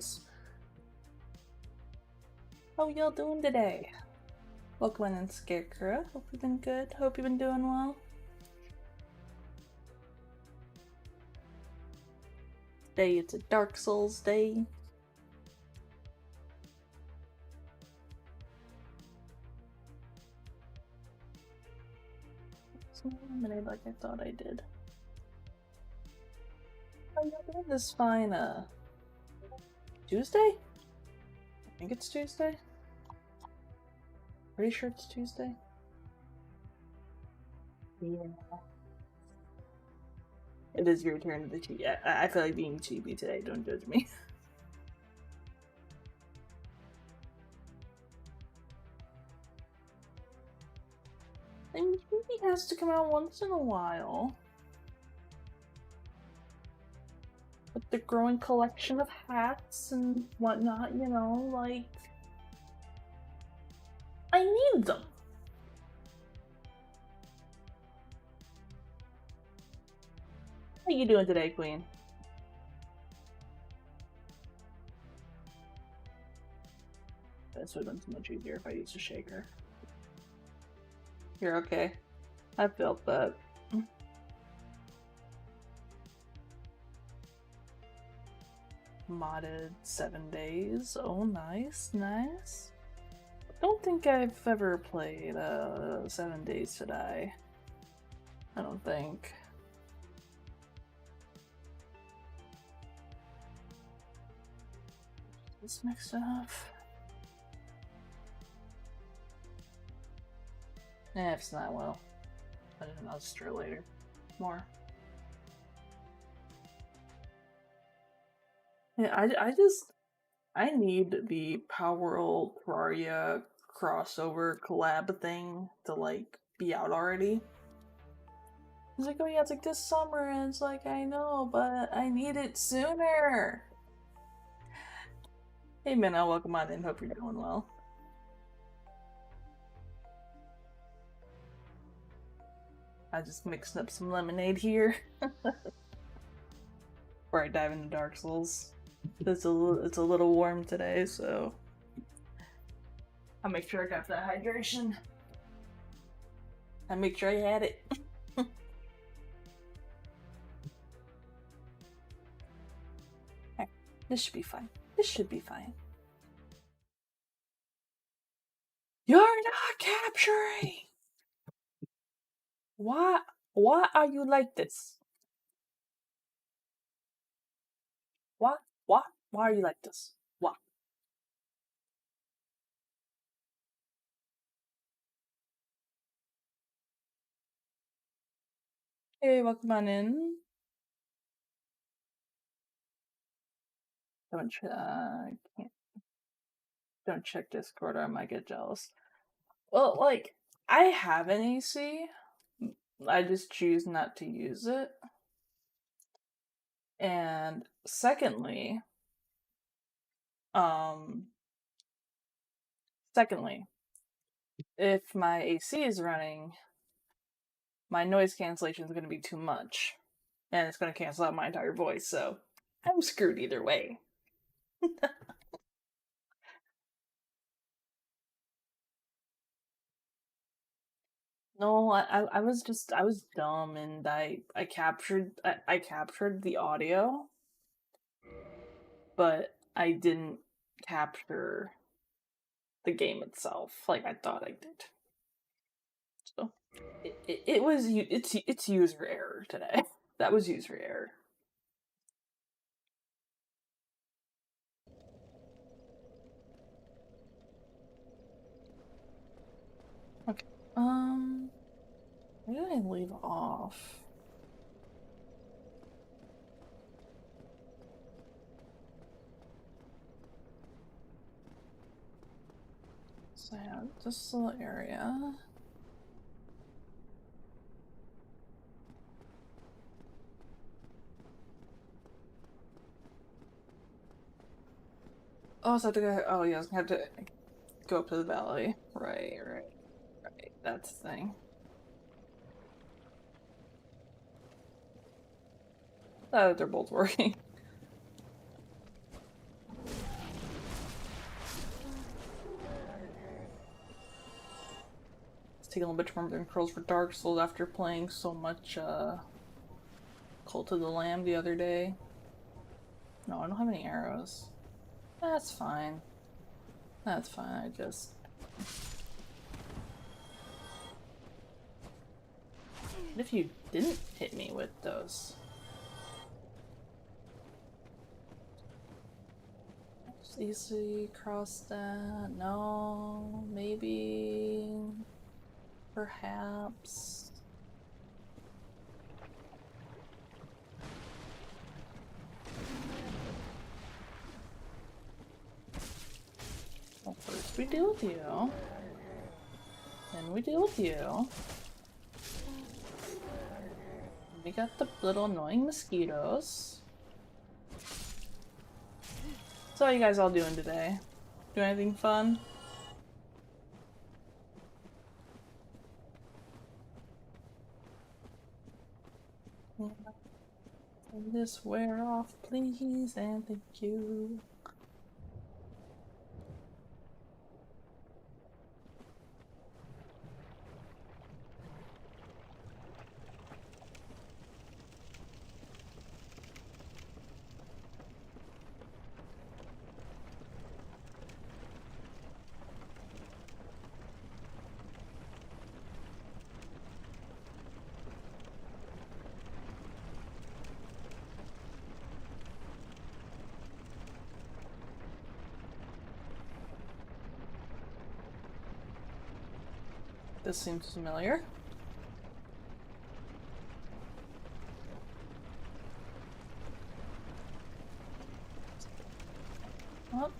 goes. How y'all doing today? Welcome in, Scarecrow. Hope you've been good. Hope you've been doing well. Today it's a Dark Souls day. So eliminate like I thought I did. How y'all doing this fine Tuesday? I think it's Tuesday. Pretty sure it's Tuesday. Yeah. It is your turn to the cheat. I feel like being cheapy today, don't judge me. I mean, cheapy has to come out once in a while. With the growing collection of hats and whatnot, you know, like... I need them! How you doing today, Queen? This would have been so much easier if I used a shaker. You're okay. I felt that. Modded 7 days. Oh, nice, nice. Don't think I've ever played 7 Days to Die. I don't think. Let's mix it up. Eh, if it's not, well, I'll just try later. More. Yeah, I need the Power World Terraria crossover collab thing to, like, be out already. He's like, oh yeah, it's like this summer, and it's like, I know, but I need it sooner! Hey Minna, welcome on in, hope you're doing well. I just mixed up some lemonade here. Before I dive into Dark Souls. It's a little warm today, so I'll make sure I got that hydration. I'll make sure I had it. Okay, this should be fine. This should be fine. You're not capturing! Why are you like this? Why are you like this? Why? Hey, welcome on in. Don't check Discord or I might get jealous. Well, like, I have an AC. I just choose not to use it. And secondly, if my AC is running, my noise cancellation is going to be too much. And it's going to cancel out my entire voice, so I'm screwed either way. No, I was dumb and I captured the audio, but I didn't capture the game itself like I thought I did. So it's user error today. That was user error. Okay. Where did I leave off? So yeah, this little area. Oh, so I have to go. Oh, yeah, I was gonna have to go up to the valley. Right. That's the thing. They're both working. taking a little bit more than Curls for Dark Souls after playing so much Cult of the Lamb the other day. No, I don't have any arrows. That's fine. That's fine, I just... What if you didn't hit me with those? Just easily cross that. No, maybe. Perhaps. Well, first we deal with you. Then we deal with you. We got the little annoying mosquitoes. So how you guys all doing today? Do anything fun? Can this wear off, please, and thank you. This seems familiar. Well.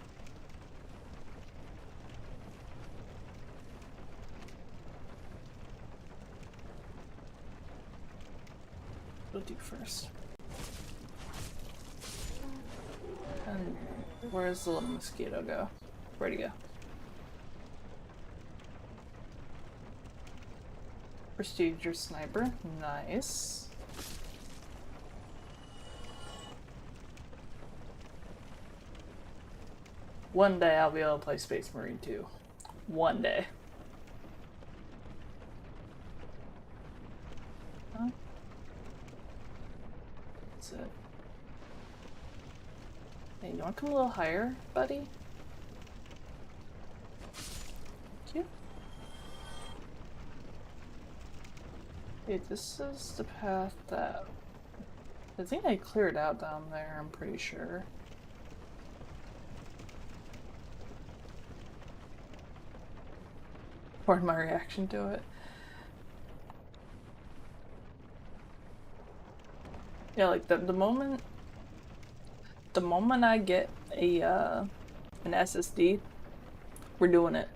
We'll do first. And where's the little mosquito go? Where'd he go? Prestigious sniper, nice. One day I'll be able to play Space Marine 2. One day. Huh? That's it. Hey, you wanna come a little higher, buddy? Thank you. Okay, this is the path that... I think I cleared out down there, I'm pretty sure. Or my reaction to it. Yeah, like the moment I get a an SSD, we're doing it.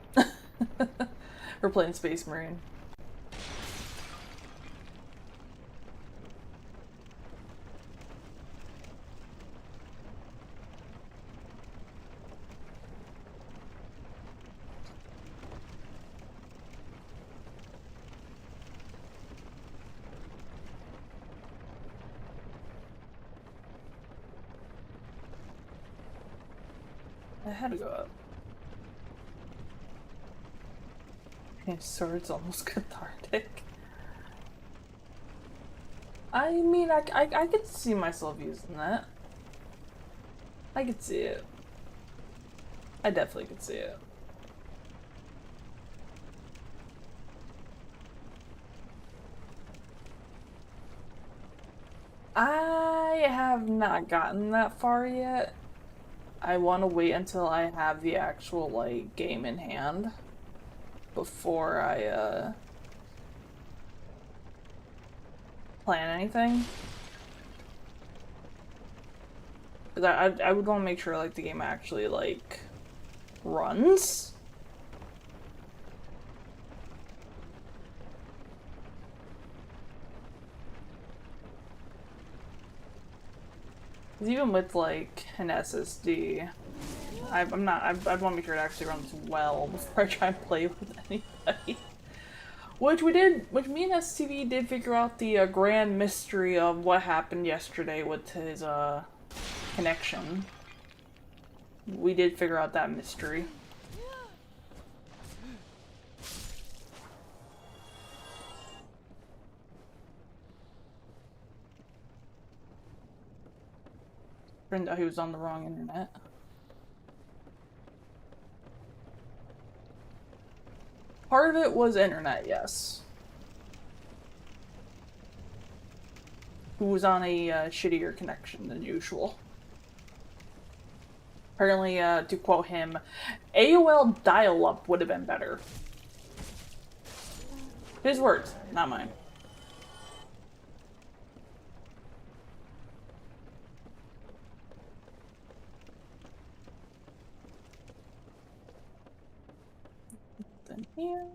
We're playing Space Marine. I had to go up. Okay, sword's almost cathartic. I mean, I could see myself using that. I could see it. I definitely could see it. I have not gotten that far yet. I want to wait until I have the actual, like, game in hand before I, plan anything. Because I would want to make sure, like, the game actually, like, runs. Because even with, like, an SSD, I'd want to make sure it actually runs well before I try and play with anybody. Which me and STV did figure out the grand mystery of what happened yesterday with his, connection. We did figure out that mystery. Turned out he was on the wrong internet. Part of it was internet, yes. Who was on a shittier connection than usual. Apparently, to quote him, AOL dial-up would have been better. His words, not mine. Then here.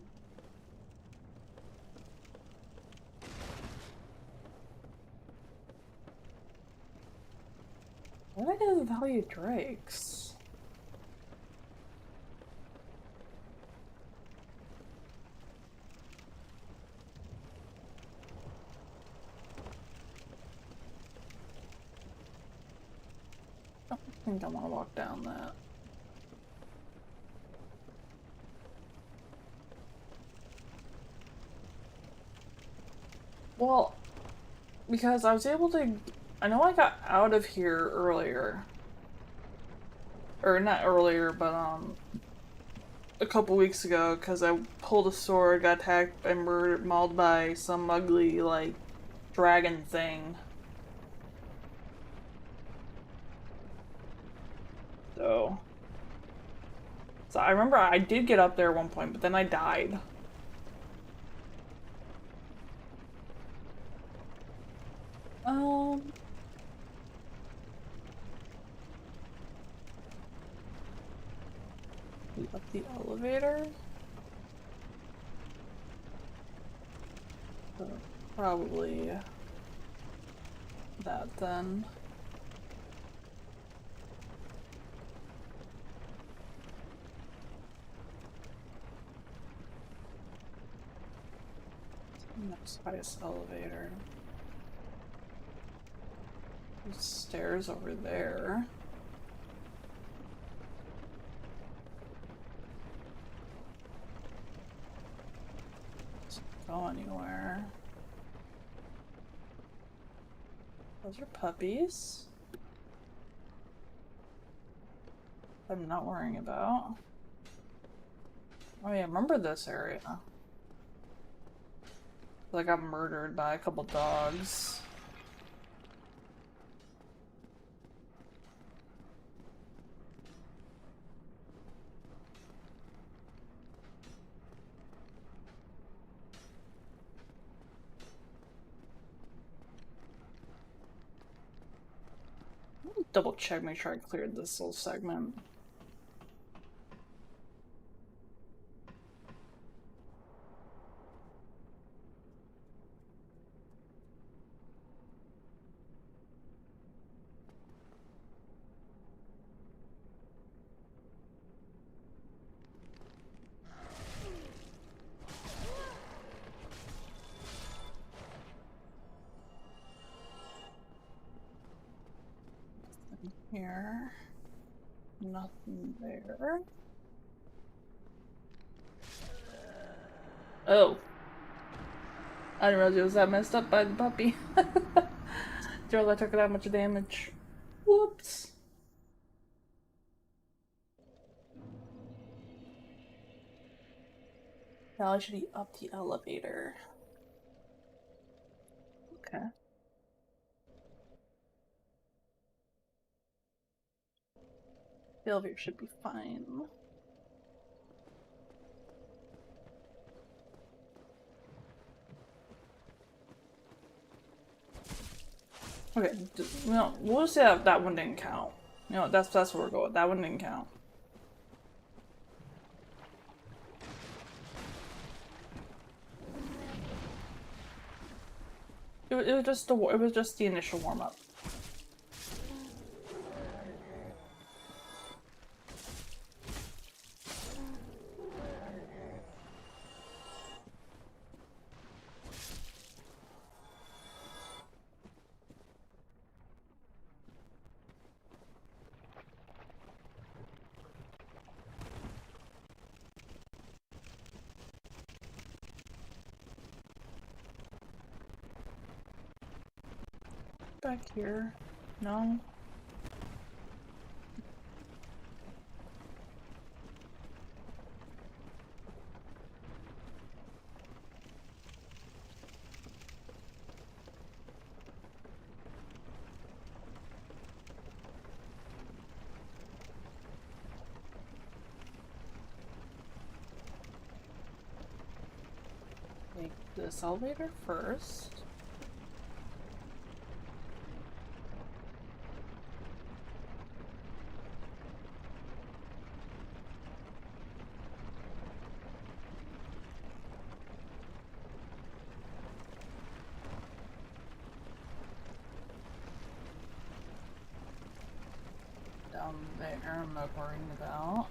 Where did I get the value of drakes? I don't think I want to walk down that. Well, because I was able to... I know I got out of here earlier. Or not earlier, but a couple weeks ago, because I pulled a sword, got attacked and murdered, mauled by some ugly, like, dragon thing. So I remember I did get up there at one point, but then I died. Up the elevator? So probably that then. Next highest elevator. There's stairs over there. Go anywhere. Those are puppies. I'm not worrying about. Oh yeah, I remember this area. I got murdered by a couple dogs. Double check, make sure I cleared this little segment. Here. Nothing there. Oh. I didn't realize it was that messed up by the puppy. Didn't I took that much damage. Whoops. Now I should be up the elevator. Okay. The elevator should be fine. Okay, no, we'll just say that one didn't count. You know, that's where we're going. That one didn't count. It was just the initial warm up. Back here. No. Take this elevator first. Down there, I'm not worrying about.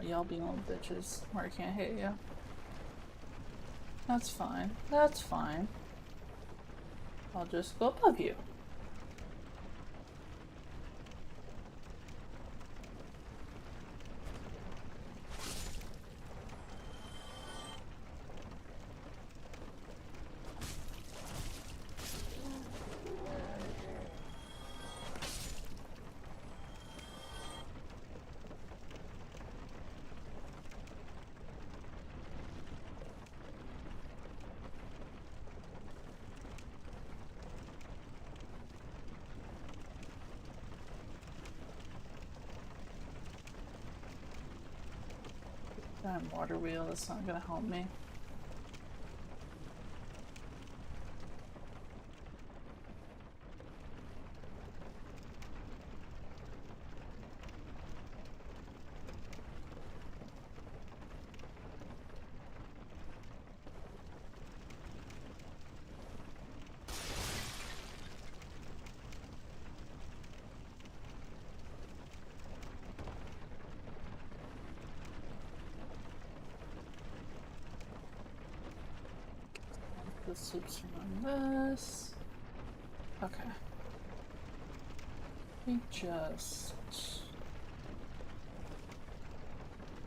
Y'all being little bitches where I can't hit you. That's fine. That's fine. I'll just go above you. That water wheel, that's not gonna help me. The soups are on this. Okay. We just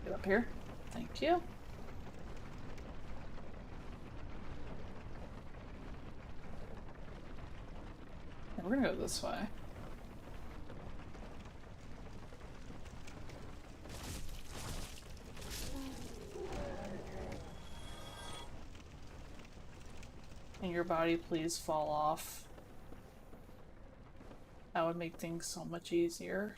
get up here. Thank you. And we're gonna go this way. And your body, please fall off. That would make things so much easier.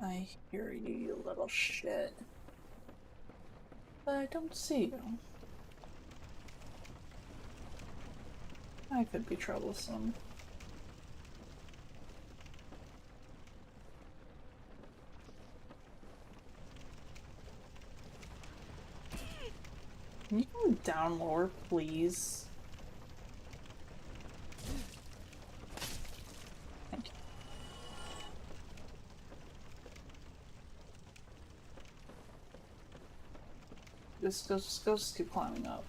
I hear you, you little shit. But I don't see you. I could be troublesome. Can you go down lower, please? Thank you. Just keep climbing up.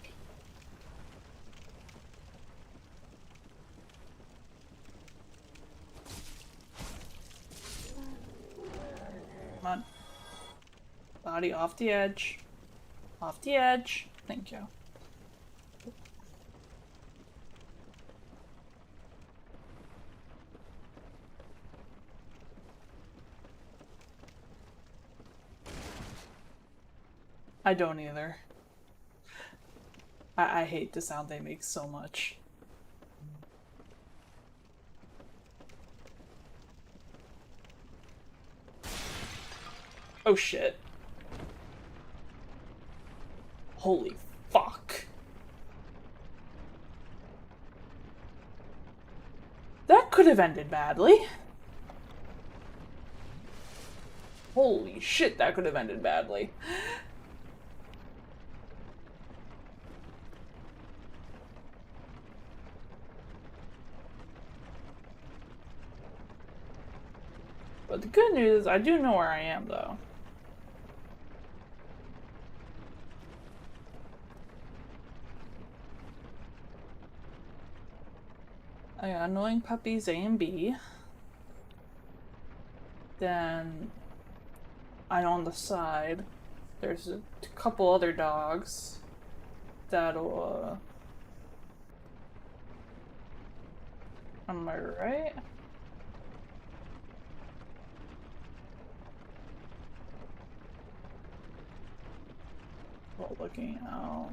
Come on. Body off the edge. Off the edge. Thank you. I don't either. I hate the sound they make so much. Oh shit. Holy fuck. That could have ended badly. Holy shit, that could have ended badly. But the good news is I do know where I am, though. I got annoying puppies A and B. Then I know on the side there's a couple other dogs that'll am I right? while looking out.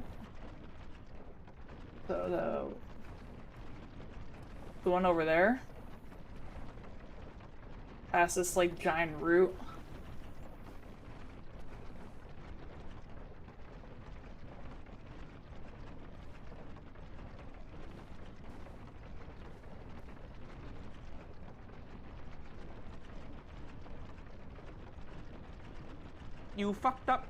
So the one over there? Past this like giant root. You fucked up.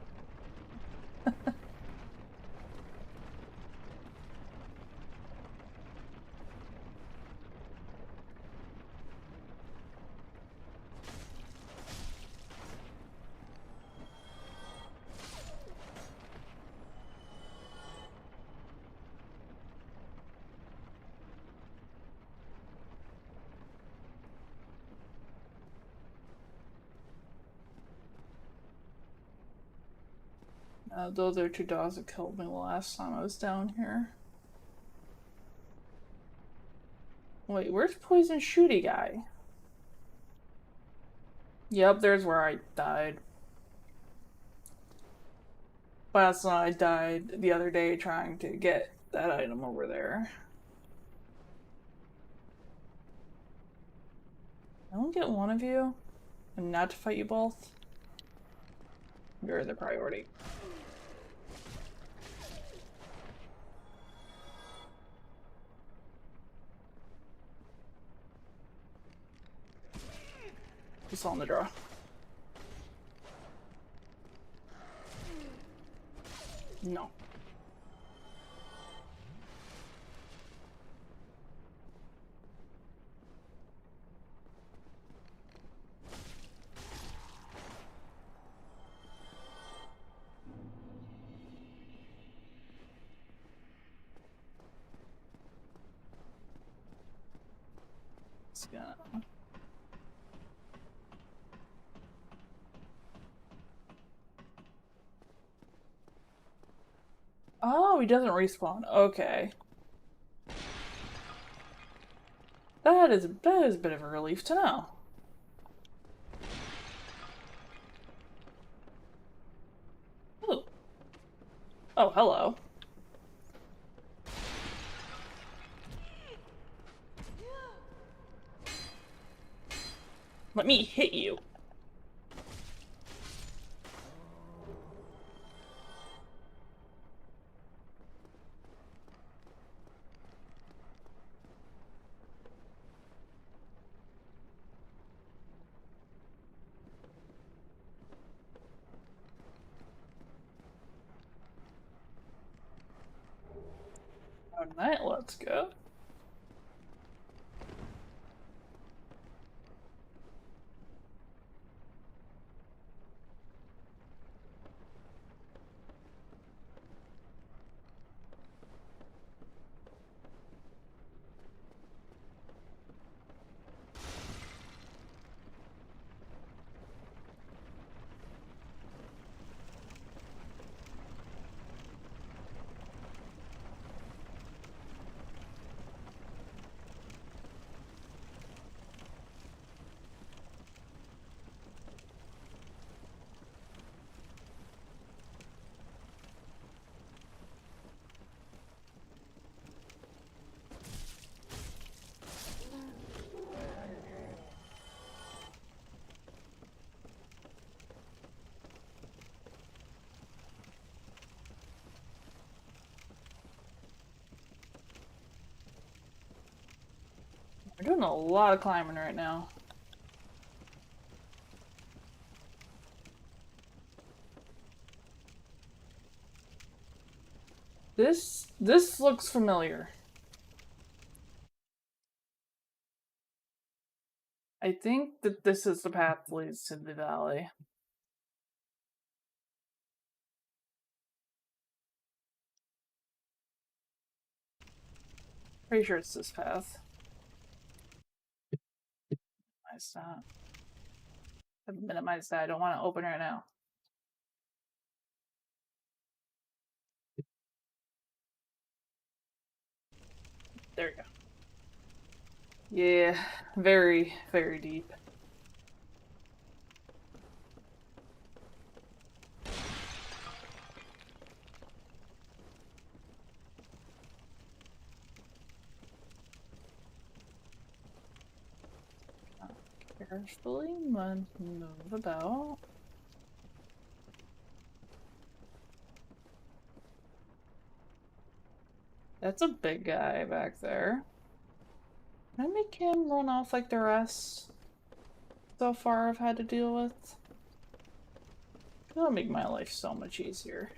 Those are two dogs that killed me the last time I was down here. Wait, where's Poison Shooty guy? Yep, there's where I died. Last time I died the other day trying to get that item over there. I won't get one of you and not to fight you both. You're the priority. Just on the draw. No. It's gonna... Oh, he doesn't respawn. Okay. That is a bit of a relief to know. Ooh. Oh, hello. Let me hit you. Alright, let's go. We're doing a lot of climbing right now. This looks familiar. I think that this is the path that leads to the valley. Pretty sure it's this path. Minimize that. I've minimized that. I don't want to open right now. There we go. Yeah, very, very deep. Carefully move about. That's a big guy back there. Can I make him run off like the rest so far I've had to deal with? That'll make my life so much easier.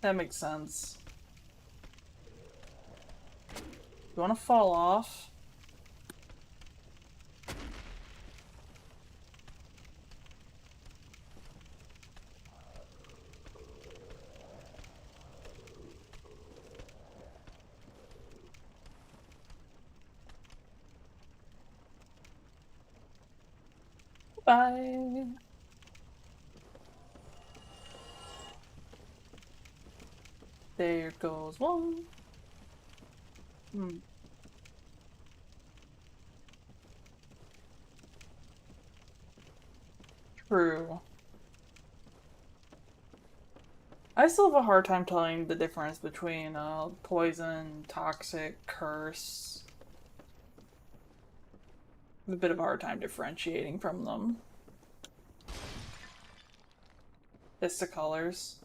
That makes sense. You want to fall off? Bye. There goes one. True. I still have a hard time telling the difference between poison, toxic, curse. I have a bit of a hard time differentiating from them. It's the colors.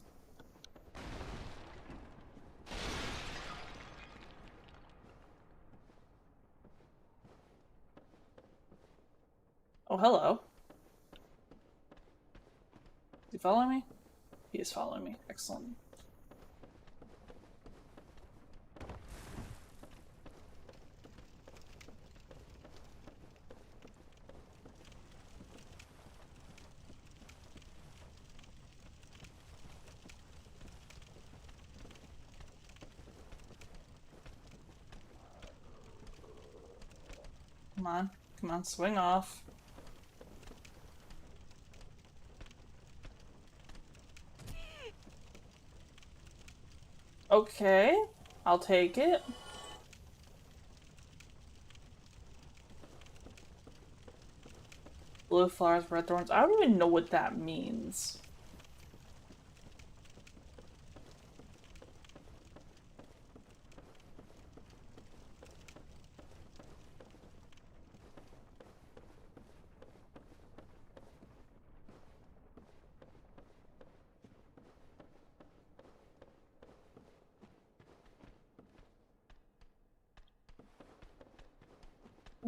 Oh, hello. Is he following me? He is following me. Excellent. Come on. Come on, swing off. Okay. I'll take it. Blue flowers, red thorns. I don't even know what that means.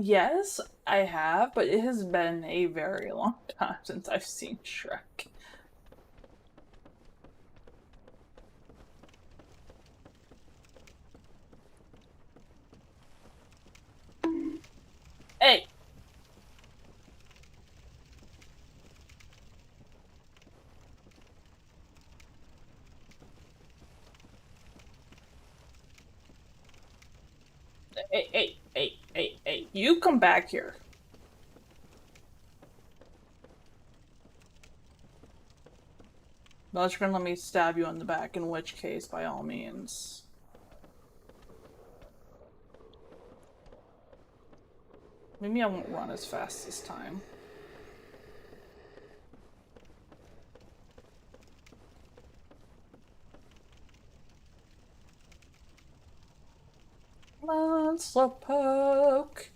Yes, I have, but it has been a very long time since I've seen Shrek. Hey! Hey, you come back here. Unless you're gonna let me stab you in the back, in which case, by all means. Maybe I won't run as fast this time. Come on, Slowpoke.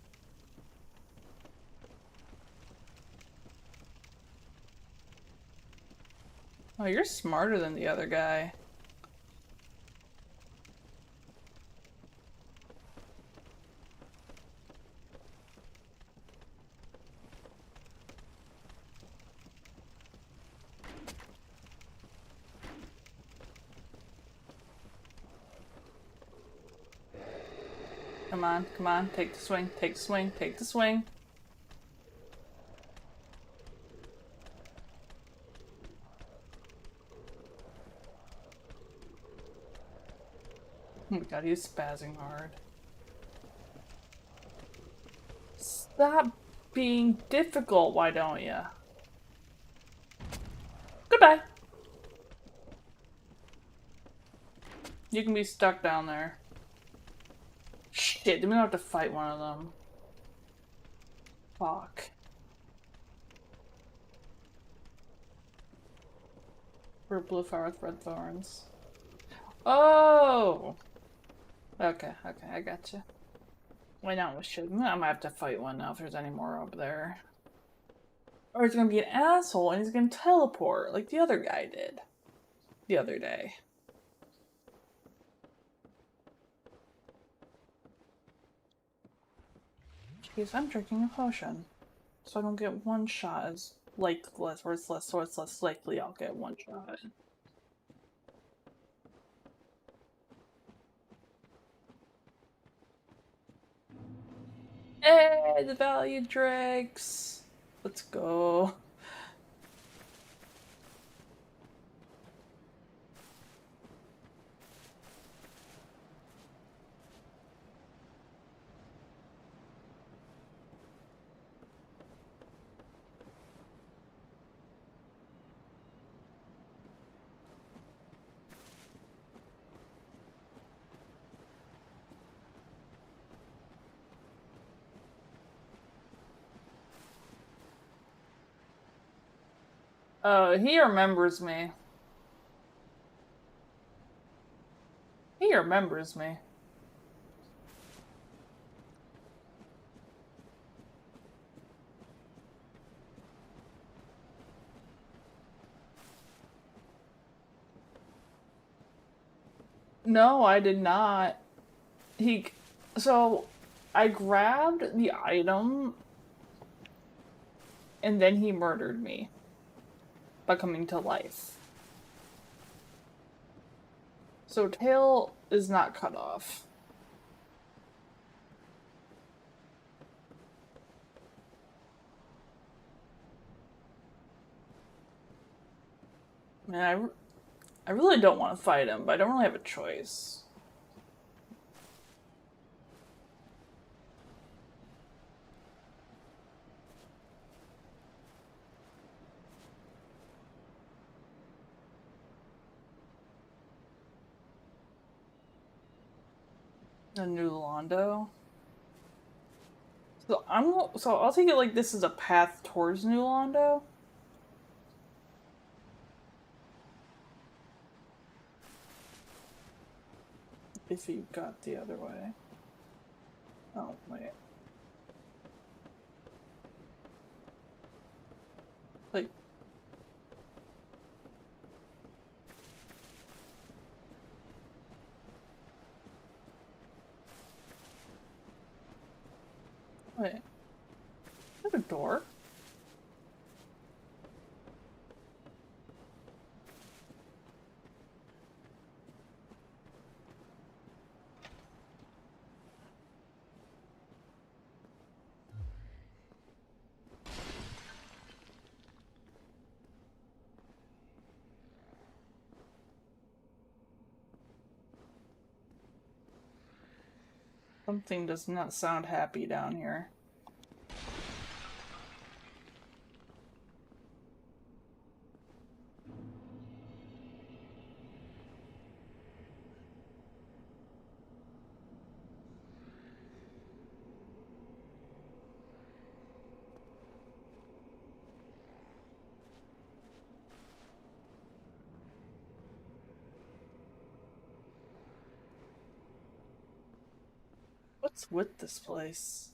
Oh, you're smarter than the other guy. Come on, take the swing, take the swing, take the swing. Oh my god, he's spazzing hard. Stop being difficult, why don't ya? Goodbye! You can be stuck down there. Shit, then we don't have to fight one of them. Fuck. For blue flower with red thorns. Oh! Okay, I gotcha. Why not? We should. I might have to fight one now if there's any more up there. Or he's gonna be an asshole and he's gonna teleport like the other guy did the other day. Jeez, I'm drinking a potion. So I don't get one shot as less, or it's less likely I'll get one shot. Hey, the value dregs. Let's go. He remembers me. He remembers me. No, I did not. So, I grabbed the item, and then he murdered me by coming to life. So, tail is not cut off. Man, I really don't want to fight him, but I don't really have a choice. A new Londo. So I'll take it like this is a path towards New Londo. If you got the other way. Oh, wait. Like... Wait. Is that a door? Something does not sound happy down here. What's with this place?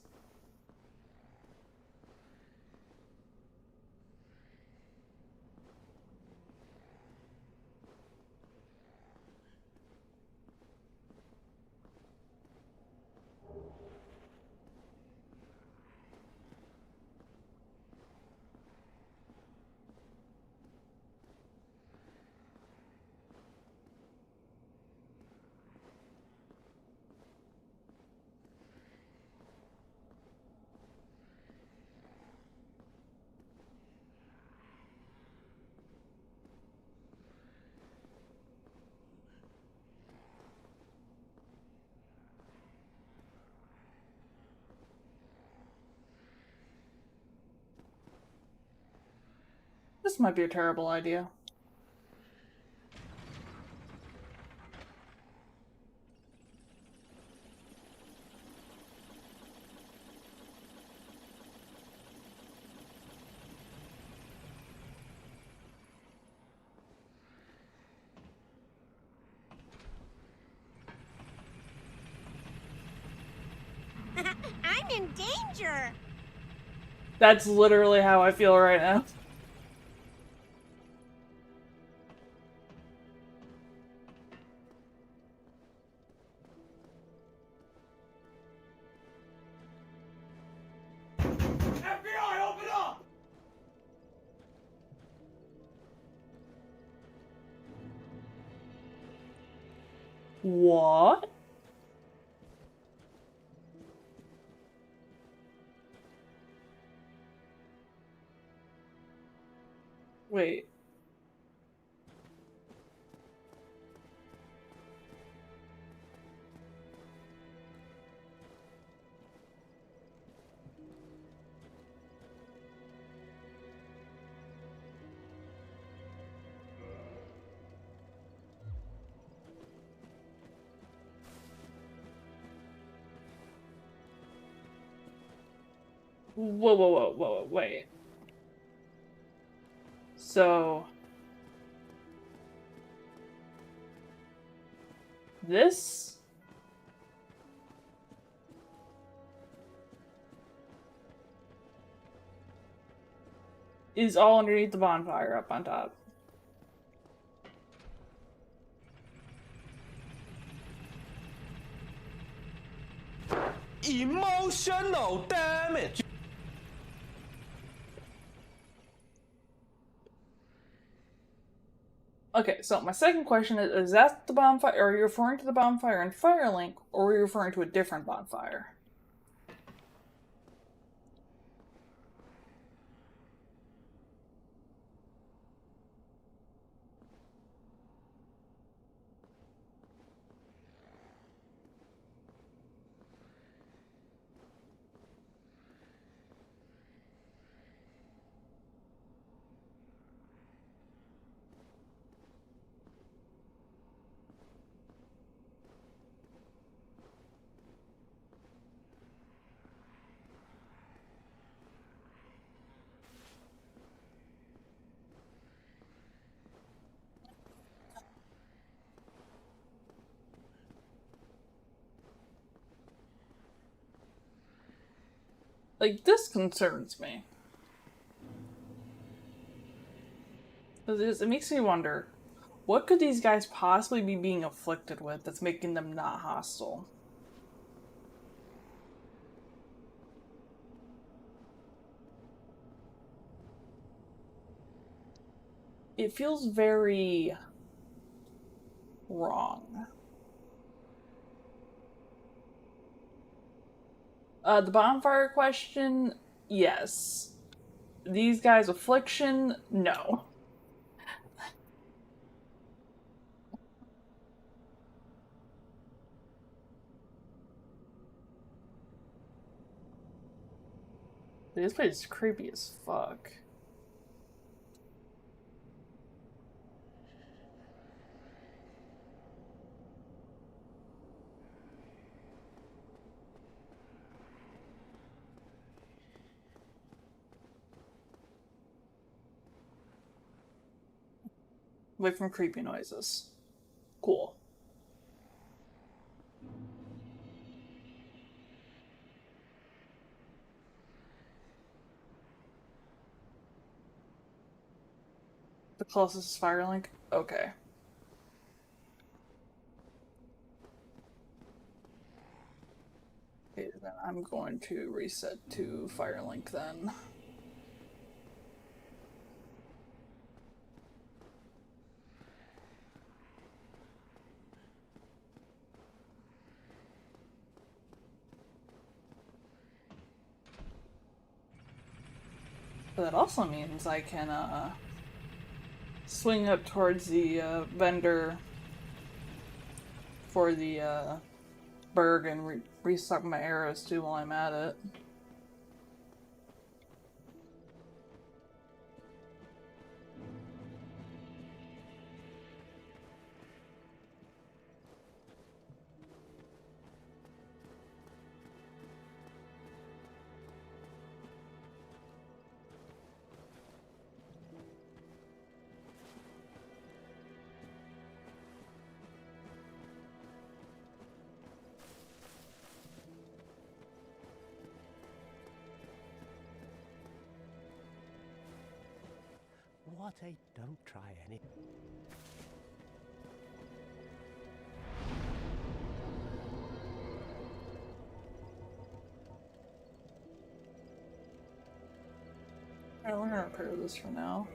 This might be a terrible idea. I'm in danger. That's literally how I feel right now. FBI, open up! What? Wait. Whoa, wait. So... this... is all underneath the bonfire up on top. Emotional damage! Okay, so my second question is that the bonfire, or are you referring to the bonfire in Firelink, or are you referring to a different bonfire? Like, this concerns me. It makes me wonder, what could these guys possibly be being afflicted with that's making them not hostile? It feels very... wrong. The bonfire question, yes. These guys' affliction, no. This place is creepy as fuck. Away from creepy noises. Cool. The closest is Firelink? Okay. Okay, then I'm going to reset to Firelink then. But that also means I can, swing up towards the, vendor for the, Berg and restock my arrows too while I'm at it. What a... Don't try any... Alright, we're gonna repair this for now.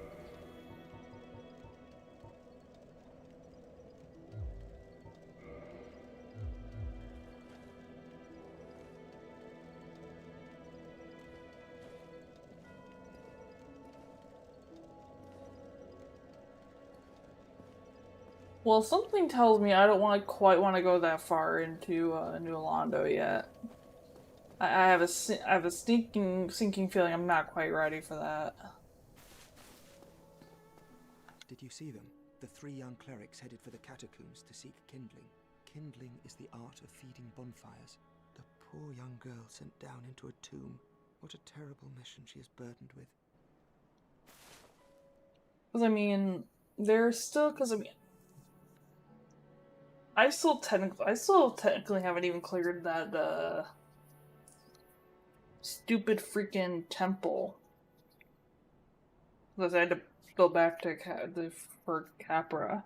Well, something tells me I don't quite want to go that far into New Londo yet. I have a sinking feeling I'm not quite ready for that. Did you see them? The 3 young clerics headed for the catacombs to seek kindling. Kindling is the art of feeding bonfires. The poor young girl sent down into a tomb. What a terrible mission she is burdened with. Because I mean, there's still I still technically haven't even cleared that stupid freaking temple. Because I had to go back to for Capra.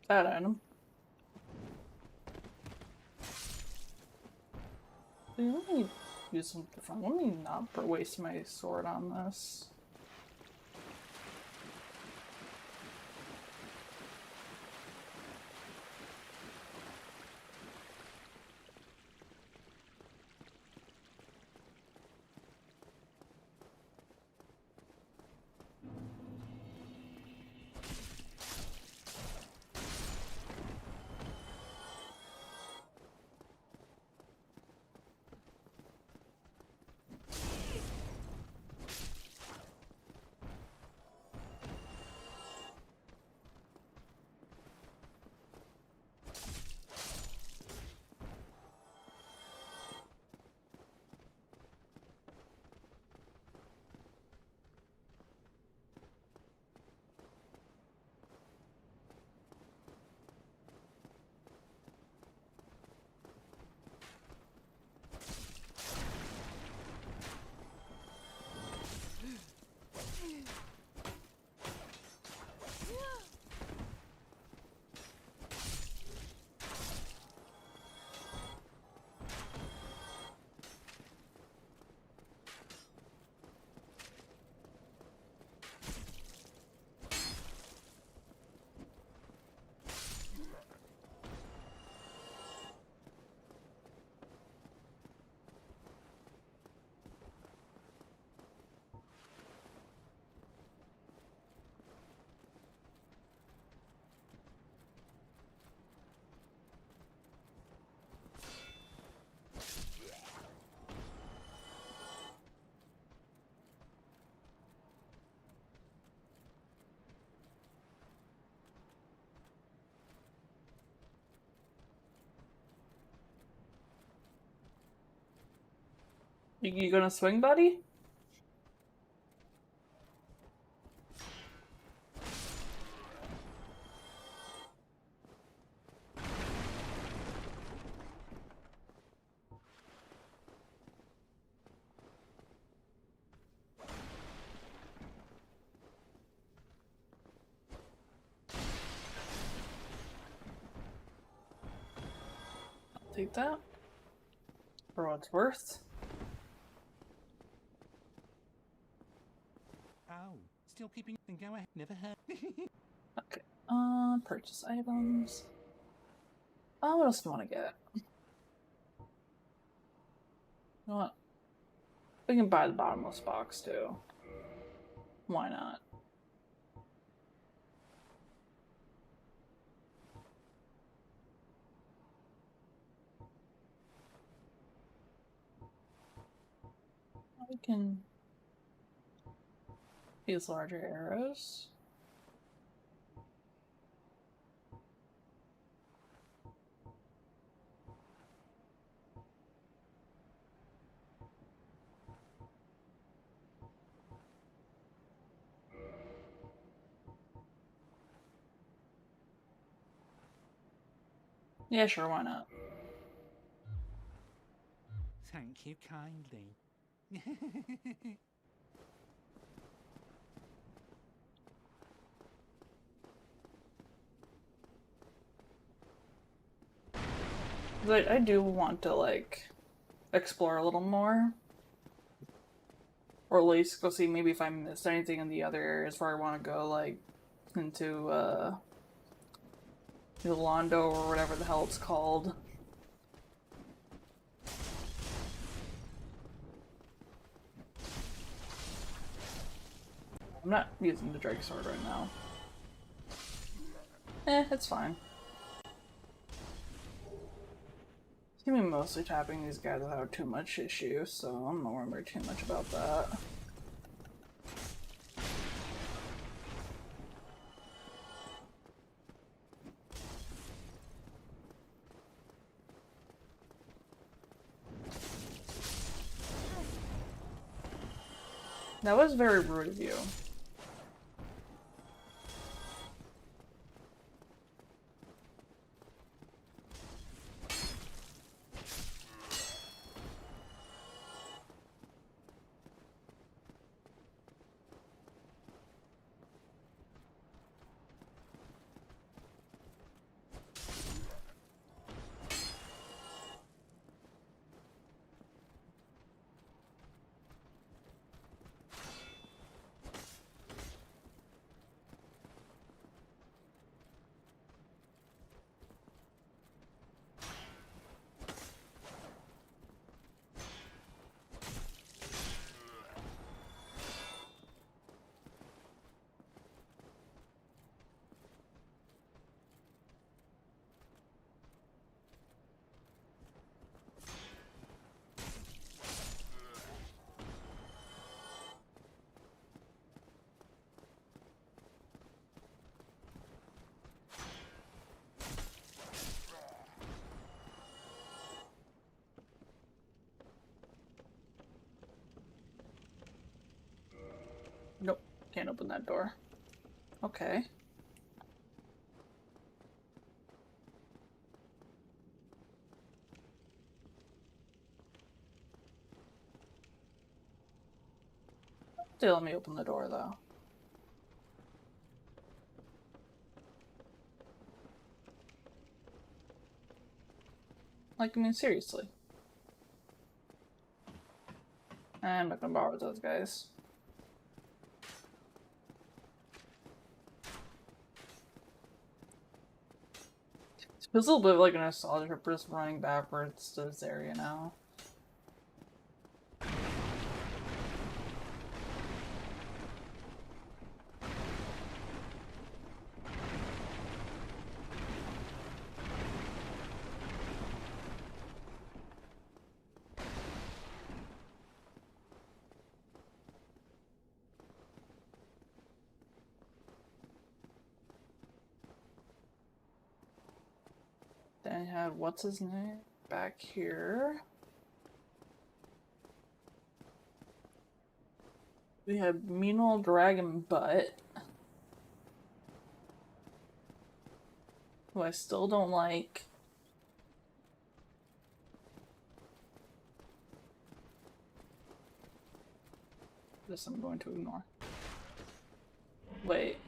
That item. Let me use something fun. Let me not waste my sword on this. You gonna swing, buddy? I'll take that for what it's worth. Oh, still keeping... Then go ahead. Never heard... Okay. Purchase items. Oh, what else do you want to get? You know what? We can buy the bottomless box too. Why not? We can Use larger arrows. Yeah, sure, why not? Thank you kindly. I do want to, like, explore a little more. Or at least go see maybe if I missed anything in the other areas where I want to go, like, into, Yolando or whatever the hell it's called. I'm not using the Drake Sword right now. It's fine. It's gonna be mostly tapping these guys without too much issue, so I'm not worried too much about that. That was very rude of you. Nope, can't open that door. Okay. They let me open the door though. Like, I mean, seriously. I'm not gonna bother with those guys. It feels a little bit like a nostalgia for just running backwards to this area now. Then I had what's his name back here. We had mean old dragon butt, who I still don't like. This I'm going to ignore. Wait.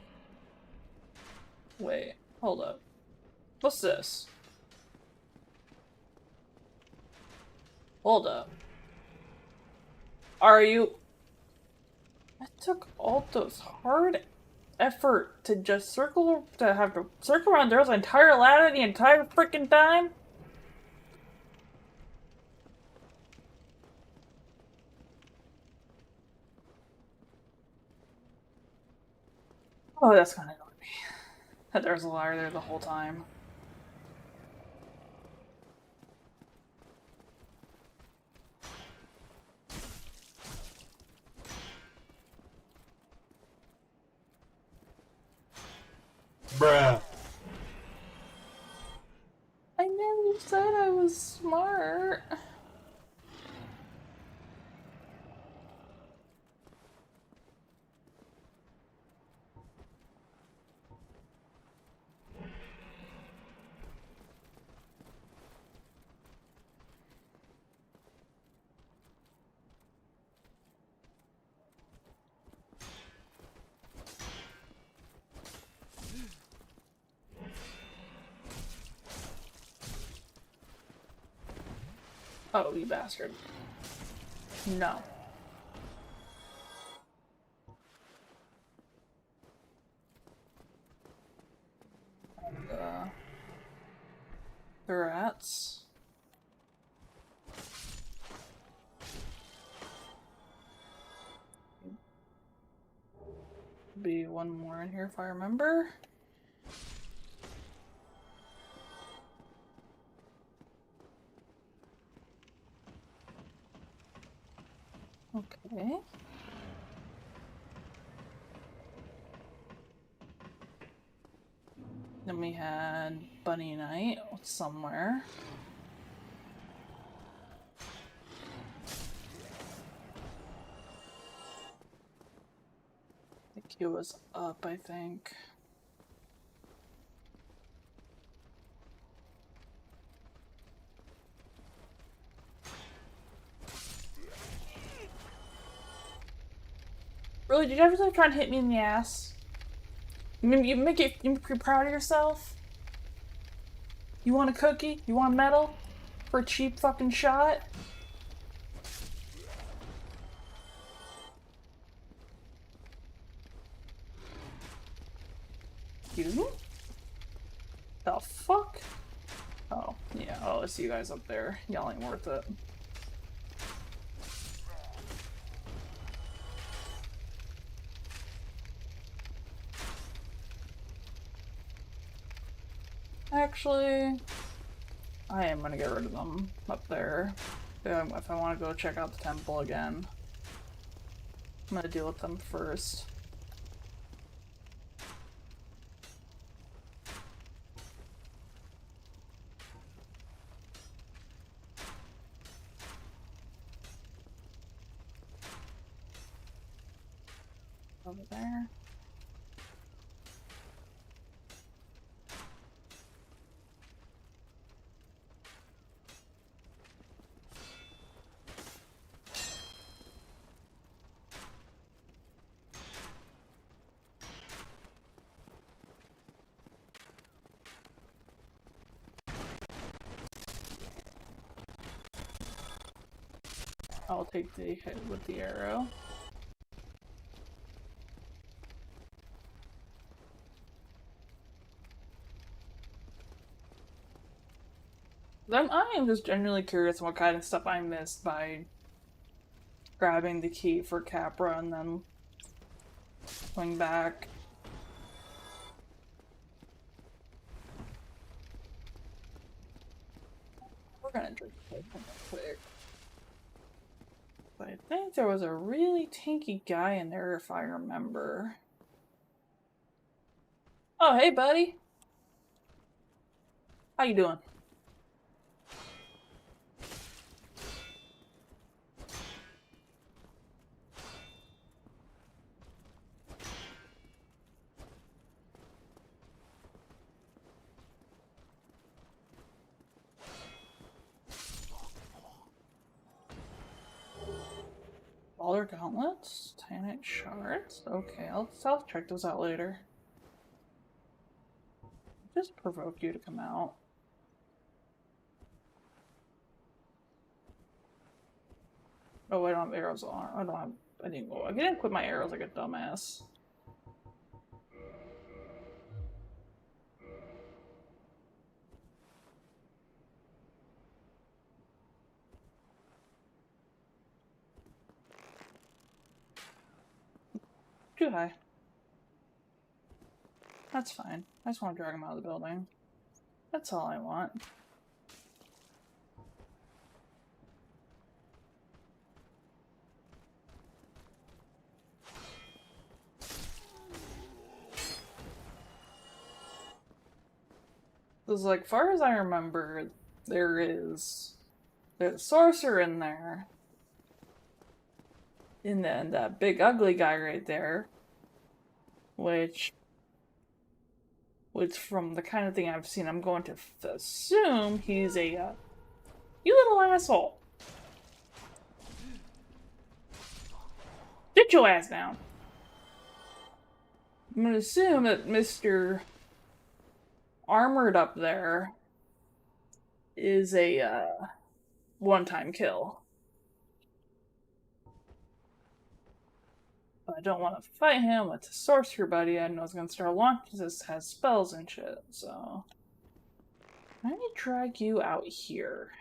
Wait. Hold up. What's this? Hold up. Are you... I took all those hard effort to just have to circle around Daryl's entire ladder the entire freaking time? Oh, that's gonna annoy me. That there's a ladder there the whole time. Oh, you bastard. No. And, the rats. Be one more in here if I remember. Okay. Then we had Bunny Night somewhere. The queue was up, I think. Really, did you ever try and hit me in the ass? You make you proud of yourself? You want a cookie? You want a medal? For a cheap fucking shot? You? The fuck? Oh, yeah, oh, I see you guys up there. Y'all ain't worth it. Actually, I am gonna get rid of them up there. If I want to go check out the temple again, I'm gonna deal with them first. Over there. I'll take the hit with the arrow. I am just genuinely curious what kind of stuff I missed by grabbing the key for Capra and then going back. We're gonna drink real quick. But I think there was a really tanky guy in there if I remember. Oh, hey buddy! How you doing? Baller gauntlets, Titanite shards. Okay, I'll check those out later. Just provoke you to come out. Oh, I don't have arrows on. I didn't equip my arrows like a dumbass. Too high. That's fine. I just want to drag him out of the building. That's all I want. Because, like, far as I remember, there's a sorcerer in there. And then that big ugly guy right there. Which from the kind of thing I've seen, I'm going to assume he's a, you little asshole! Sit your ass down! I'm gonna assume that Mr. Armored up there is a, one-time kill. But I don't want to fight him with the sorcerer buddy. I know it's gonna start launching because this has spells and shit, so I need to drag you out here.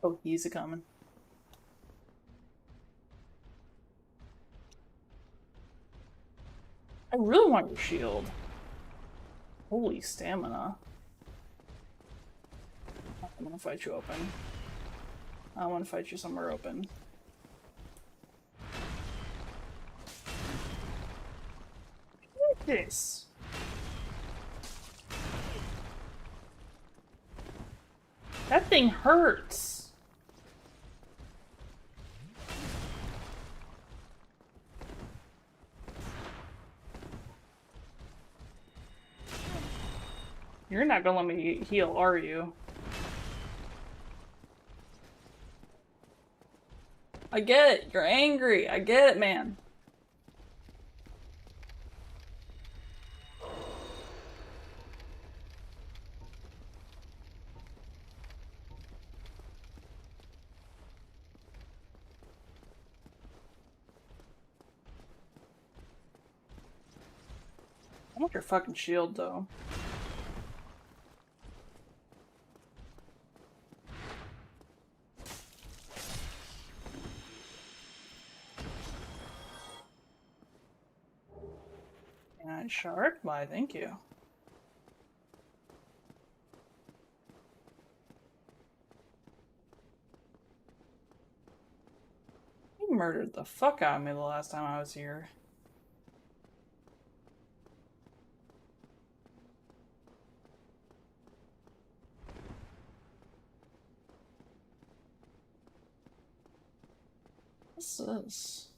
Oh, he's a-coming. I really want your shield. Holy stamina. I'm gonna fight you open. I want to fight you somewhere open. What is this? That thing hurts. You're not gonna let me heal, are you? I get it. You're angry. I get it, man. I want your fucking shield, though. And shard? Why, thank you. You murdered the fuck out of me the last time I was here. What's this?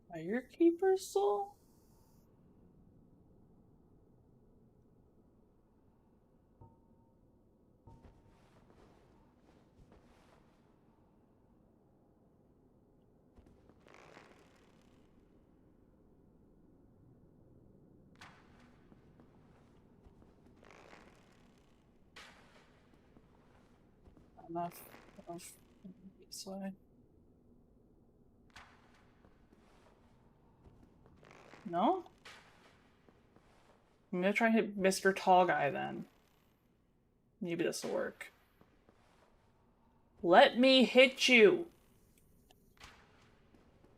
Fire Keeper soul? Enough of this way. No? I'm gonna try and hit Mr. Tall Guy then. Maybe this will work. Let me hit you!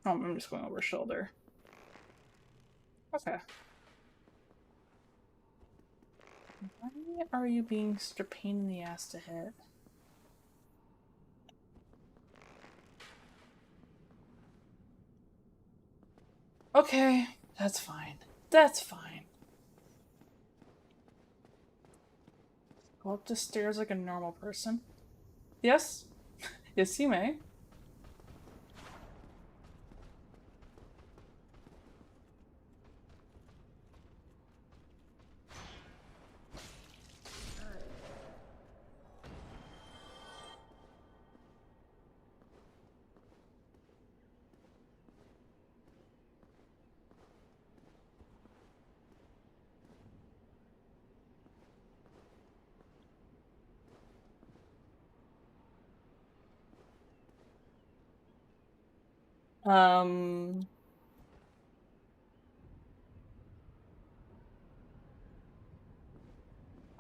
Oh, I'm just going over his shoulder. Okay. Why are you being such a pain in the ass to hit? Okay, that's fine. That's fine. Go up the stairs like a normal person. Yes? Yes, you may.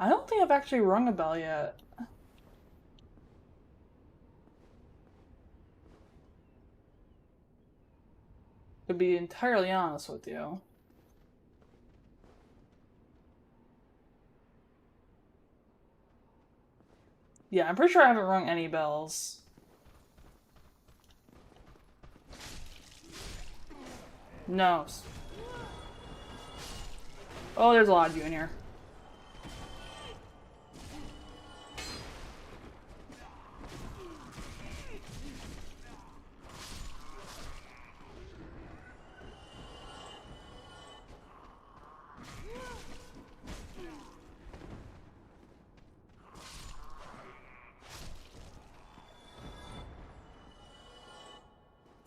I don't think I've actually rung a bell yet. To be entirely honest with you. Yeah, I'm pretty sure I haven't rung any bells. No. Oh, there's a lot of you in here.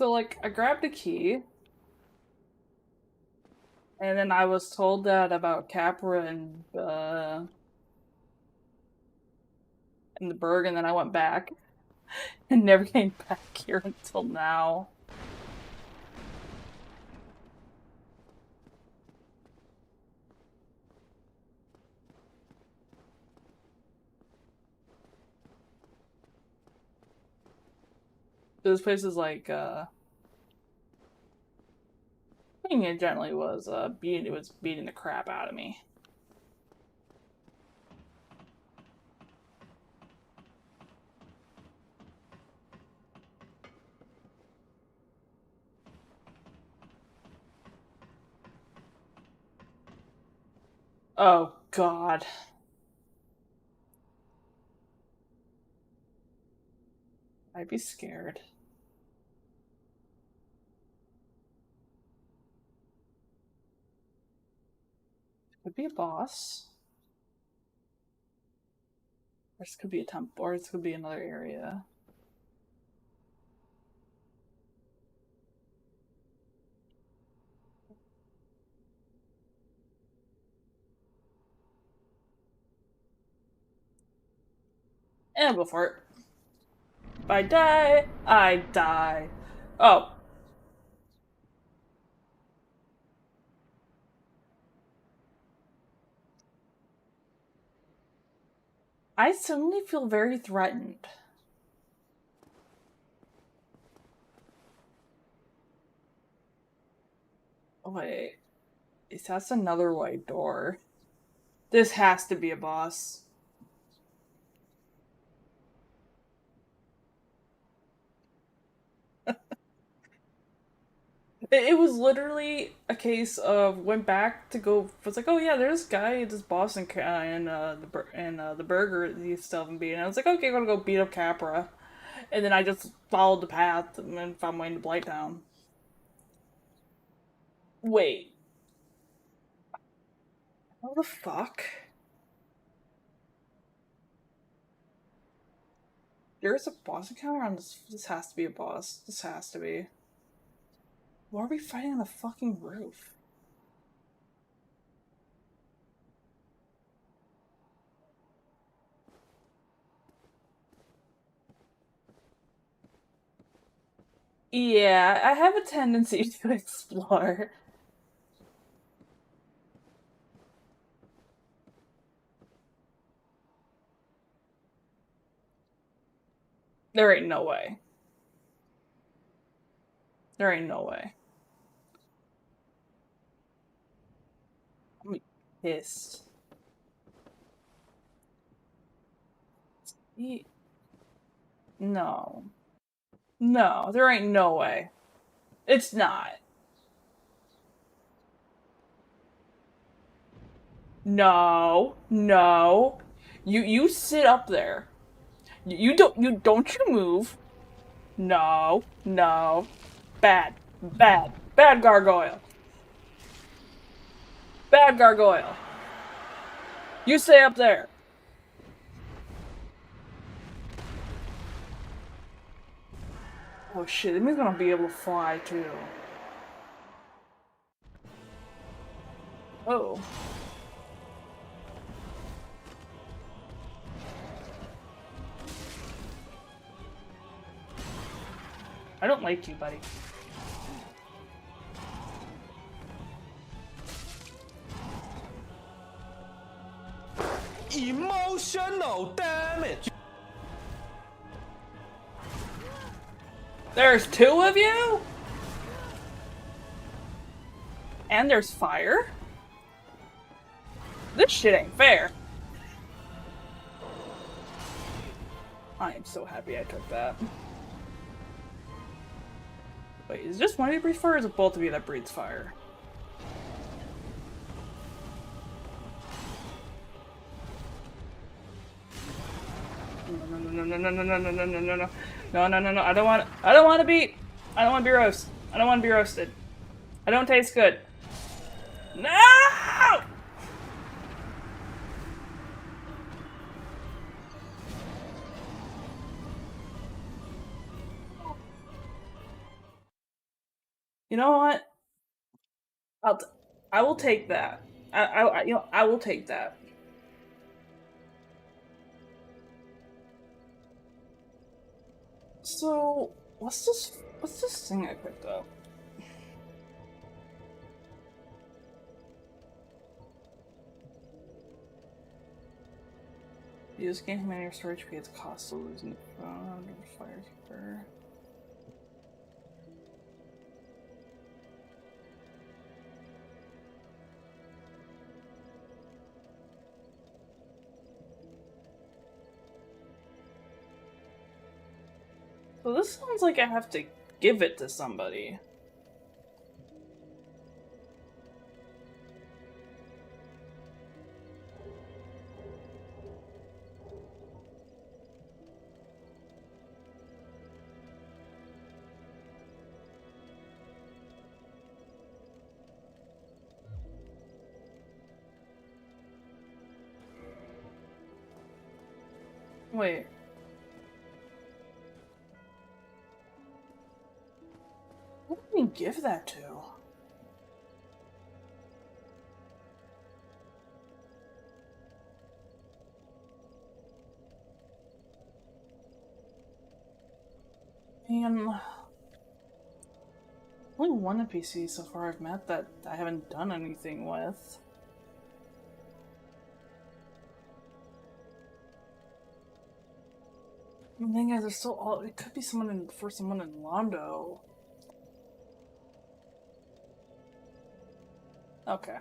So, like, I grabbed a key. And then I was told that about Capra and the Berg, and then I went back. And never came back here until now. This place is like, I think it generally was, beating the crap out of me. Oh, God. I'd be scared. Could be a boss. Or this could be a temple, or this could be another area. And I'll go for it. If I die, I die. Oh. I suddenly feel very threatened. Wait. That's another white door. This has to be a boss. It was literally a case of went back to go. Was like, oh yeah, there's this guy, this boss in the burger that you still haven't beaten. I was like, okay, I'm gonna go beat up Capra, and then I just followed the path and found my way into Blighttown. Wait, what the fuck? There's a boss encounter on this. This has to be a boss. This has to be. Why are we fighting on the fucking roof? Yeah, I have a tendency to explore. There ain't no way. There ain't no way. I'm pissed. No. No, there ain't no way. It's not. No. No. You sit up there. You don't you move. No. No. Bad. Bad. Bad gargoyle. Bad gargoyle. You stay up there. Oh shit, that means I'm gonna be able to fly too. Oh. I don't like you, buddy. Emotional damage. There's two of you? And there's fire? This shit ain't fair. I am so happy I took that. Wait, is just one of you breathe fire, or is it both of you that breathes fire? No. I don't want to be roasted. I don't want to be roasted. I don't taste good. No! You know what? I will take that. I will take that. So what's this thing I picked up? You just gain many your storage HP at the cost of losing the phone under firekeeper. So this sounds like I have to give it to somebody. Wait. Who did we give that to? Man, only one NPC so far I've met that I haven't done anything with. The thing is, there's still all. It could be someone in Londo. Okay.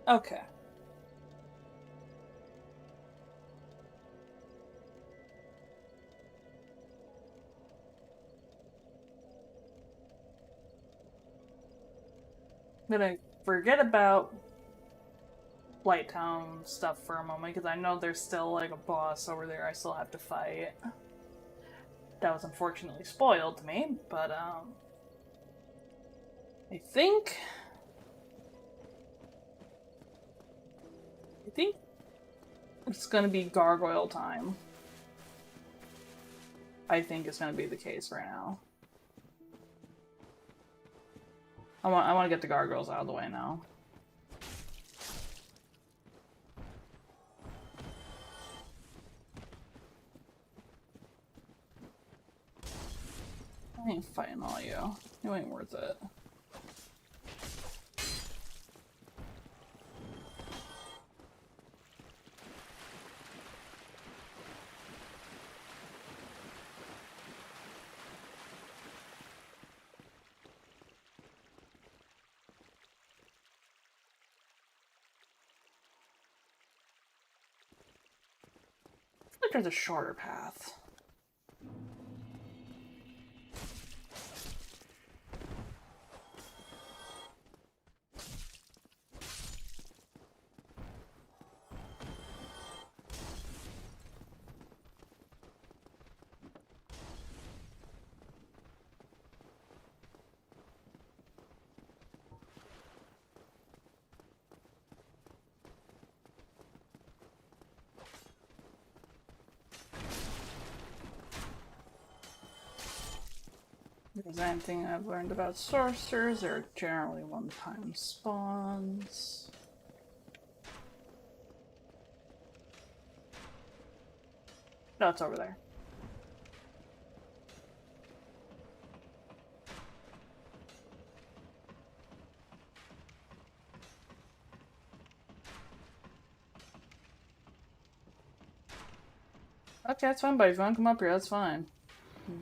Okay. I'm gonna forget about Blighttown stuff for a moment because I know there's still like a boss over there I still have to fight. That was unfortunately spoiled to me, but I think it's gonna be gargoyle time. I think it's gonna be the case right now. I want to get the gargoyles out of the way now. I ain't fighting all you. You ain't worth it. I feel like there's a shorter path. If there's anything I've learned about sorcerers, they're generally one-time spawns. No, it's over there. Okay, that's fine, buddy. If you want to come up here, that's fine.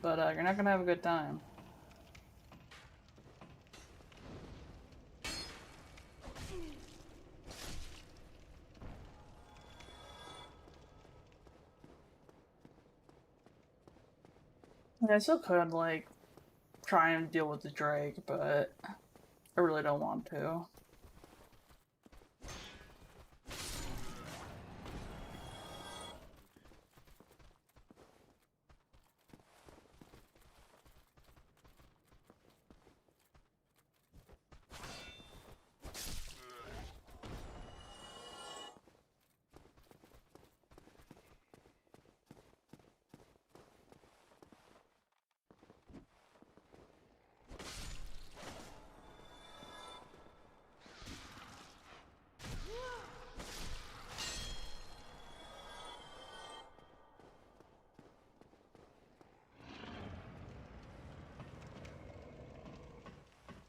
But you're not gonna have a good time. I still could, like, try and deal with the Drake, but I really don't want to.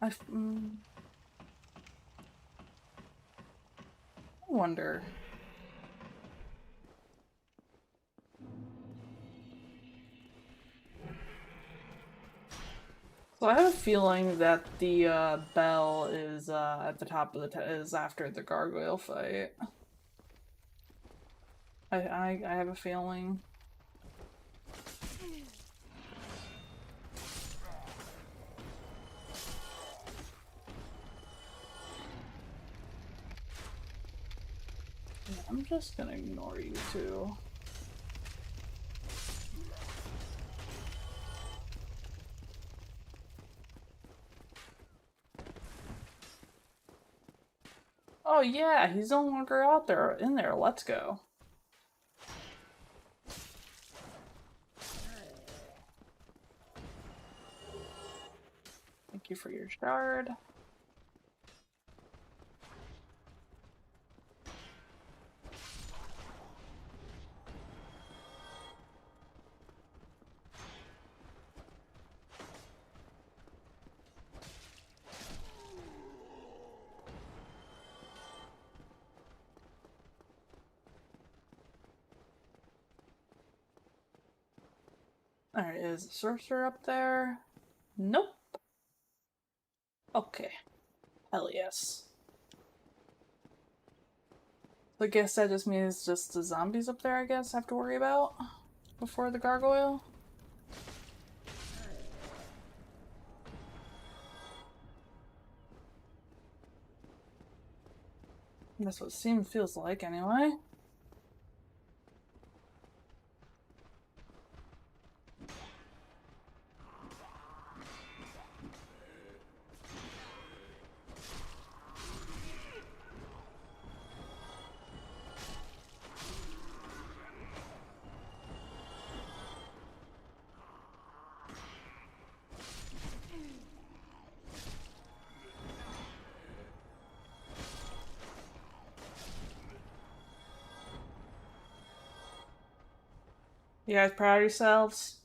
I wonder. So I have a feeling that the bell is at the top of the is after the gargoyle fight. I have a feeling. Yeah, I'm just gonna ignore you two. Oh yeah, he's no longer out there in there. Let's go. Thank you for your shard. Alright, is the sorcerer up there? Nope. Okay. Hell yes. I guess that just means just the zombies up there, I guess, I have to worry about before the gargoyle. That's what it feels like anyway. You guys proud of yourselves?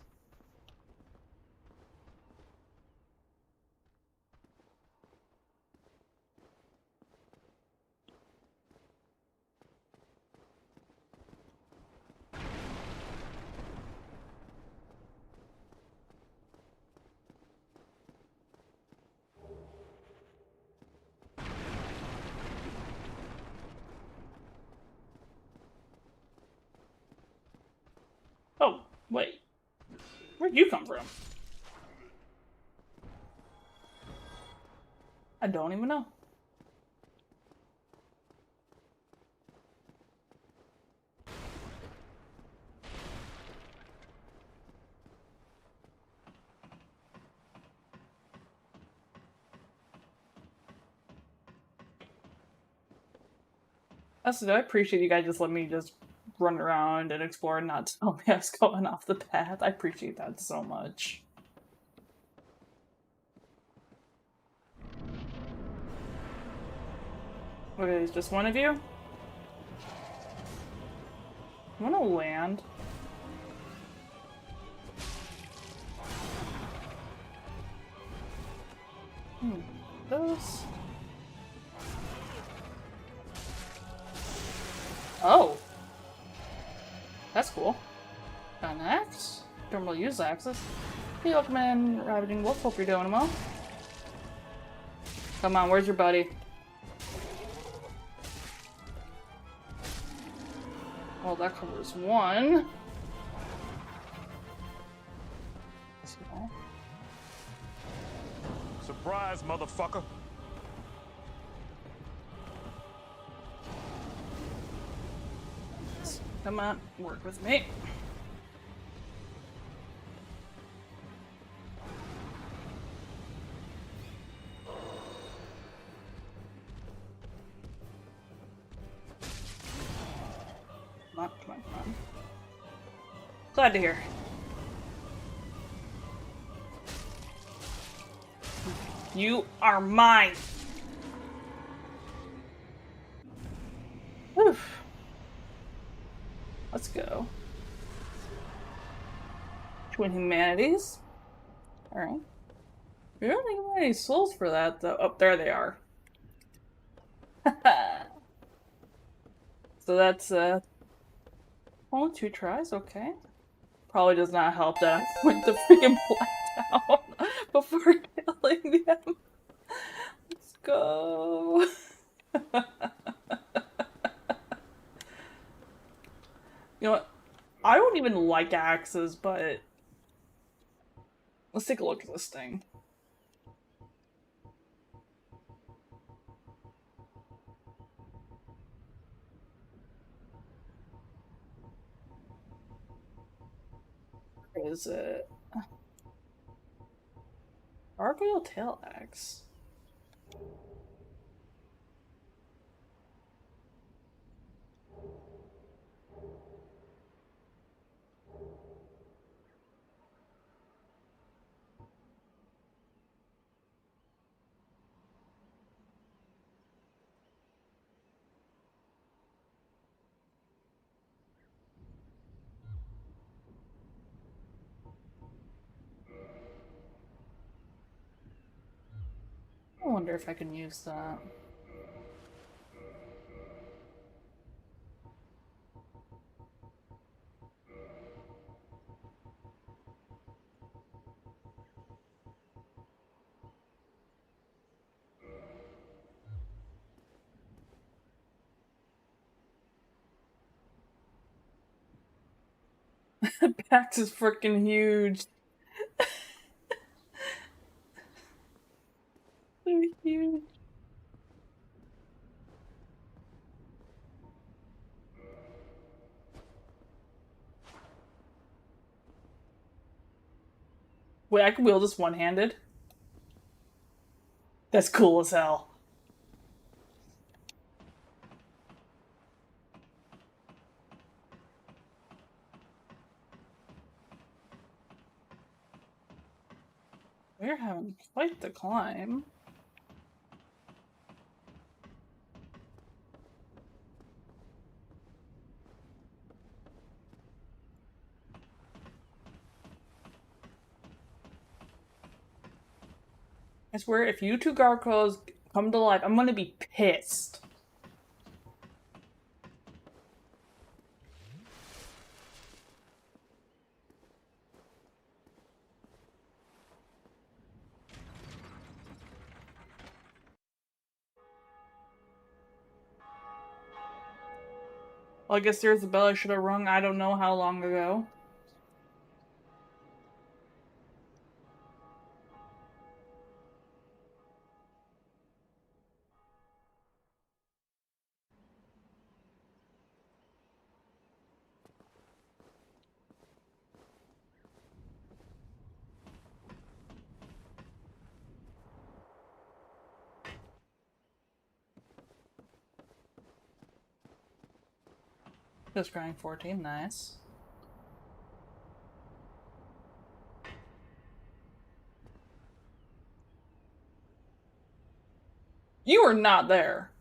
Oh, wait. Where'd you come from? I don't even know. I appreciate you guys just let me just run around and explore and not tell me I was going off the path. I appreciate that so much. Okay, is just one of you? I wanna land. Those. Oh! That's cool. Got an axe? Don't really use axes. Hey, Ultraman, Ravaging Wolf, hope you're doing well. Come on, where's your buddy? Well, that covers one. Surprise, motherfucker. Come on, work with me. Come on, come on, come on. Glad to hear. You are mine! Whew. Let's go. Twin humanities. Alright. We don't think we have any souls for that, though. Oh, there they are. So that's, only 2 tries? Okay. Probably does not help that I went to freaking Blighttown before killing them. Let's go. You know what? I don't even like axes, but let's take a look at this thing. Where is it? Gargoyle tail axe. I wonder if I can use that. Axe is freaking huge. So huge. Wait, I can wield this one-handed? That's cool as hell. We're having quite the climb. I swear, if you two gargoyles come to life, I'm gonna be pissed. Well, I guess there's the bell I should have rung I don't know how long ago. Just crying 14, nice. You are not there.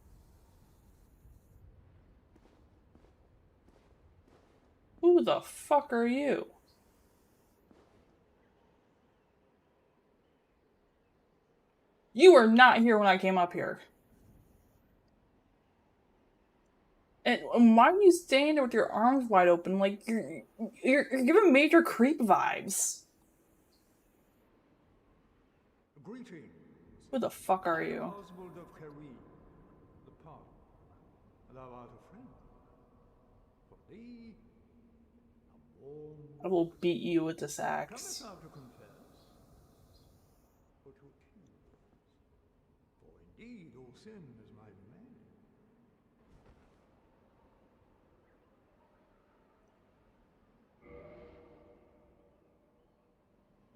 Who the fuck are you? You were not here when I came up here. And why are you standing there with your arms wide open? Like, you're giving major creep vibes. Greetings. Who the fuck are you? Oswald of Career, the park. Thou art a friend. For thee, a warm I will beat you with this cometh axe. thou to confess, or to accuse? For indeed all sin is my domain.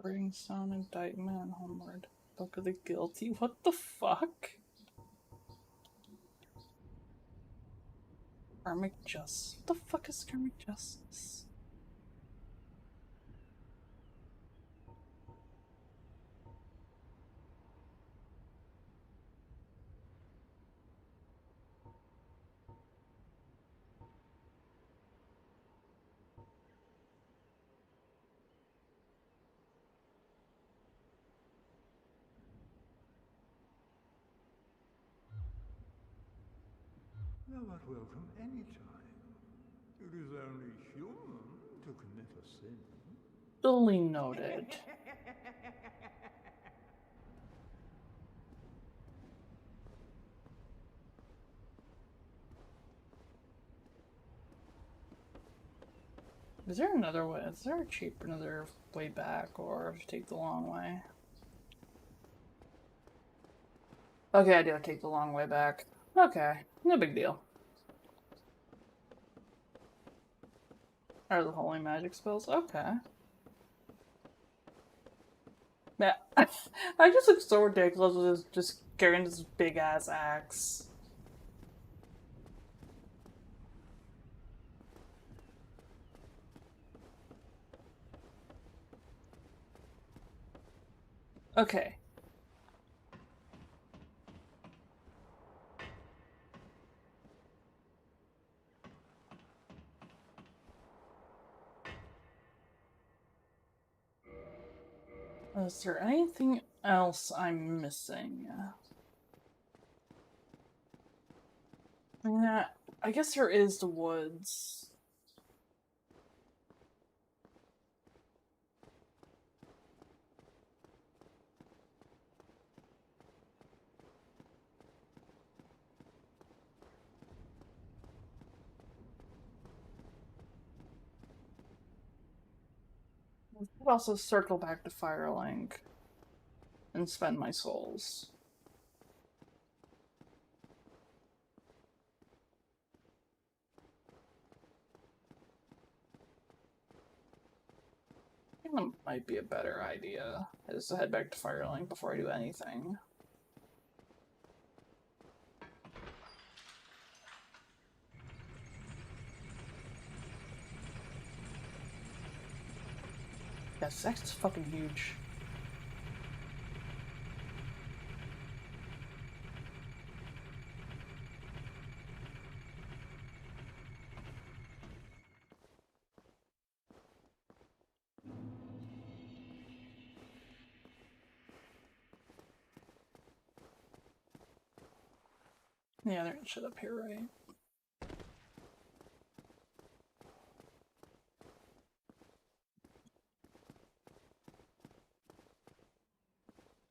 Bring sound indictment and homeward. Book of the guilty. What the fuck? Karmic justice. What the fuck is karmic justice? Thou art welcome any time. It is only human to commit a sin. Duly noted. Is there another way? Is there another way back, or take the long way? Okay, I do take the long way back. Okay, no big deal. Are the holy magic spells? Okay. Yeah, I just look so ridiculous with just carrying this big ass axe. Okay. Is there anything else I'm missing? Yeah, I guess there is the woods. I could also circle back to Firelink and spend my souls. I think that might be a better idea, is to head back to Firelink before I do anything. Yeah, sex is fucking huge. Yeah, there's shit up here, right?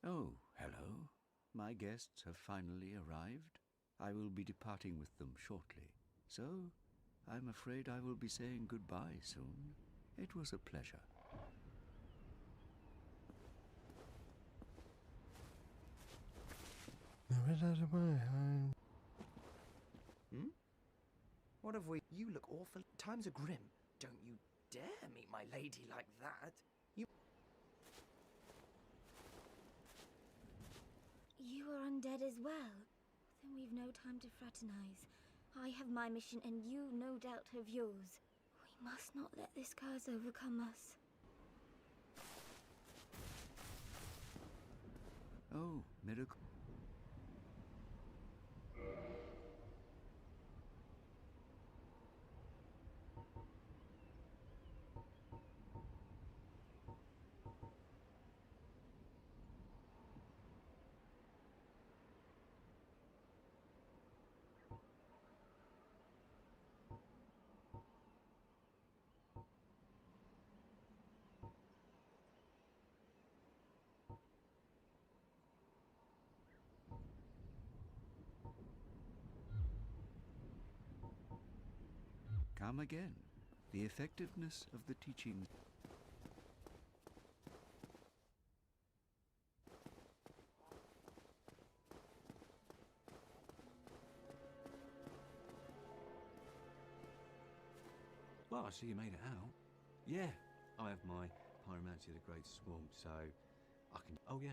Oh, hello. My guests have finally arrived. I will be departing with them shortly. So, I'm afraid I will be saying goodbye soon. It was a pleasure. What have we? You look awful. Times are grim. Don't you dare meet my lady like that. You are undead as well. Then we've no time to fraternize. I have my mission and you no doubt have yours. We must not let this curse overcome us. Oh, miracle. Come again. The effectiveness of the teachings. Well, I see you made it out. Yeah, I have my pyromancy of the Great Swamp, so I can... Oh, yeah.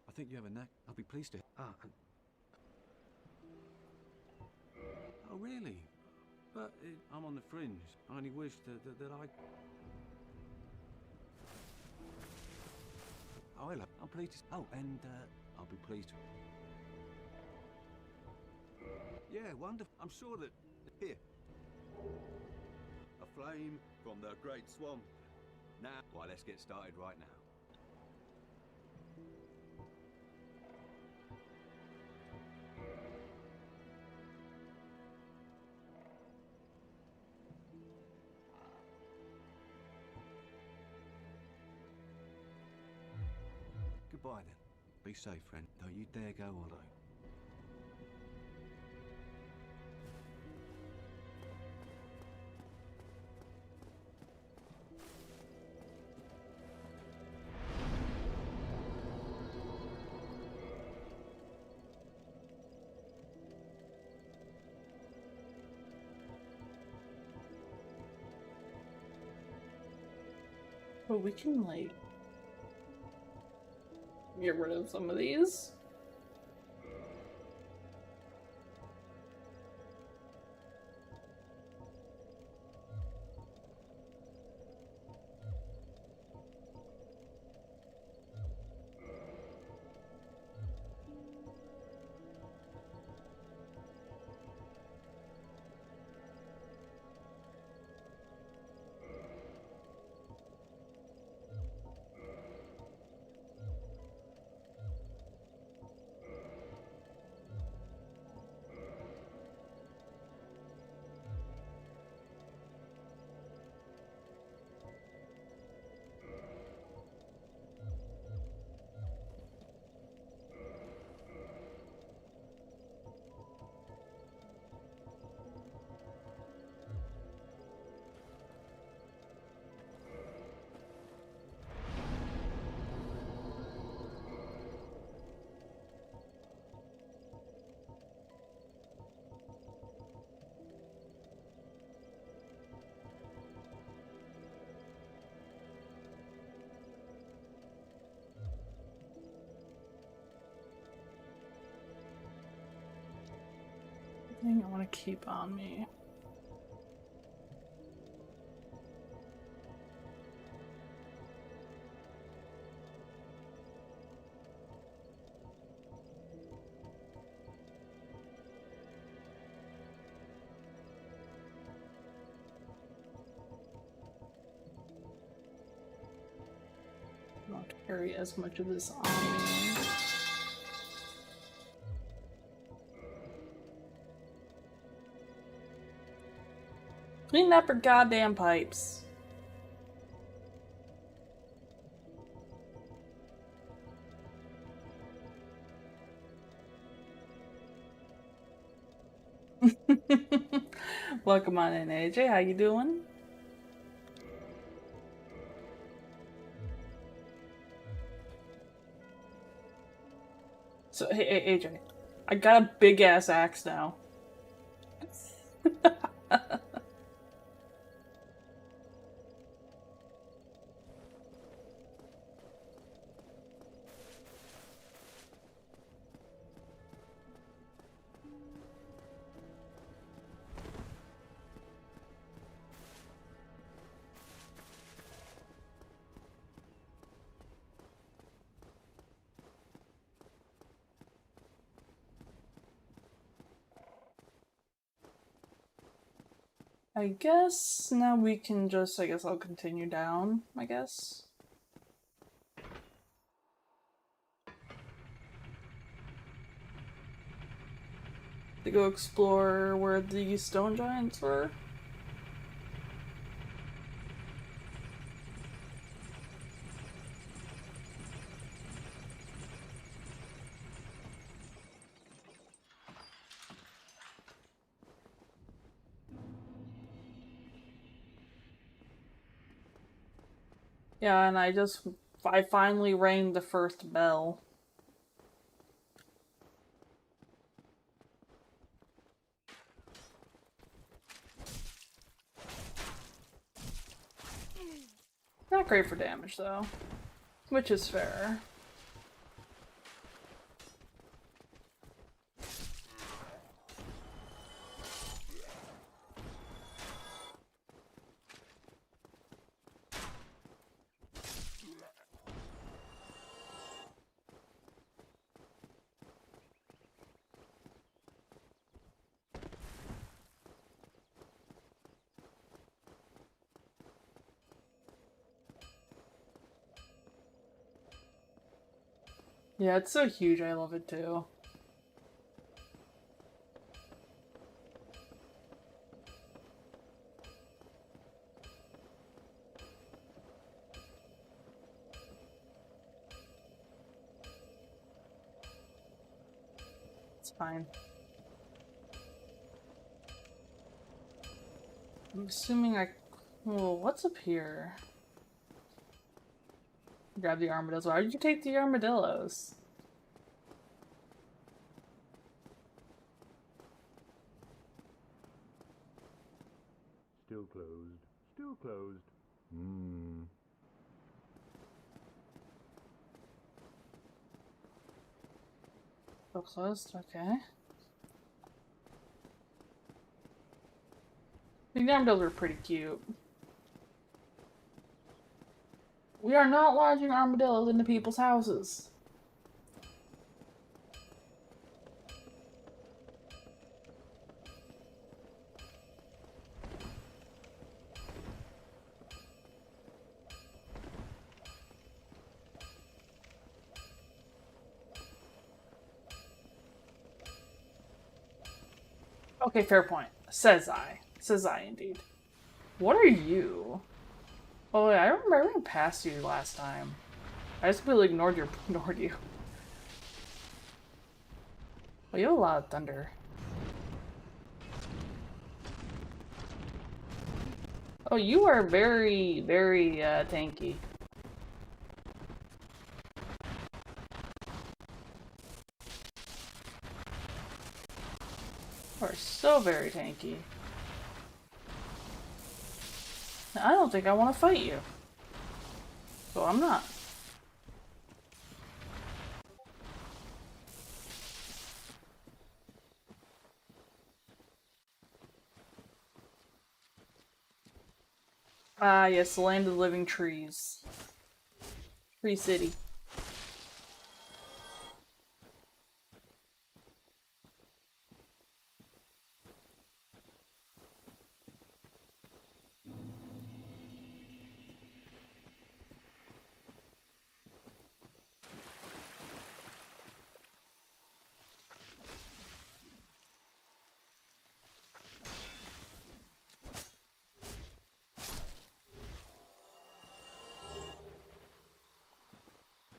I think you have a knack. I'll be pleased to... Oh, really? But I'm on the fringe. I only wish that I... Oh, hello. I'm pleased to... Oh, and I'll be pleased to... Yeah, wonderful. I'm sure that... Here. A flame from the Great Swamp. Now, well, let's get started right now. goodbye then. Be safe, friend. Don't you dare go alone. But we can, like, get rid of some of these. Thing I want to keep on me. Not carry as much of this on me. Clean up her goddamn pipes. Welcome on in, AJ. How you doing? So, hey, AJ. I got a big ass axe now. I guess now we can just, I guess I'll continue down, I guess. To go explore where the stone giants were. Yeah, and I finally rang the first bell. Not great for damage, though. Which is fair. Yeah, it's so huge, I love it too. Fine. I'm assuming I... Well, what's up here? Grab the armadillos. Why did you take the armadillos? Still closed. Still closed. Hmm. Still closed? Okay. The armadillos are pretty cute. We are not lodging armadillos into people's houses. Okay, fair point. Says I. Says I indeed. What are you? Oh, yeah, I remember I ran past you last time. I just completely ignored you. Oh, you have a lot of thunder. Oh, you are very, very tanky. You are so very tanky. I don't think I want to fight you. So I'm not. Ah, yes, the land of the living trees. Tree City.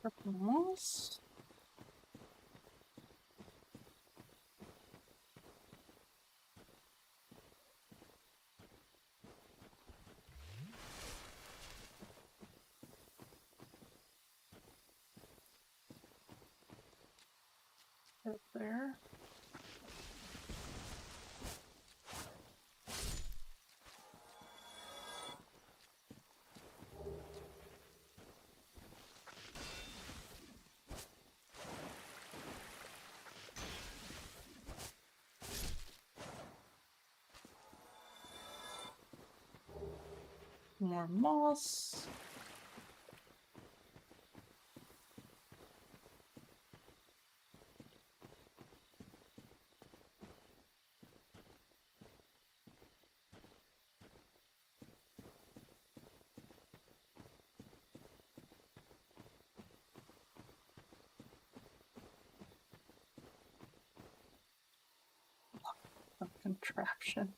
Purple moss. Right there. More moss. A contraption.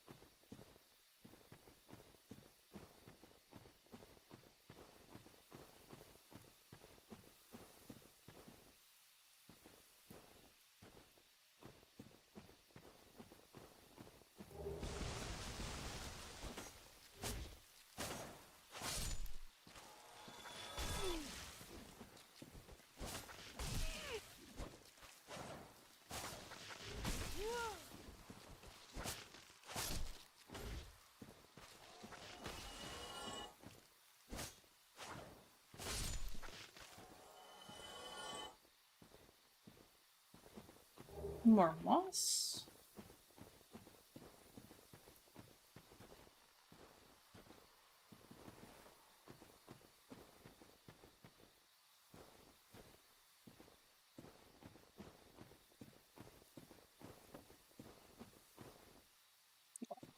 More moss.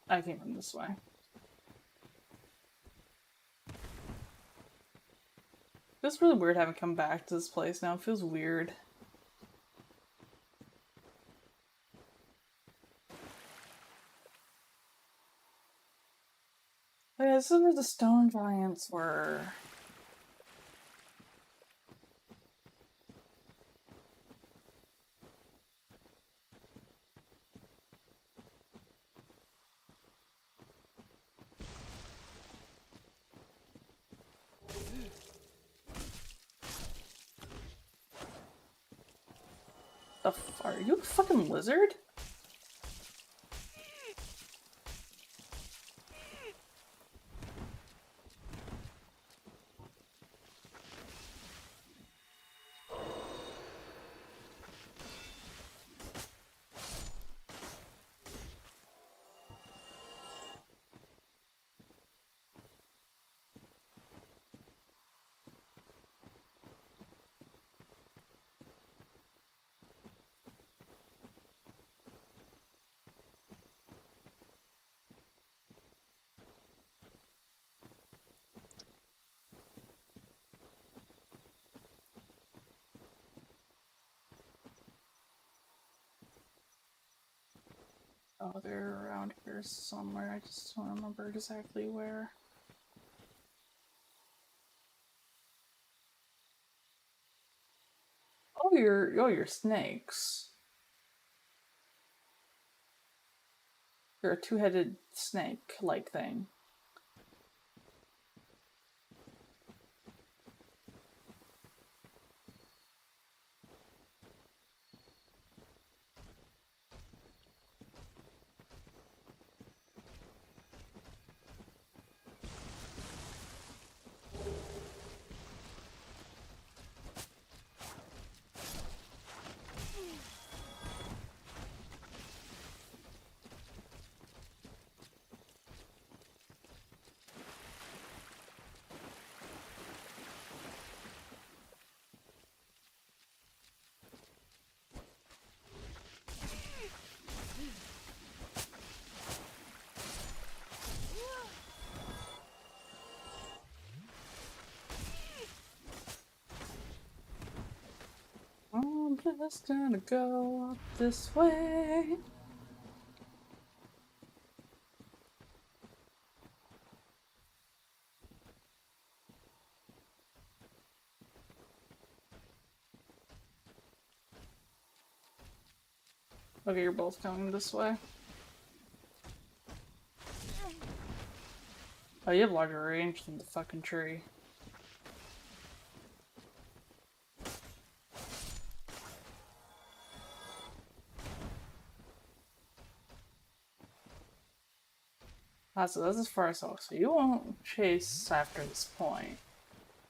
I came from this way. It's really weird having come back to this place now. It feels weird. Oh, yeah, this is where the stone giants were. Are you a fucking lizard? Oh, they're around here somewhere. I just don't remember exactly where. Oh, you're snakes. You're a two-headed snake-like thing. I'm just gonna go up this way. Okay, you're both coming this way. Oh, you have larger range than the fucking tree. Ah, so that's as far as I'll. So you won't chase after this point.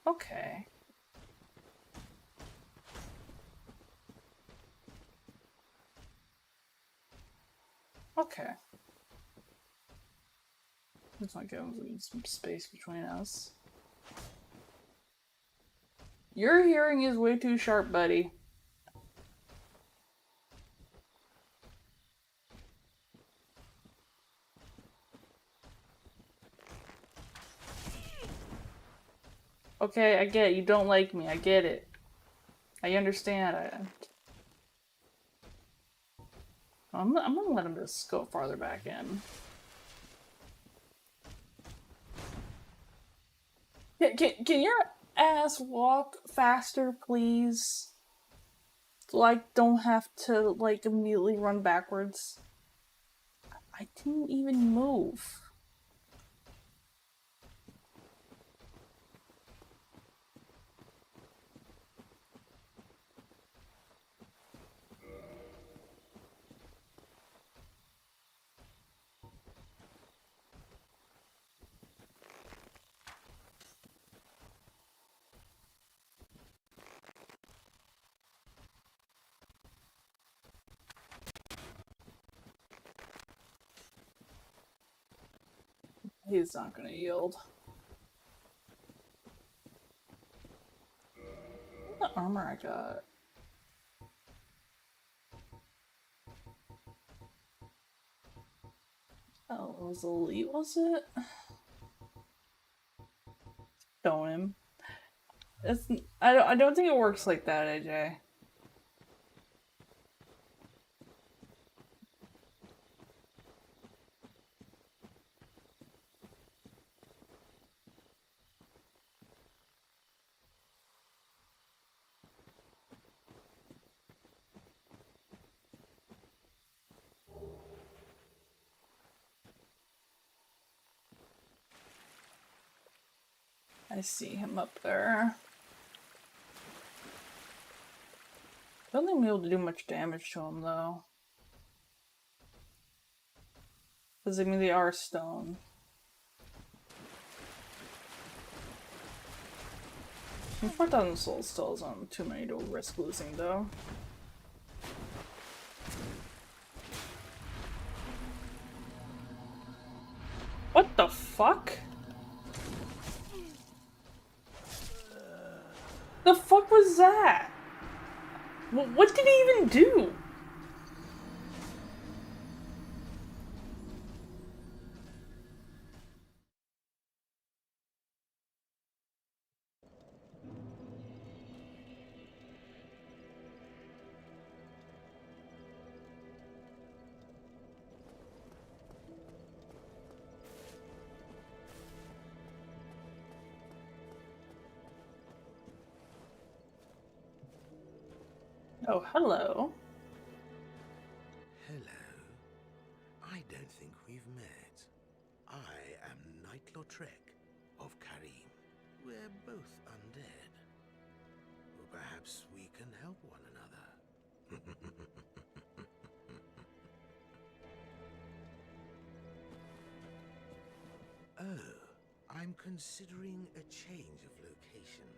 Okay. Okay. Let's not give some space between us. Your hearing is way too sharp, buddy. Okay, I get it. You don't like me. I get it. I understand. I'm gonna let him just go farther back in. Can your ass walk faster, please? So I don't have to, like, immediately run backwards. I didn't even move. He's not gonna yield. What armor I got? Oh, it was elite, was it? Stone him. I don't think it works like that, AJ. I see him up there. Don't think I'm able to do much damage to them though. Because I mean they are stone. 4,000 souls still isn't too many to risk losing though. What the fuck? The fuck was that? What did he even do? Oh, hello. Hello. I don't think we've met. I am Knight Lautrec of Karim. We're both undead. Or perhaps we can help one another. Oh, I'm considering a change of location.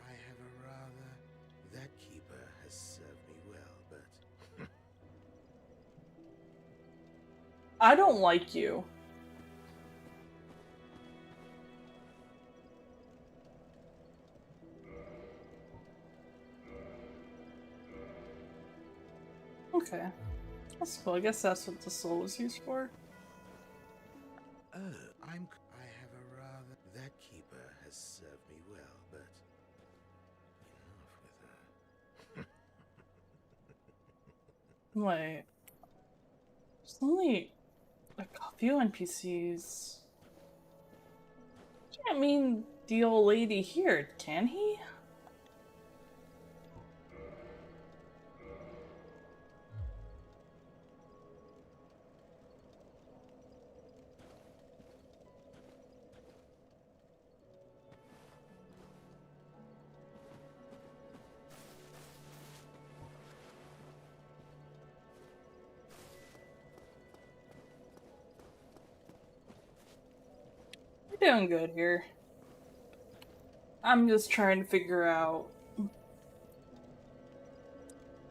I have a rather... That keeper has served me well, but... I don't like you. Okay. That's cool. I guess that's what the soul was used for. Oh, I have a rather... That keeper has served me well, but... Enough with her. Wait. There's only a few NPCs. Can't mean the old lady here, can he? We're doing good here. I'm just trying to figure out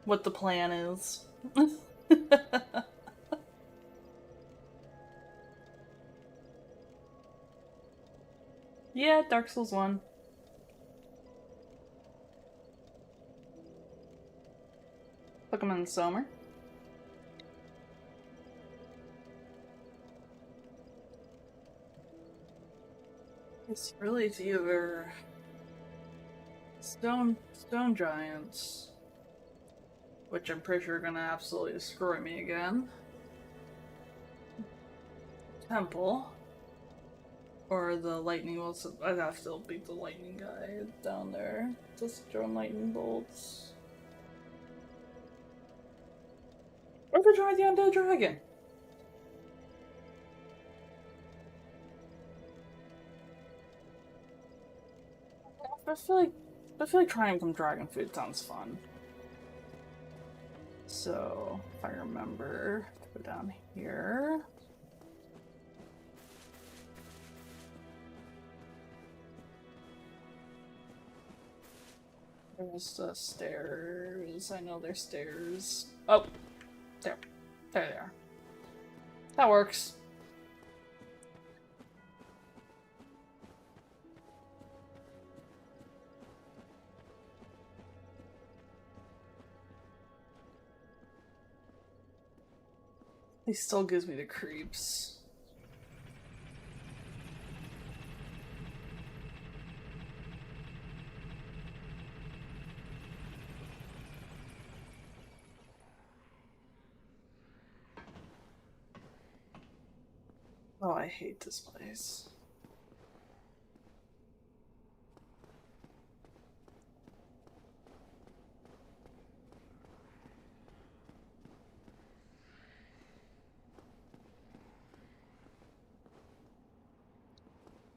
what the plan is. Yeah, Dark Souls 1. Pokemon Summer. It's really it's either stone giants, which I'm pretty sure are gonna absolutely destroy me again. Temple. Or the lightning bolts. I'd have to beat the lightning guy down there. Just throwing lightning bolts. Or to try the undead dragon. I feel like trying some dragon food sounds fun. So if I remember to go down here. There's the stairs. I know there's stairs. Oh, there. There they are. That works. He still gives me the creeps. Oh, I hate this place.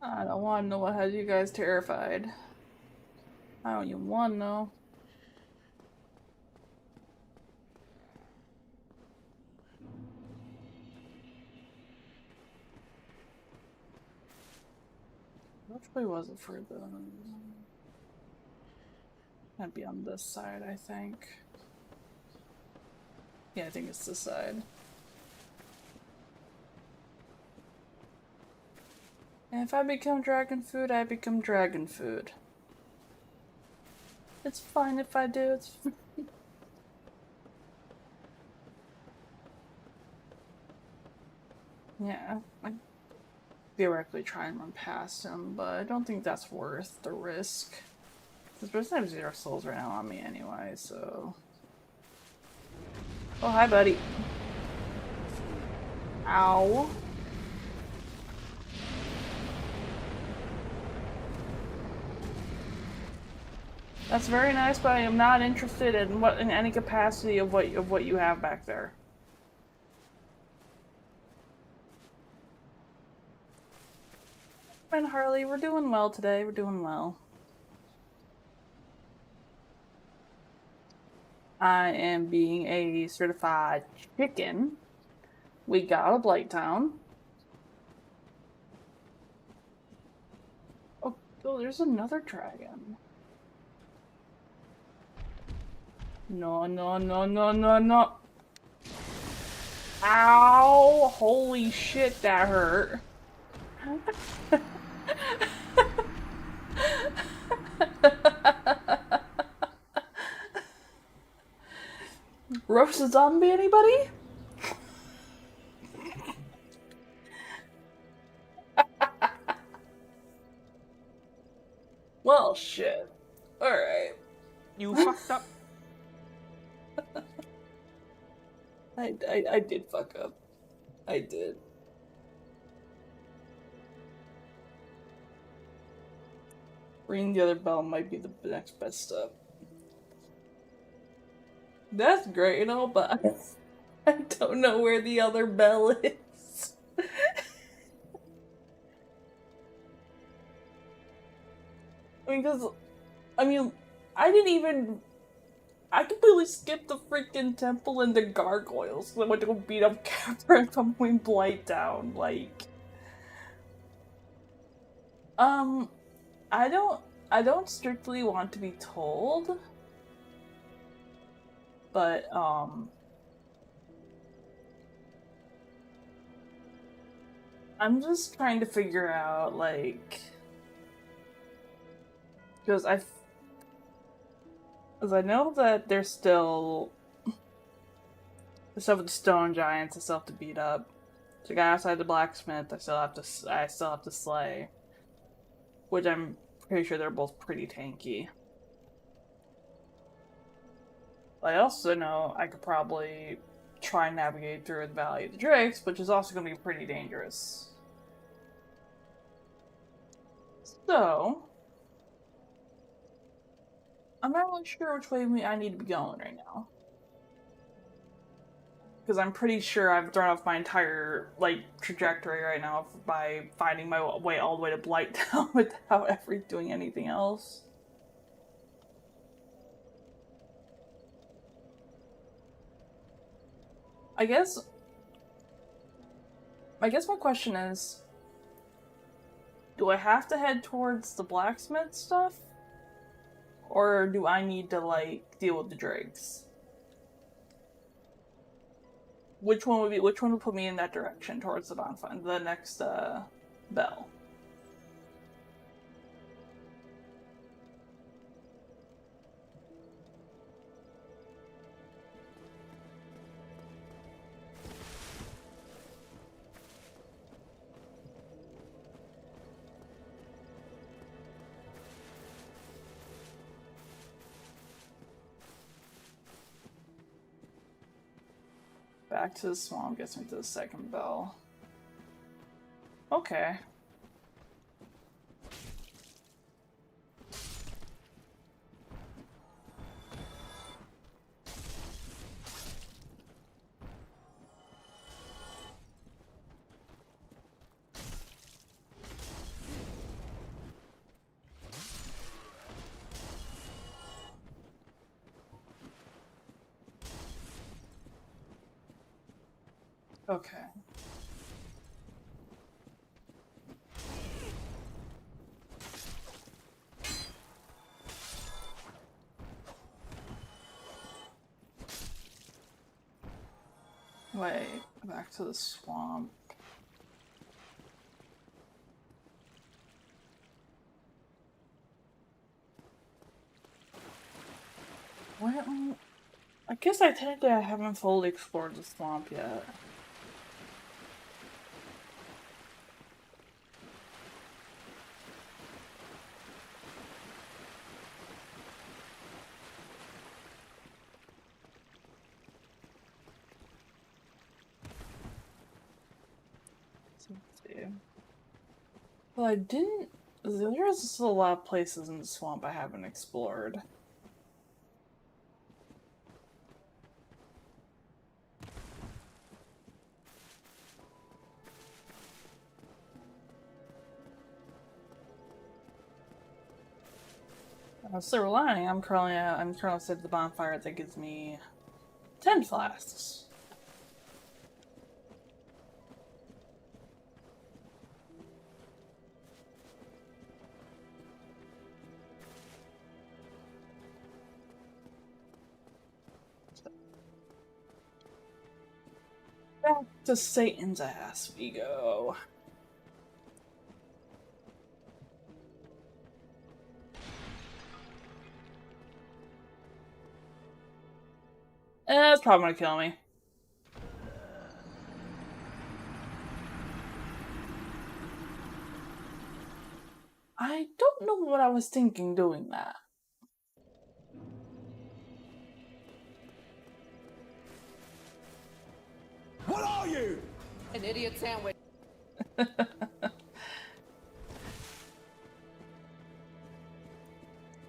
I don't want to know what has you guys terrified. I don't even want to know. Which way was it for the... Might be on this side, I think. Yeah, I think it's this side. And if I become dragon food, I become dragon food. It's fine if I do, it's fine. Yeah, I theoretically try and run past him, but I don't think that's worth the risk. Especially have 0 souls right now on me anyway, so... Oh, hi, buddy. Ow. That's very nice, but I am not interested in any capacity of what you have back there. And Harley, we're doing well today. We're doing well. I am being a certified chicken. We got a Blighttown. Oh, there's another dragon. No, no, no, no, no, no. Ow! Holy shit, that hurt. Roast a zombie, anybody? Well, shit. Alright. You fucked up. I did fuck up. I did. Ringing the other bell might be the next best step. That's great and all, but I don't know where the other bell is. I completely skipped the freaking temple and the gargoyles because I went to go beat up Catherine from Blighttown. Like, I don't strictly want to be told, but I'm just trying to figure out, like, because I know that there's still the stuff with the stone giants I still have to beat up. The guy outside the blacksmith I still have to slay, which I'm pretty sure they're both pretty tanky. I also know I could probably try and navigate through the Valley of the Drakes, which is also going to be pretty dangerous. So, I'm not really sure which way I need to be going right now. Because I'm pretty sure I've thrown off my entire, like, trajectory right now by finding my way all the way to Blighttown without ever doing anything else. I guess my question is, do I have to head towards the blacksmith stuff? Or do I need to, like, deal with the drakes? Which one would put me in that direction towards the bonfire, the next bell? Back to the swamp gets me to the second bell. Okay. Okay. Wait, back to the swamp. Well, I guess technically I haven't fully explored the swamp yet. Let's see. Well, I didn't. There's still a lot of places in the swamp I haven't explored. Silver lining, I'm currently set at the bonfire that gives me 10 flasks. Back to Satan's ass we go. It's probably gonna kill me. I don't know what I was thinking doing that. What are you? An idiot sandwich.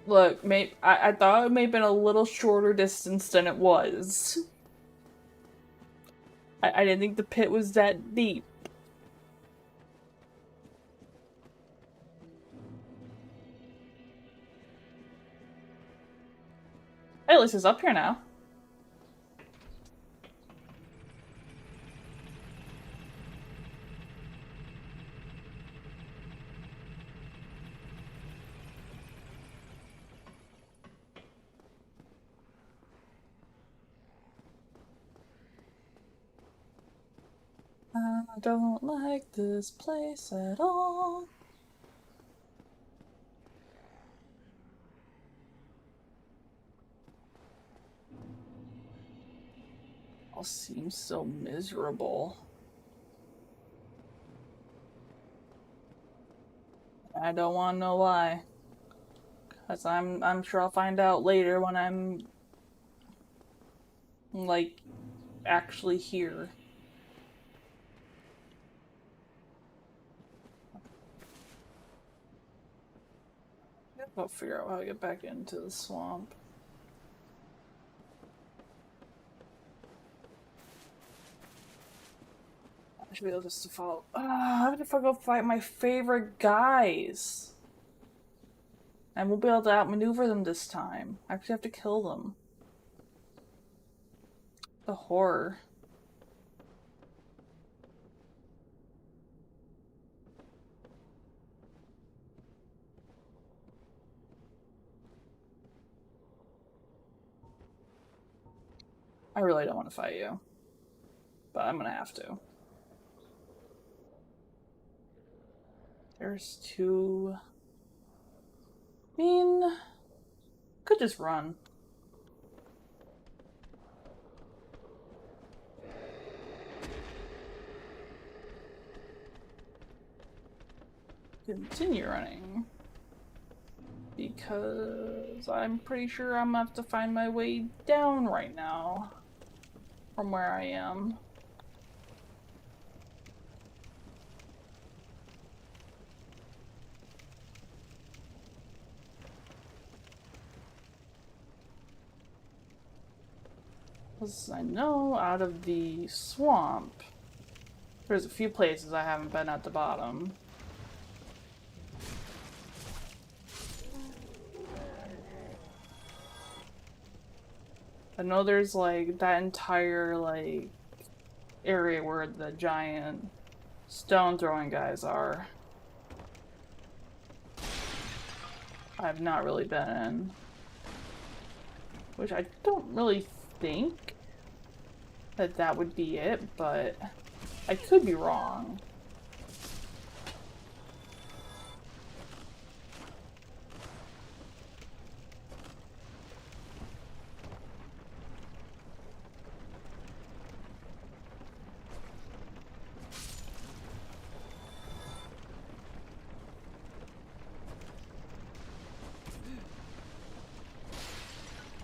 Look, I thought it may have been a little shorter distance than it was. I didn't think the pit was that deep. Hey, at least it's up here now. I don't like this place at all. All seems so miserable. I don't want to know why. Cause I'm sure I'll find out later when I'm like actually here. I'll figure out how to get back into the swamp. I should be able just to follow. How did I go fight my favorite guys? I won't be able to outmaneuver them this time. I actually have to kill them. The horror. I really don't want to fight you. But I'm gonna have to. There's two... I mean... Could just run. Continue running. Because I'm pretty sure I'm gonna have to find my way down right now. From where I am. Because I know out of the swamp, there's a few places I haven't been at the bottom. I know there's like that entire like area where the giant stone throwing guys are. I've not really been in. Which I don't really think that that would be it, but I could be wrong.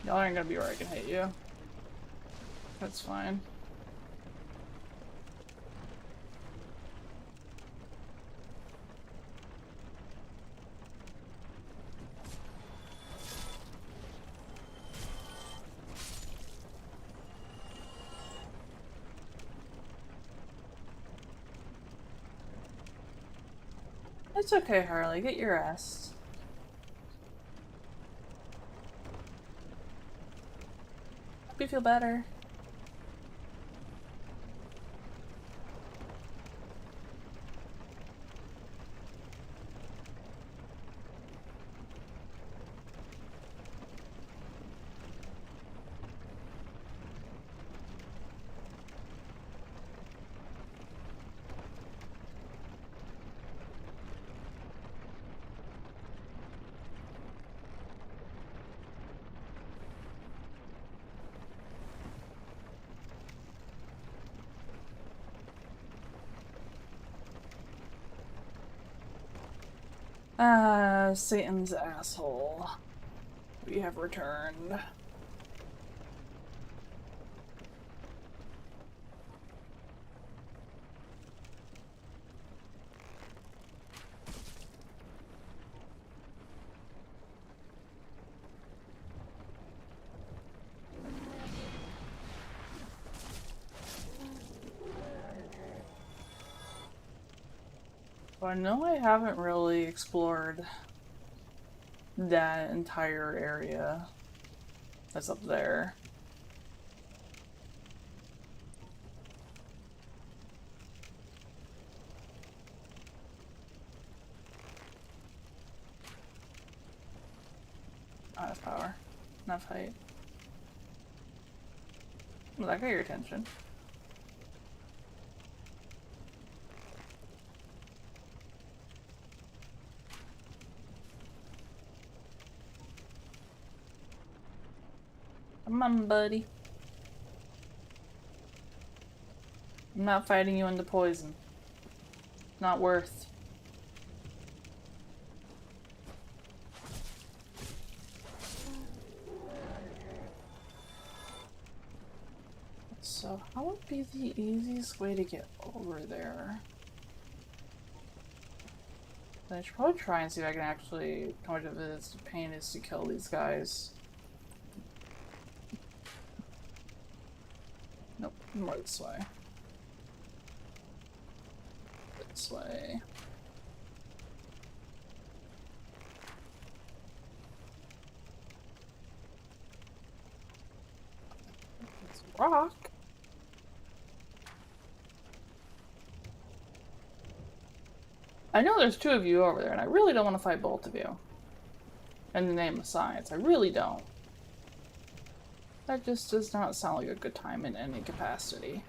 Y'all aren't gonna be where I can hit you. That's fine. It's okay, Harley. Get your rest. Hope you feel better. Satan's asshole. We have returned. Well, I know I haven't really explored that entire area that's up there. Not enough power. Enough height. Well, that got your attention. Come on, buddy. I'm not fighting you into poison. Not worth. So, how would be the easiest way to get over there? I should probably try and see if I can actually how much of this pain is to kill these guys. Nope, more this way. This way. It's a rock. I know there's two of you over there, and I really don't want to fight both of you. In the name of science, I really don't. That just does not sound like a good time in any capacity.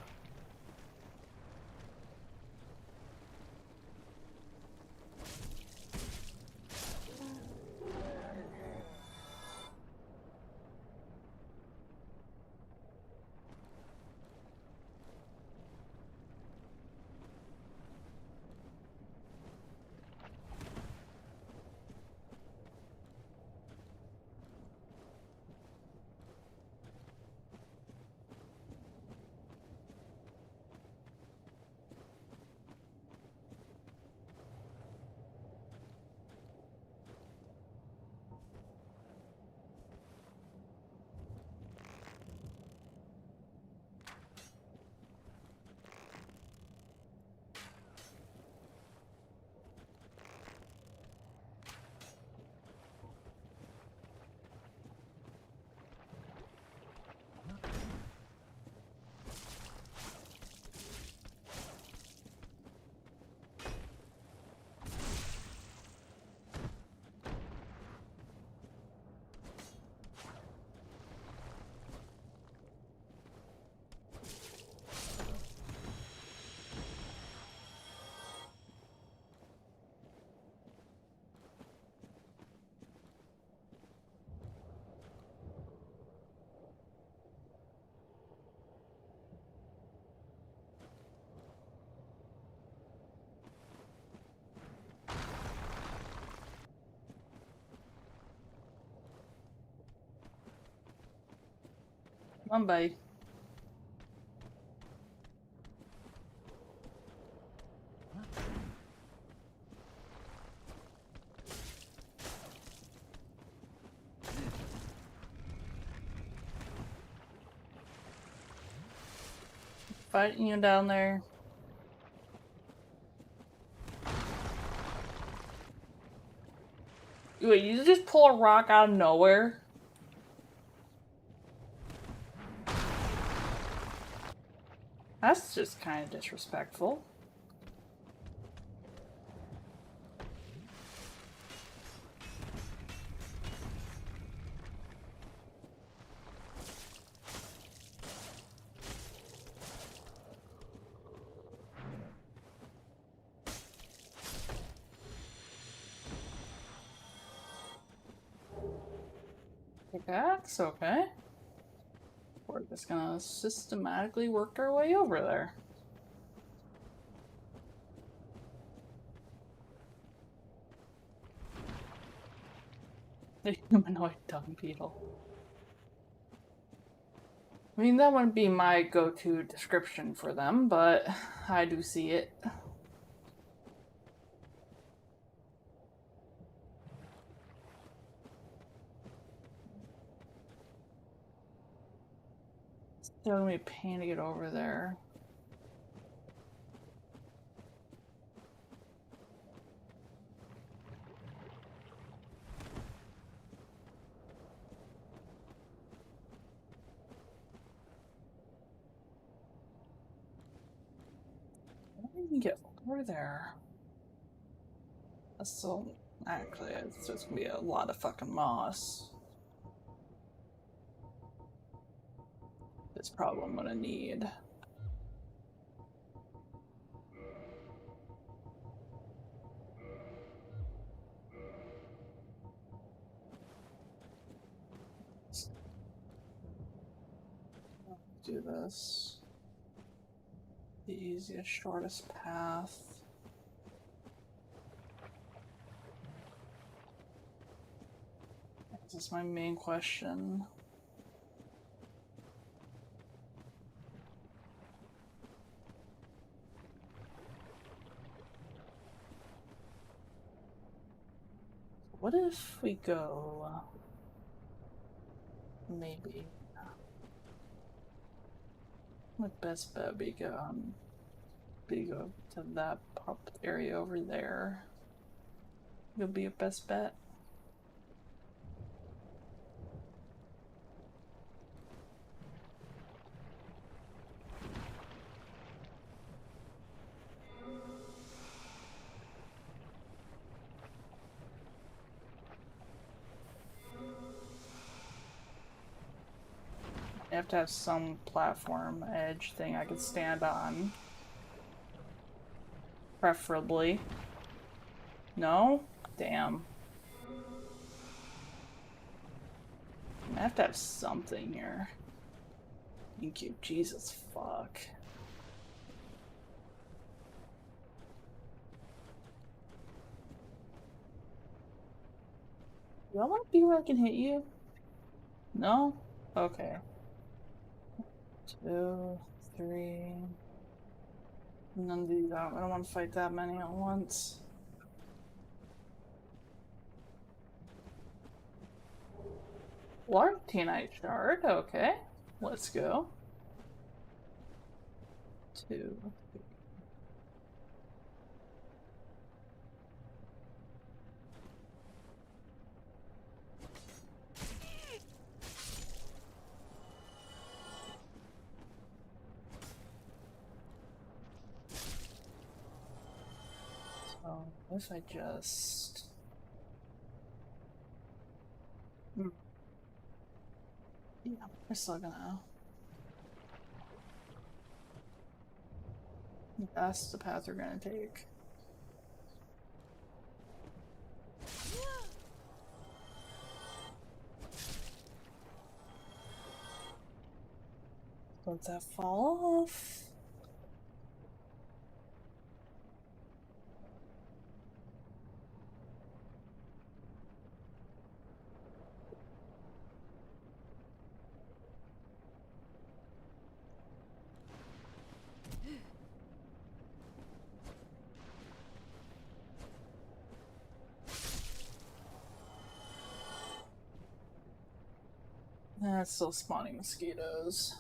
Come on, buddy. Fighting you down there. Wait, you just pull a rock out of nowhere? That's just kind of disrespectful. Pickaxe, okay. We're just gonna systematically work our way over there. The humanoid dung beetle. I mean, that wouldn't be my go-to description for them, but I do see it. Still gonna be a pain to get over there. How do we get over there? So, actually, it's just gonna be a lot of fucking moss. That's probably what I'm gonna need. Do this. The easiest, shortest path. This is my main question. What if we go... maybe... my best bet would be go to that pop area over there. It'll be a best bet. I have to have some platform edge thing I could stand on. Preferably. No? Damn. I have to have something here. Thank you. Jesus fuck. Do I want to be where I can hit you? No? Okay. 2, 3. None of these out. I don't want to fight that many at once. Lartenite shard, okay. Let's go. 2, 3. So, what if I just... Yeah, we're still gonna... That's the path we're gonna take. Let that fall off. That's still spawning mosquitoes.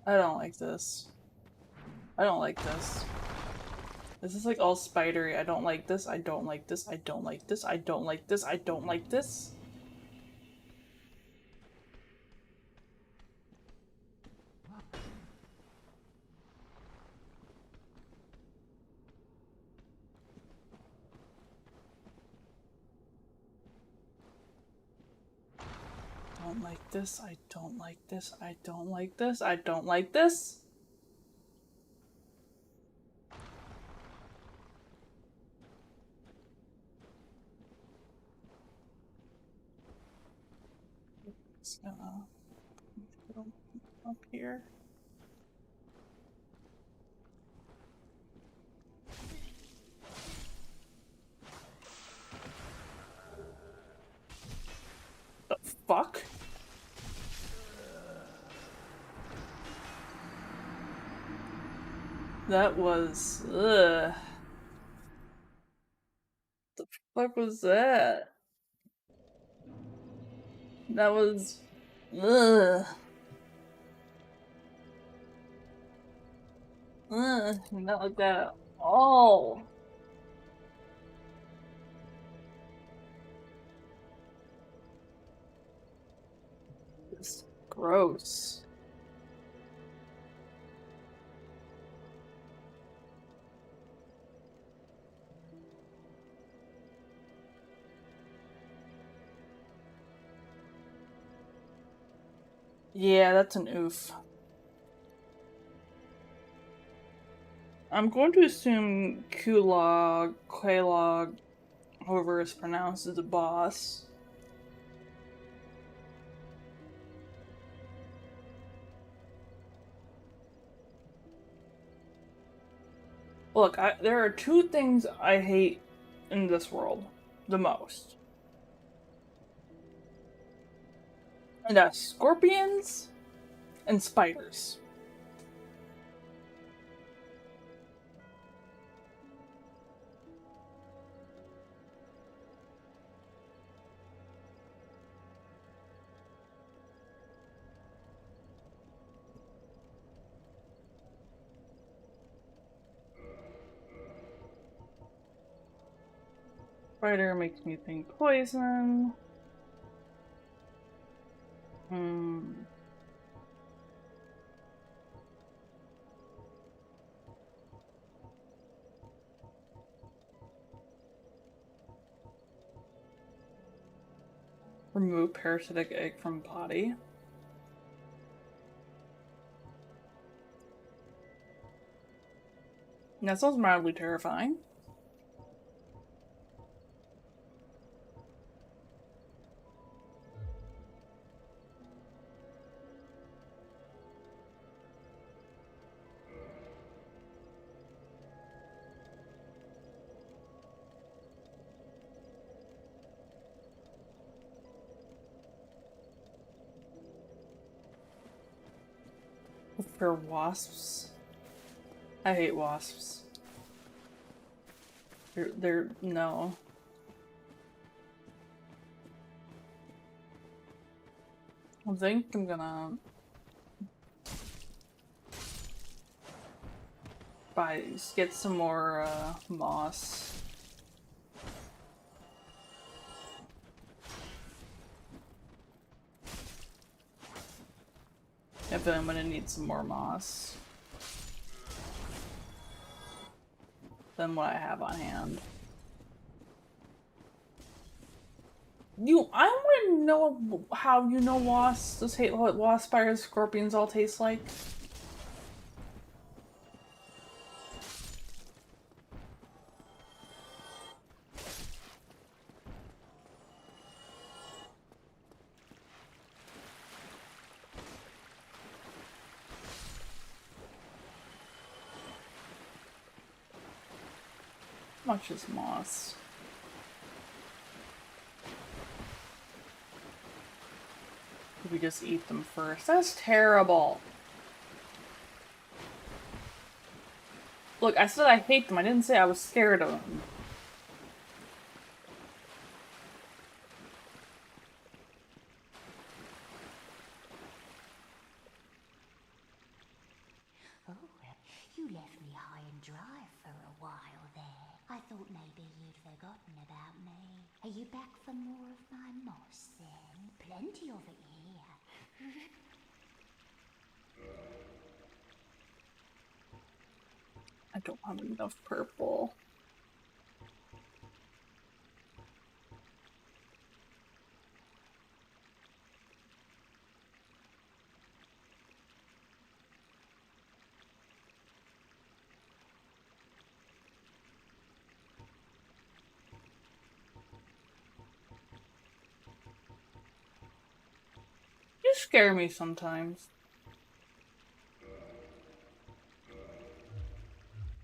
I don't like this. I don't like this. This is like all spidery. I don't like this. I don't like this. I don't like this. I don't like this. I don't like this. I don't like this. I don't like this. I don't like this. I don't like this. Just gonna go up here. The fuck? That was ugh. The fuck was that? That was ugh. Ugh. Not like that at all. It's gross. Yeah, that's an oof. I'm going to assume Quaylog, however it's pronounced, is the boss. Look, there are two things I hate in this world the most. And that's scorpions and spiders. Spider makes me think poison. Remove parasitic egg from body. That sounds mildly terrifying. For wasps. I hate wasps. They're no. I think I'm gonna get some more moss. If I'm gonna need some more moss than what I have on hand. I want to know how you know wasps. Just hate what wasp, spiders, scorpions all taste like. How much is moss? Did we just eat them first? That's terrible. Look, I said I hate them. I didn't say I was scared of them. Oh, you left me high and dry for a while there. I thought maybe you'd forgotten about me. Are you back for more of my moss then? Plenty of it here. I don't have enough purple. You scare me sometimes.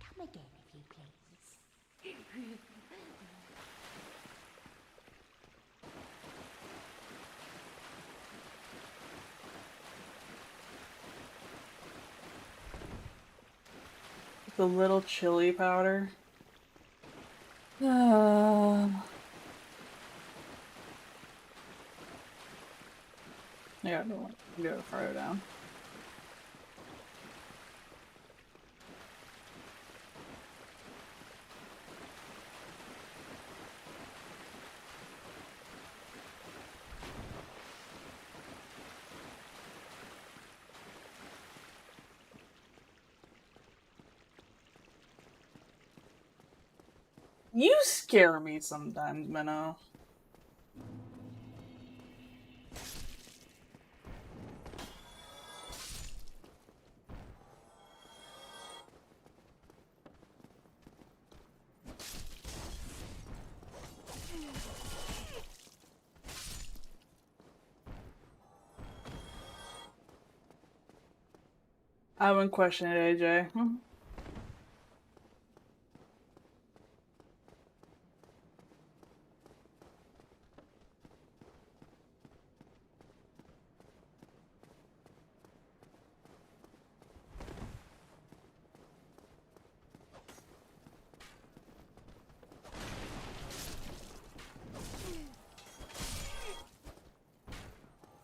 Come again, if you please. The little chili powder. Yeah, I don't want to go further down. You scare me sometimes, Minnow. I wouldn't question it, AJ.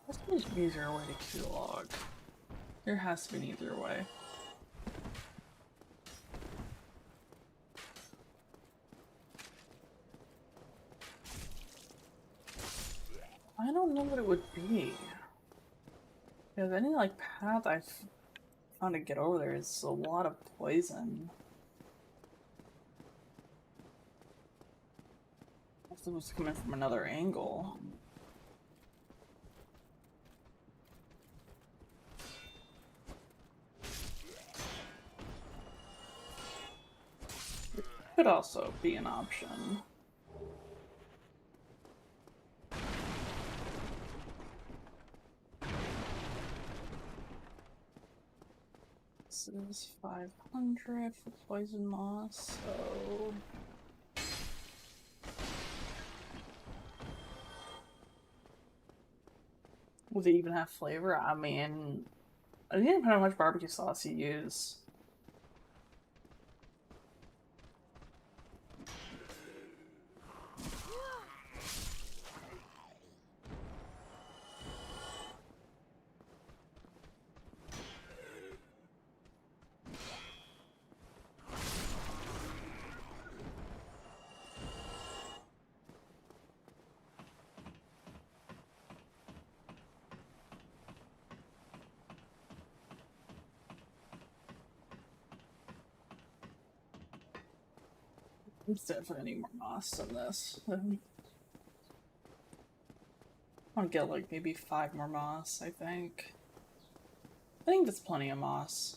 What's an easier way to kill a log? There has to be an easier way. I don't know what it would be. Because any like path I've found to get over there is a lot of poison. If it was coming from another angle. It could also be an option. This is 500 for poison moss, so... Will it even have flavor? I mean, it depends on how much barbecue sauce you use. There's definitely need more moss than this. I'll get like maybe 5 more moss, I think. I think that's plenty of moss.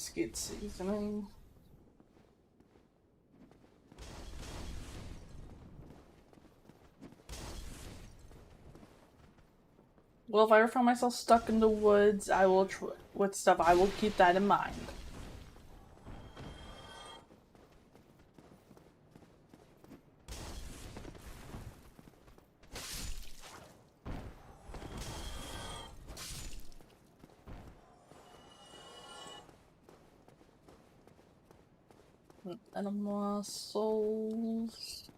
skid seasoning. Well, if I ever find myself stuck in the woods, I will with stuff. I will keep that in mind. Animal souls.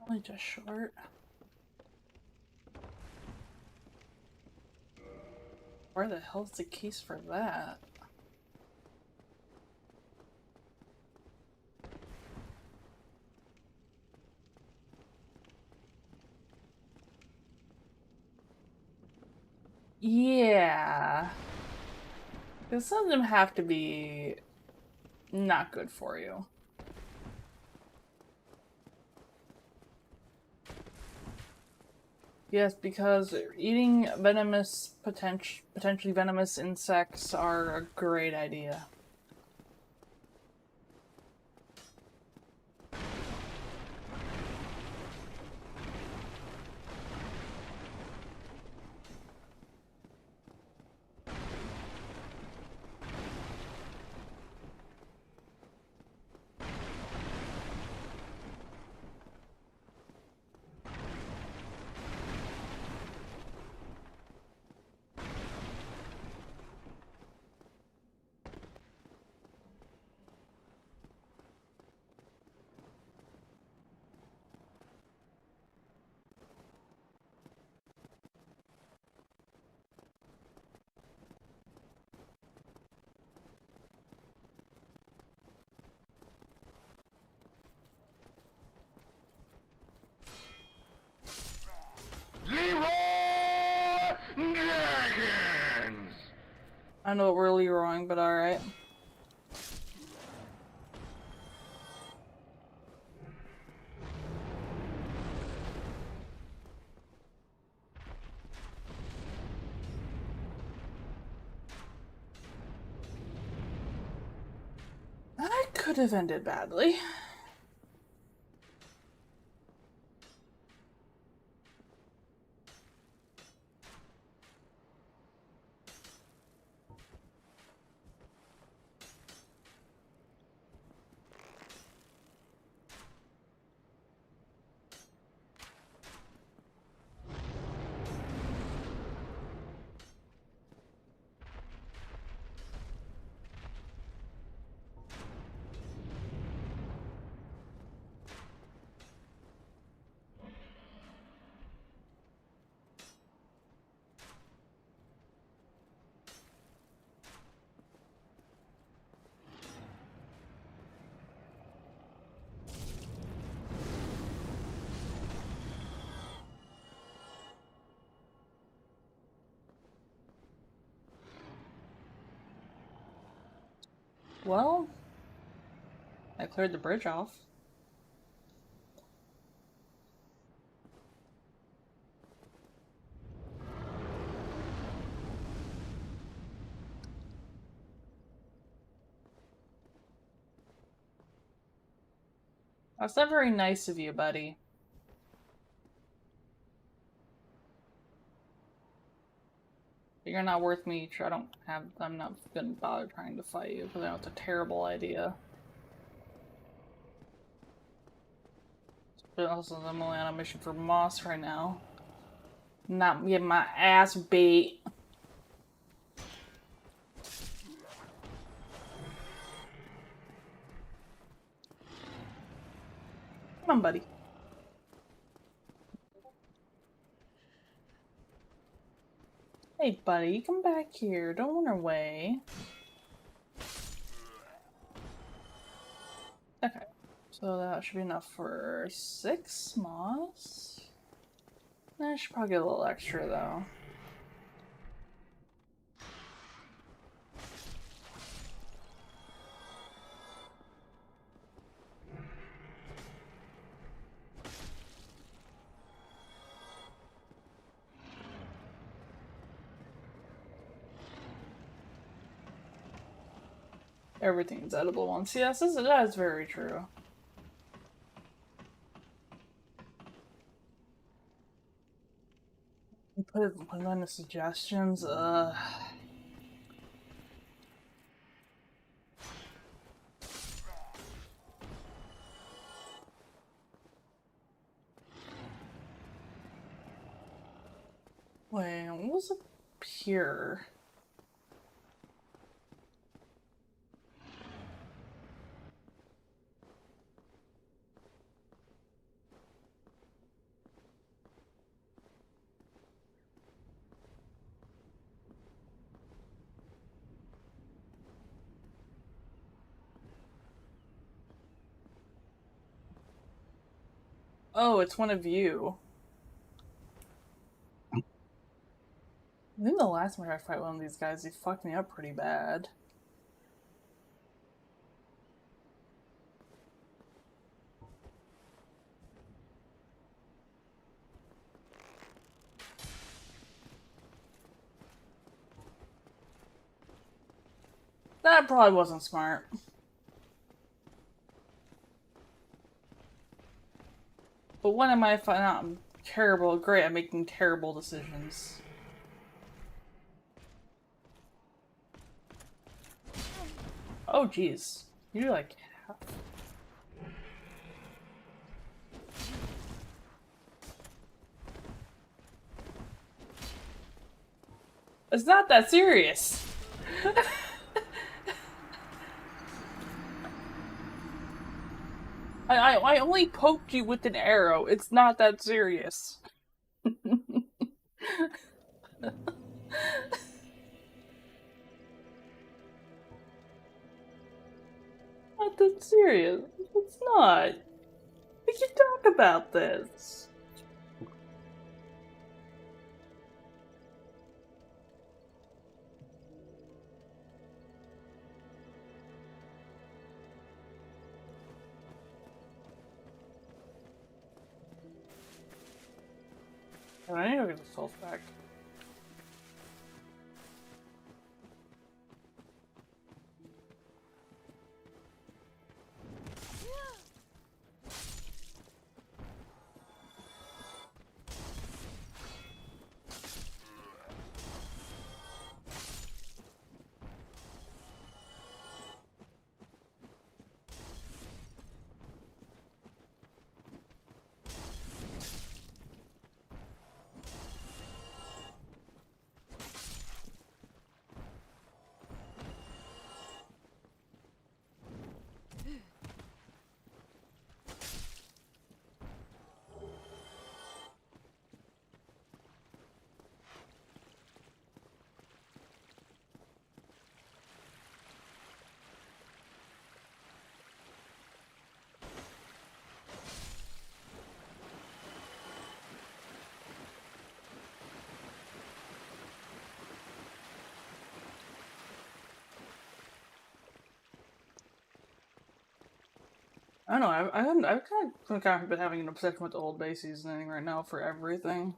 Only just short. Where the hell's the keys for that? Yeah. Because some of them have to be not good for you. Yes, because eating venomous, potentially venomous insects are a great idea. I know we're really wrong, but alright. That could have ended badly. Well, I cleared the bridge off. That's not very nice of you, buddy. You're not worth me. I'm not gonna bother trying to fight you because I know it's a terrible idea. But also, I'm only on a mission for Moss right now. Not getting my ass beat. Come on, buddy. Hey, buddy, come back here. Don't run away. Okay, so that should be enough for 6 moss. I should probably get a little extra, though. Everything's edible once. Yes, that is very true. You put it on the suggestions. Wait, what was up here? Oh, it's one of you. I think the last time I fight one of these guys, he fucked me up pretty bad. That probably wasn't smart. But when am I finding out I'm great at making terrible decisions? Oh, jeez. You're like... It's not that serious. I only poked you with an arrow. It's not that serious. Not that serious. It's not. We can talk about this. I need to get the souls back. I don't know. I've kind of been having an obsession with the Old Bay seasoning right now for everything.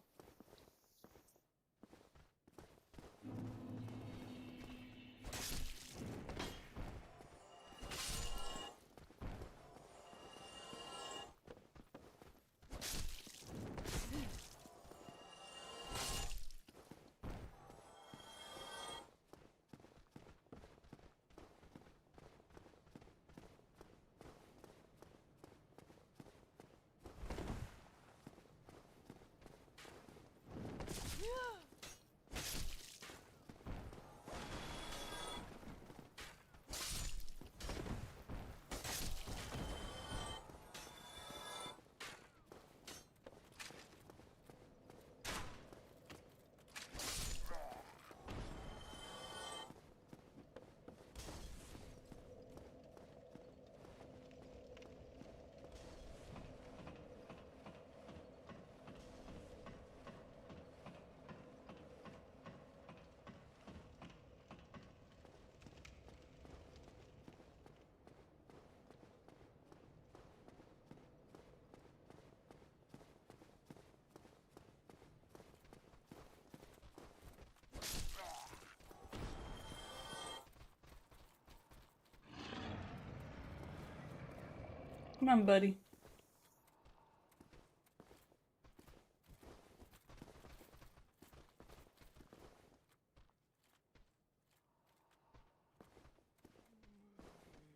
Come on, buddy.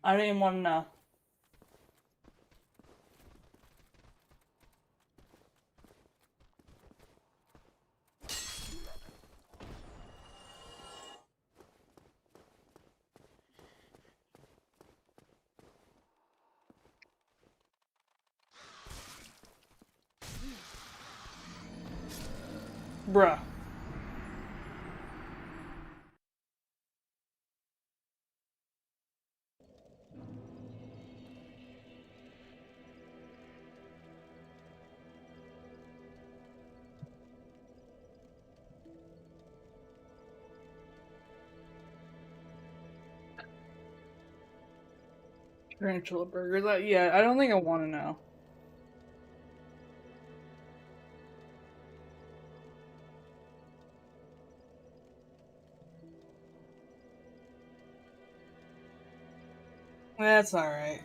I don't even want to know. Bruh. Tarantula burgers. Yeah, I don't think I want to know. That's alright.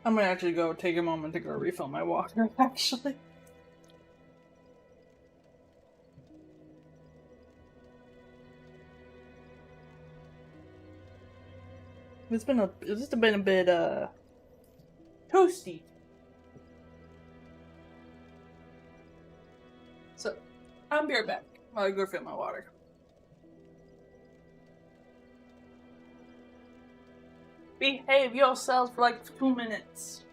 I'm gonna actually go take a moment to go refill my water, actually. It's been a bit toasty. So I'll be right back while I go refill my water. Behave yourself for like 2 minutes.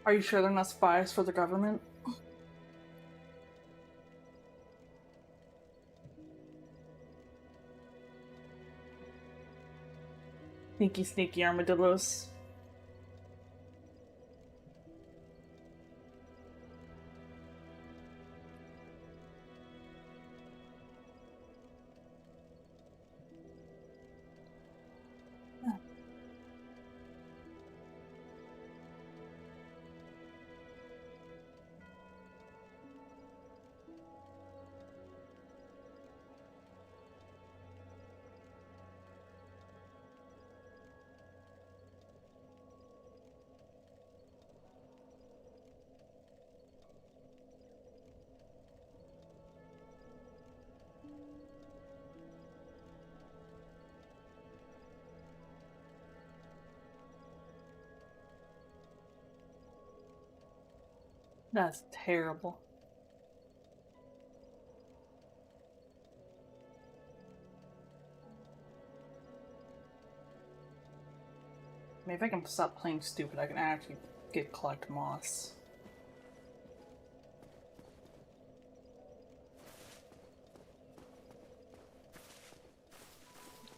Are you sure they're not spies for the government? Sneaky, sneaky armadillos. That's terrible. Maybe if I can stop playing stupid, I can actually collect moss.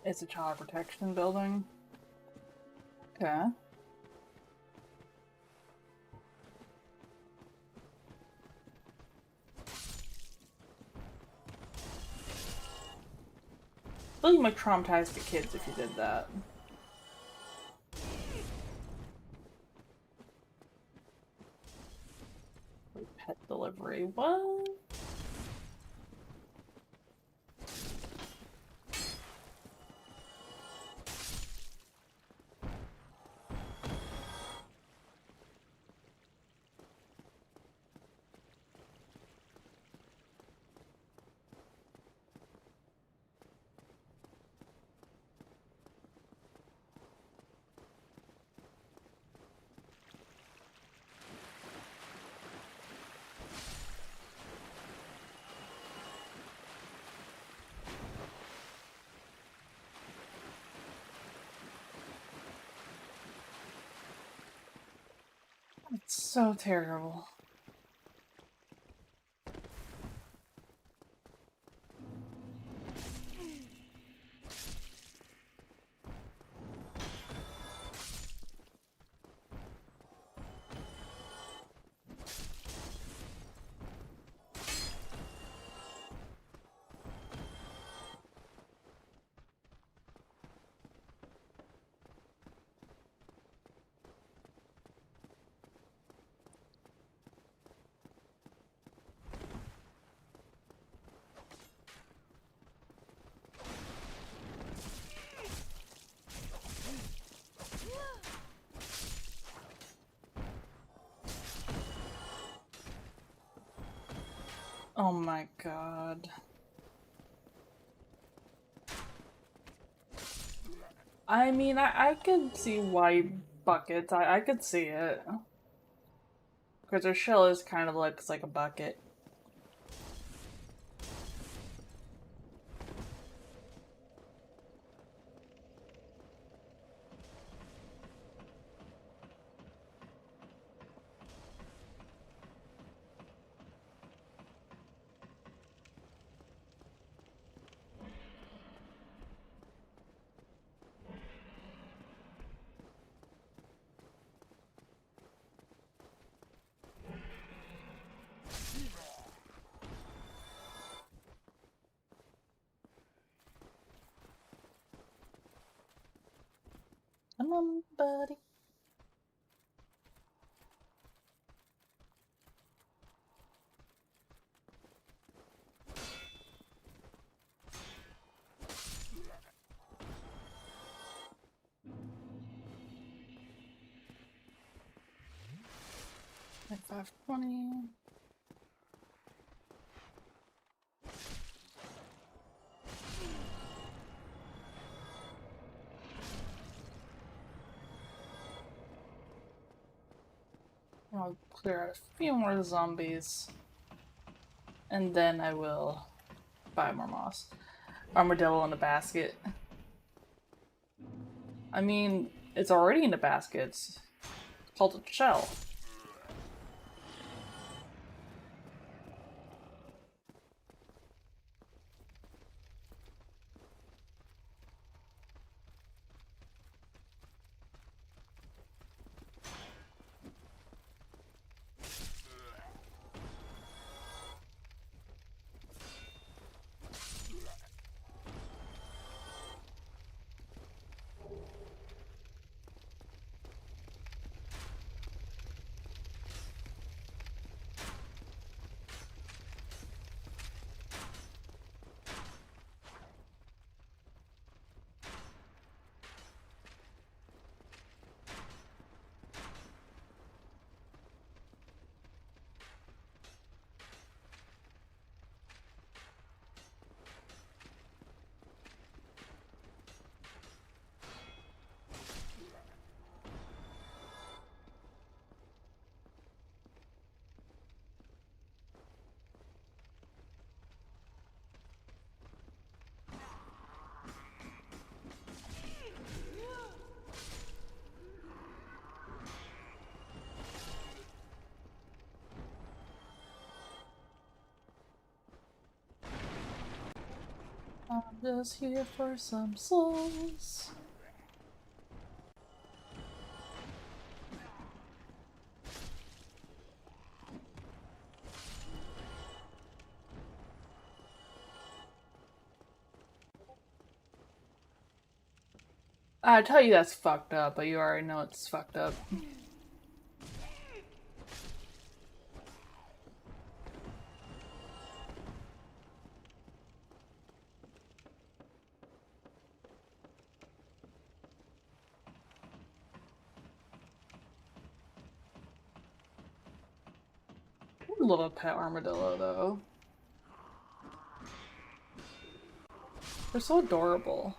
It's a child protection building. Okay. I feel like you might traumatize the kids if you did that. Pet delivery, what? It's so terrible. Oh my god. I mean, I could see why buckets. I could see it. Because their shell is kind of looks like a bucket. Come on, buddy. Like 520. I'll clear out a few more zombies. And then I will buy more moss. Armadillo in a basket. I mean, it's already in a basket. It's called a shell. Just here for some souls. I tell you that's fucked up, but you already know it's fucked up. I love a pet armadillo though. They're so adorable.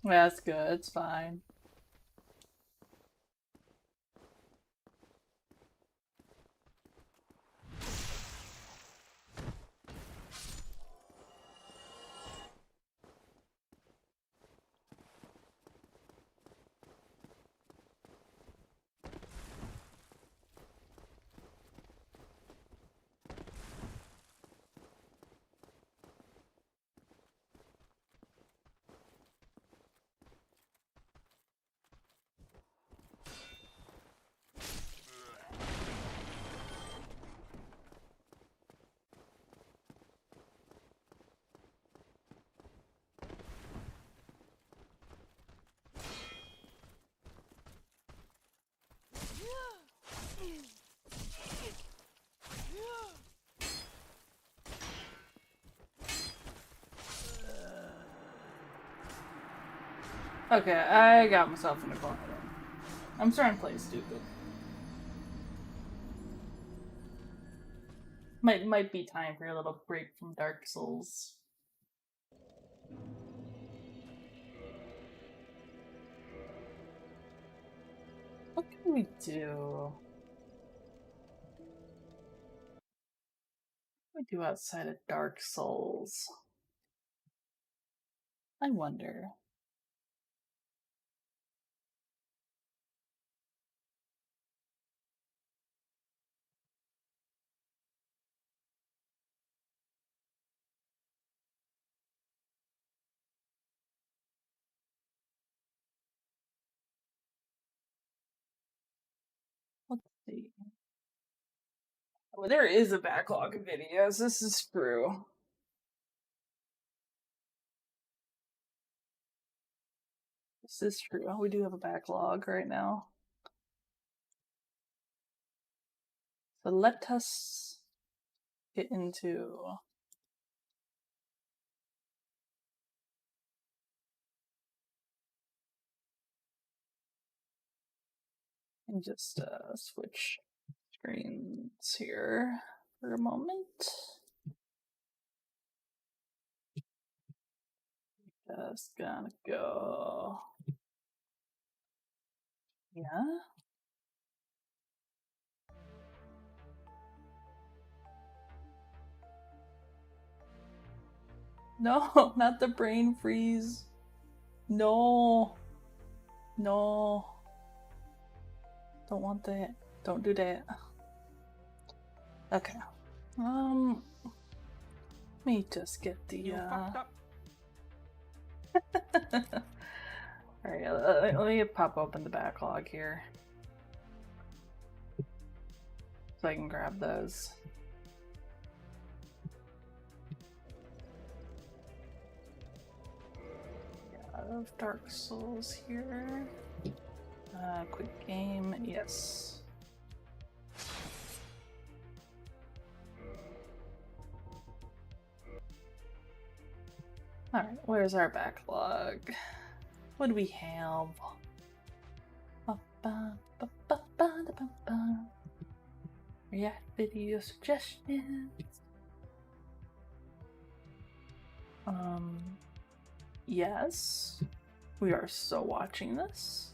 Yeah, that's good. It's fine. Okay, I got myself in a corner then. I'm starting to play stupid. Might be time for a little break from Dark Souls. What can we do? What do we do outside of Dark Souls? I wonder. Let's see. Well, there is a backlog of videos. This is true. This is true. We do have a backlog right now. So let us get into and just switch screens here for a moment. Just gonna go. Yeah. No, not the brain freeze. No. No. Don't want that. Don't do that. Okay. Let me just get the You fucked up. Alright, let me pop open the backlog here. So I can grab those. Of Dark Souls here. Quick game, yes. Alright, where's our backlog? What do we have? React video suggestions. Yes. We are so watching this.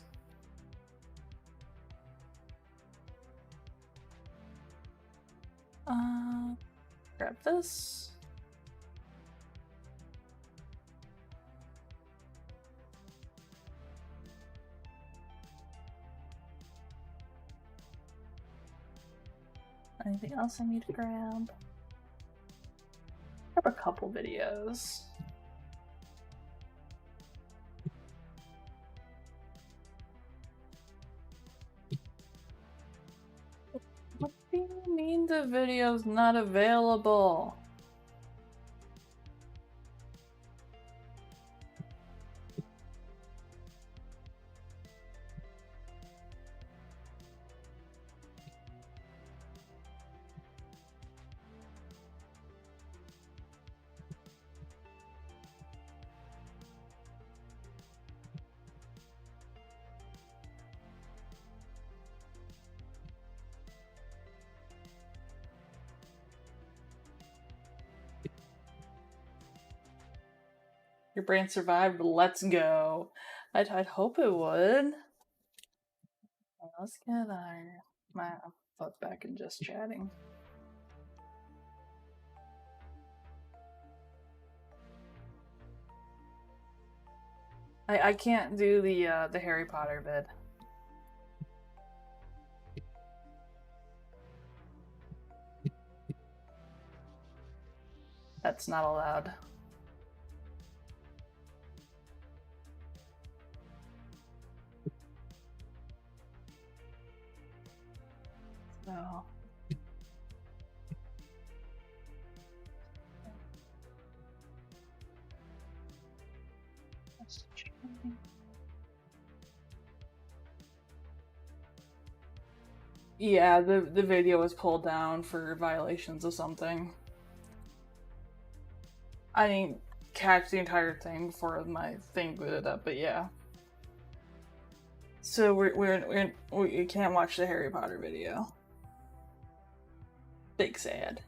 Grab this. Anything else I need to grab? Grab a couple videos. What do you mean the video's not available? Your brain survived, let's go. I'd hope it would. Let's get my foot back and just chatting. I can't do the Harry Potter vid. That's not allowed. So yeah, the video was pulled down for violations of something. I didn't catch the entire thing before my thing booted up, but yeah. So we can't watch the Harry Potter video. Big sad.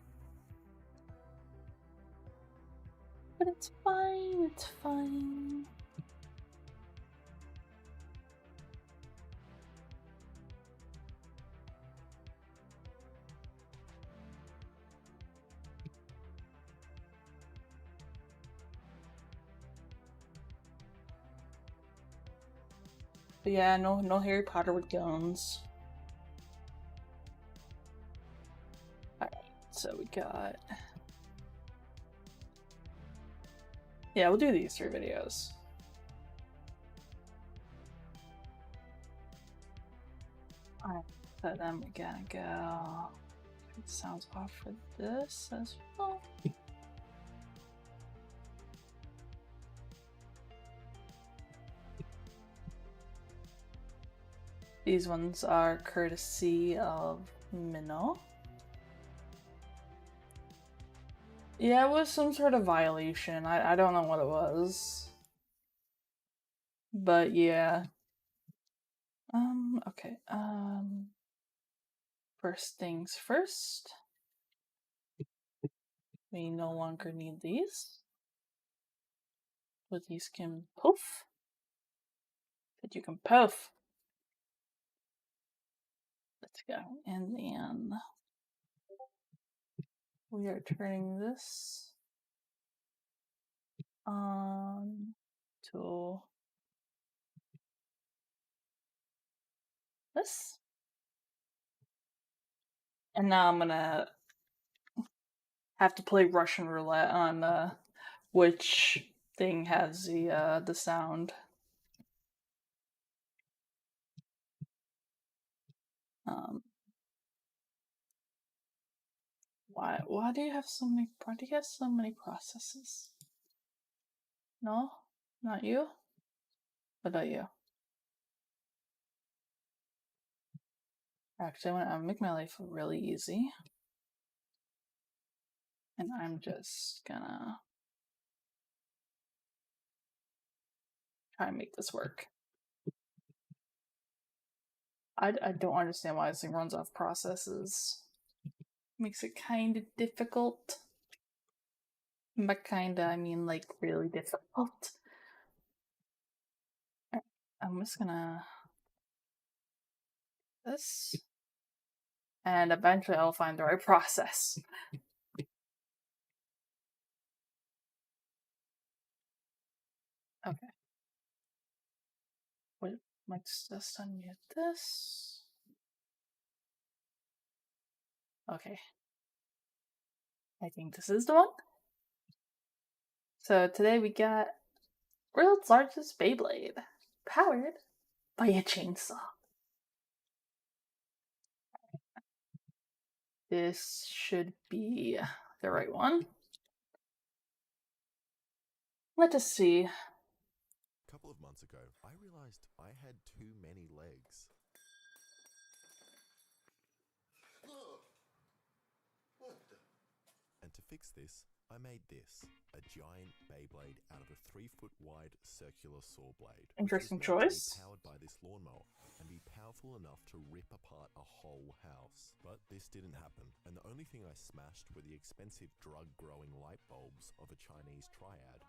But it's fine, it's fine. But yeah, no Harry Potter with guns. Alright, so we got... Yeah, we'll do these 3 videos. Alright, so then we gotta go... It sounds off for this as well. These ones are courtesy of Minnow. Yeah, it was some sort of violation. I don't know what it was. But yeah. Okay. First things first. We no longer need these. But these can poof. That you can poof. Let's go. And then we are turning this on to this. And now I'm gonna have to play Russian roulette on which thing has the sound. Why do you have so many processes? No? Not you? What about you? Actually, I'm gonna make my life really easy. And I'm just gonna try and make this work. I don't understand why this thing runs off processes. makes it kind of difficult. But kinda, I mean like really difficult. I'm just gonna this, and eventually I'll find the right process. Okay. Wait, let's just unmute this. Okay. I think this is the one. So today we got world's largest Beyblade, powered by a chainsaw. This should be the right one. Let us see. A couple of months ago, I realized I had too many legs. What the? And to fix this, I made this, a giant Beyblade out of a 3-foot wide circular saw blade. Interesting which was meant choice. to be powered by this lawnmower and be powerful enough to rip apart a whole house. But this didn't happen, and the only thing I smashed were the expensive drug-growing light bulbs of a Chinese triad.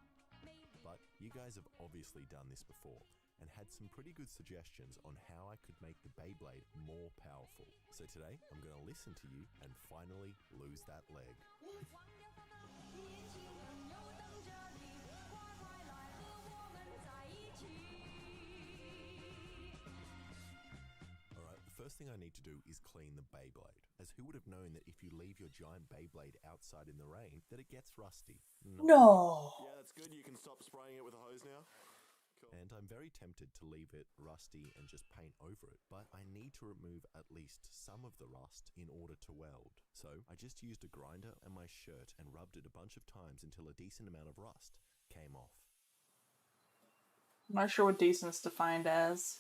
But you guys have obviously done this before, and had some pretty good suggestions on how I could make the Beyblade more powerful. So today, I'm going to listen to you and finally lose that leg. Alright, the first thing I need to do is clean the Beyblade, as who would have known that if you leave your giant Beyblade outside in the rain, that it gets rusty. No! Yeah, that's good. You can stop spraying it with a hose now. Cool. And I'm very tempted to leave it rusty and just paint over it, but I need to remove at least some of the rust in order to weld. So I just used a grinder and my shirt and rubbed it a bunch of times until a decent amount of rust came off. I'm not sure what decent is defined as.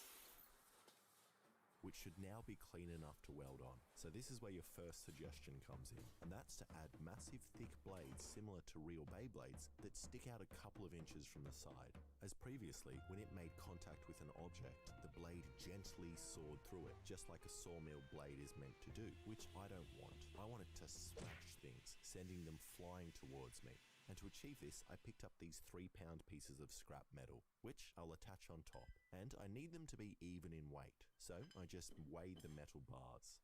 Which should now be clean enough to weld on. So this is where your first suggestion comes in, and that's to add massive thick blades similar to real Beyblades that stick out a couple of inches from the side. As previously, when it made contact with an object, the blade gently sawed through it, just like a sawmill blade is meant to do, which I don't want. I want it to smash things, sending them flying towards me. And to achieve this, I picked up these 3-pound pieces of scrap metal, which I'll attach on top. And I need them to be even in weight, so I just weighed the metal bars.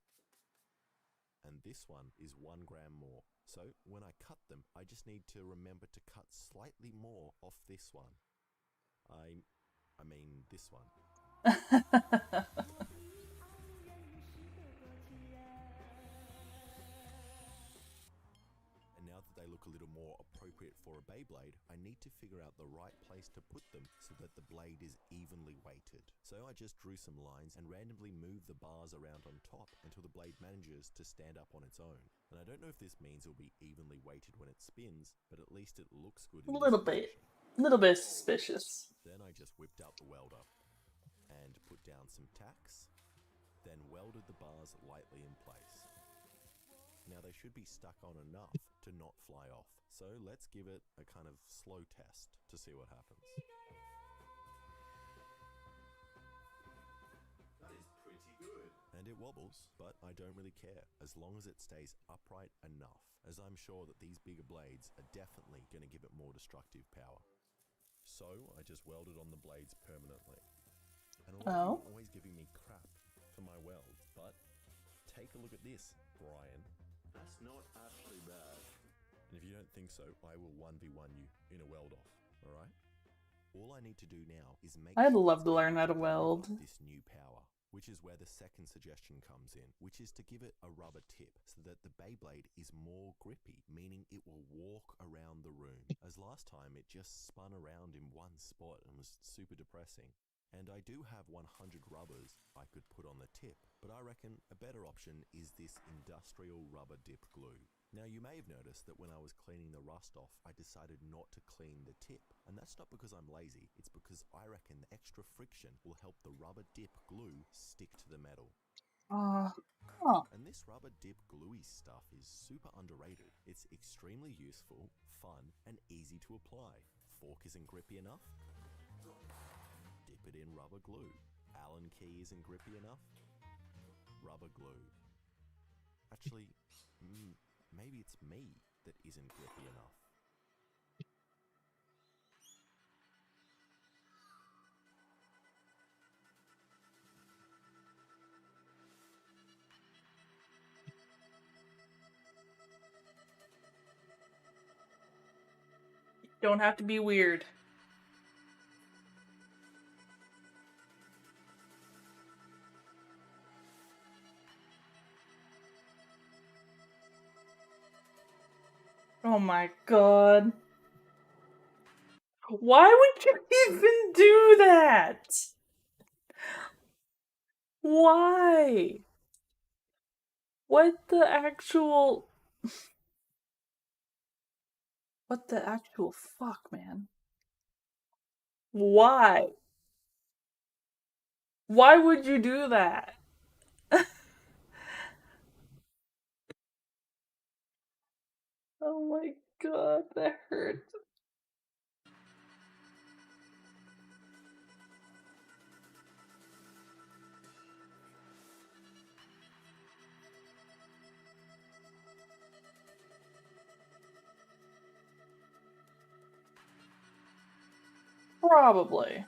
And this one is 1 gram more. So when I cut them, I just need to remember to cut slightly more off this one. I mean this one. And now that they look a little more appropriate for a Beyblade, I need to figure out the right place to put them so that the blade is evenly weighted. So I just drew some lines and randomly moved the bars around on top until the blade manages to stand up on its own. And I don't know if this means it'll be evenly weighted when it spins, but at least it looks good in A little bit suspicious. Then I just whipped out the welder and put down some tacks, then welded the bars lightly in place. Now they should be stuck on enough to not fly off, so let's give it a kind of slow test to see what happens. That is pretty good. And it wobbles, but I don't really care, as long as it stays upright enough, as I'm sure that these bigger blades are definitely going to give it more destructive power. So I just welded on the blades permanently. And a lot of you are always giving me crap for my weld, but take a look at this, Brian. That's not actually bad. And if you don't think so, I will 1v1 you in a weld-off, alright? All I need to do now is make I'd love to learn how to weld. This new power, which is where the second suggestion comes in, which is to give it a rubber tip so that the Beyblade is more grippy, meaning it will walk around the room. As last time, it just spun around in one spot and was super depressing. And I do have 100 rubbers I could put on the tip, but I reckon a better option is this industrial rubber dip glue. Now you may have noticed that when I was cleaning the rust off, I decided not to clean the tip. And that's not because I'm lazy, it's because I reckon the extra friction will help the rubber dip glue stick to the metal. And this rubber dip gluey stuff is super underrated. It's extremely useful, fun, and easy to apply. Fork isn't grippy enough? Dip it in rubber glue. Allen key isn't grippy enough? Rubber glue. Actually, maybe it's me that isn't grippy enough. Don't have to be weird. Oh my god. Why would you even do that? Why? What the actual... What the actual fuck, man? Why? Why would you do that? Oh my god, that hurt. Probably.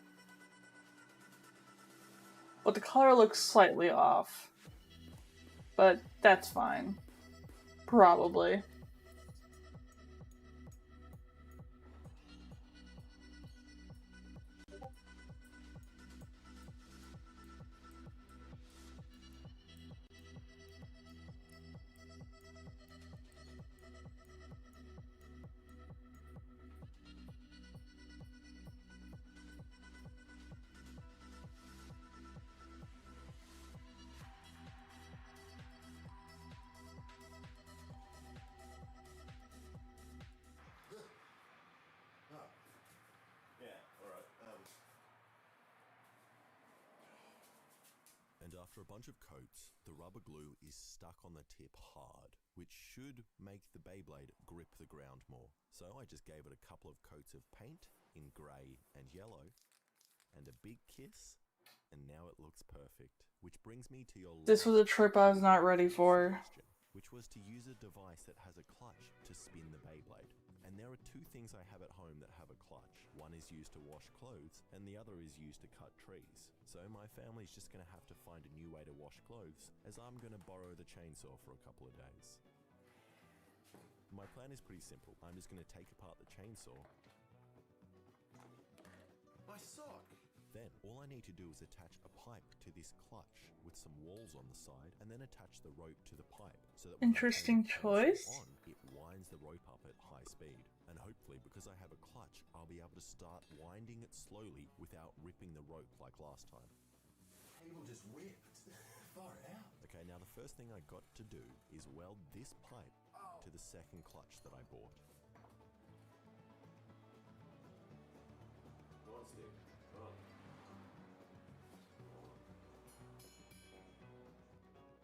But the color looks slightly off. But that's fine. Probably. And after a bunch of coats, the rubber glue is stuck on the tip hard, which should make the Beyblade grip the ground more. So I just gave it a couple of coats of paint in grey and yellow, and a big kiss, and now it looks perfect. Which brings me to your This was a trip I was not ready for. Which was to use a device that has a clutch to spin the Beyblade. And there are two things I have at home that have a clutch. One is used to wash clothes, and the other is used to cut trees. So my family's just going to have to find a new way to wash clothes, as I'm going to borrow the chainsaw for a couple of days. My plan is pretty simple. I'm just going to take apart the chainsaw. My sock! Then, all I need to do is attach a pipe to this clutch with some walls on the side, and then attach the rope to the pipe, so that when Interesting choice. on, it winds the rope up at high speed. And hopefully, because I have a clutch, I'll be able to start winding it slowly without ripping the rope like last time. Cable just whipped. Far out. Okay, now the first thing I got to do is weld this pipe to the second clutch that I bought. One stick. Run.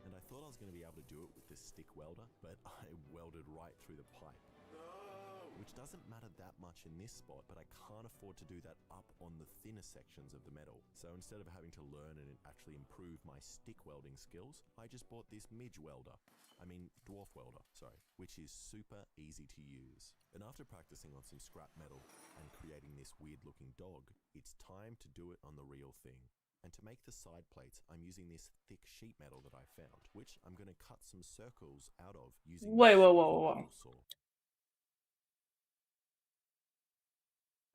And I thought I was going to be able to do it with this stick welder, but I welded right through the pipe. Which doesn't matter that much in this spot, but I can't afford to do that up on the thinner sections of the metal. So instead of having to learn and actually improve my stick welding skills, I just bought this dwarf welder, which is super easy to use. And after practicing on some scrap metal and creating this weird looking dog, it's time to do it on the real thing. And to make the side plates, I'm using this thick sheet metal that I found, which I'm going to cut some circles out of using Whoa.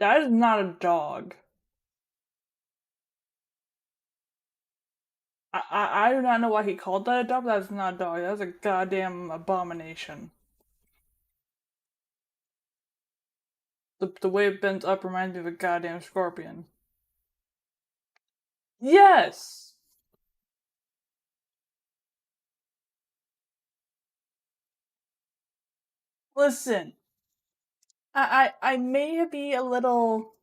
That is not a dog. I do not know why he called that a dog, but that's not a dog. That's a goddamn abomination. The way it bends up reminds me of a goddamn scorpion. Yes! Listen. I may be a little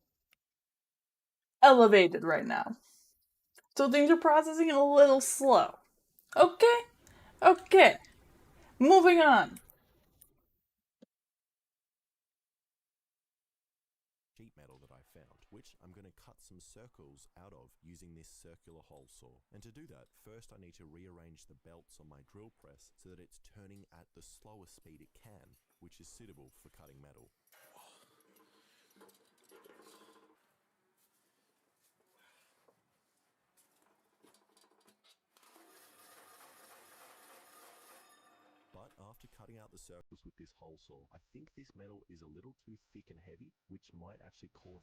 elevated right now. So things are processing a little slow. Okay. Moving on. sheet metal that I found, which I'm going to cut some circles out of using this circular hole saw. And to do that, first I need to rearrange the belts on my drill press so that it's turning at the slowest speed it can, which is suitable for cutting metal. But after cutting out the circles with this hole saw, I think this metal is a little too thick and heavy, which might actually cause...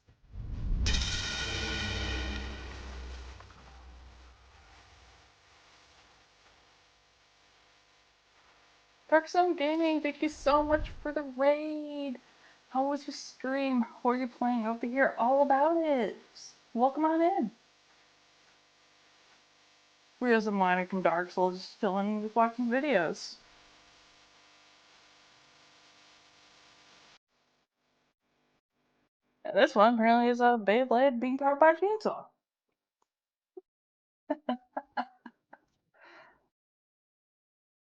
Darkstone Gaming, thank you so much for the raid. How was your stream? What are you playing over here? All about it. Welcome on in. We're just mining from Dark Souls, just chilling, just watching videos. And this one apparently is a Beyblade being powered by a chainsaw.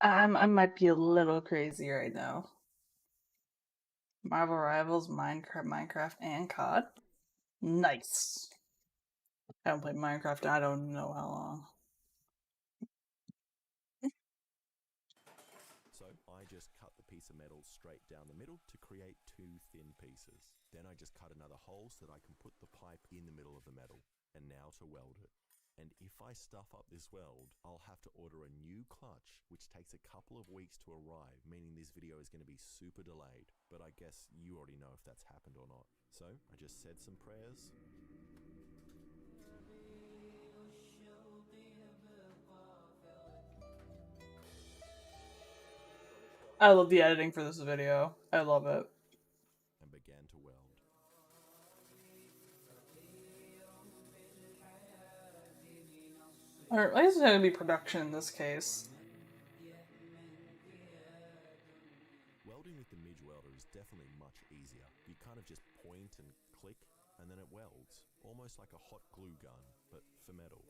I might be a little crazy right now. Marvel Rivals, Minecraft, and COD. Nice. I haven't played Minecraft in I don't know how long. So I just cut the piece of metal straight down the middle to create two thin pieces. Then I just cut another hole so that I can put the pipe in the middle of the metal. And now to weld it. And if I stuff up this weld, I'll have to order a new clutch, which takes a couple of weeks to arrive, meaning this video is going to be super delayed. But I guess you already know if that's happened or not. So I just said some prayers. I love the editing for this video. I love it. And began to weld. Or I guess it's gonna be production in this case. Welding with the midge welder is definitely much easier. You kind of just point and click, and then it welds. Almost like a hot glue gun, but for metal.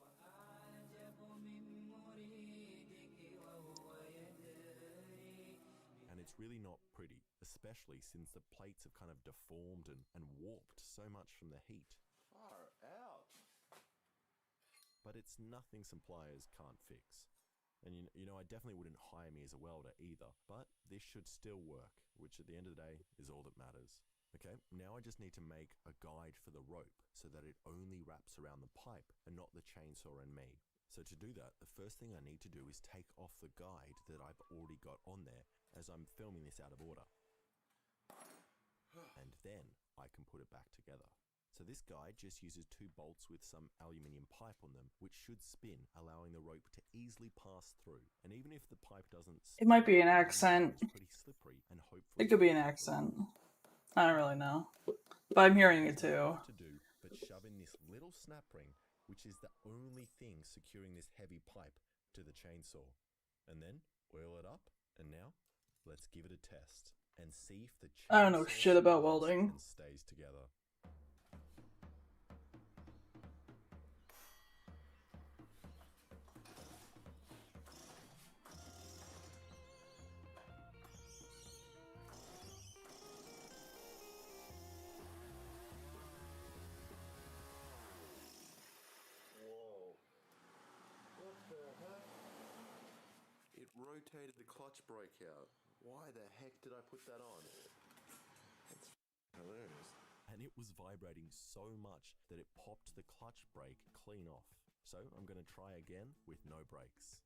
And it's really not pretty, especially since the plates have kind of deformed and warped so much from the heat. Far out. But it's nothing some pliers can't fix. And you know, I definitely wouldn't hire me as a welder either, but this should still work, which at the end of the day is all that matters. Okay, now I just need to make a guide for the rope so that it only wraps around the pipe and not the chainsaw and me. So to do that, the first thing I need to do is take off the guide that I've already got on there as I'm filming this out of order. And then I can put it back together. So this guide just uses 2 bolts with some aluminium pipe on them, which should spin, allowing the rope to easily pass through. And even if the pipe doesn't spin, It might be an accent. it's pretty slippery and hopefully It could be an accent. I don't really know. But I'm hearing it too. to do, but shove in this little snap ring, which is the only thing securing this heavy pipe to the chainsaw. And then oil it up, and now let's give it a test and see if the chainsaw I don't know shit about welding. and stays together. It rotated the clutch brake out. Why the heck did I put that on? That's hilarious. And it was vibrating so much that it popped the clutch brake clean off. So I'm going to try again with no brakes.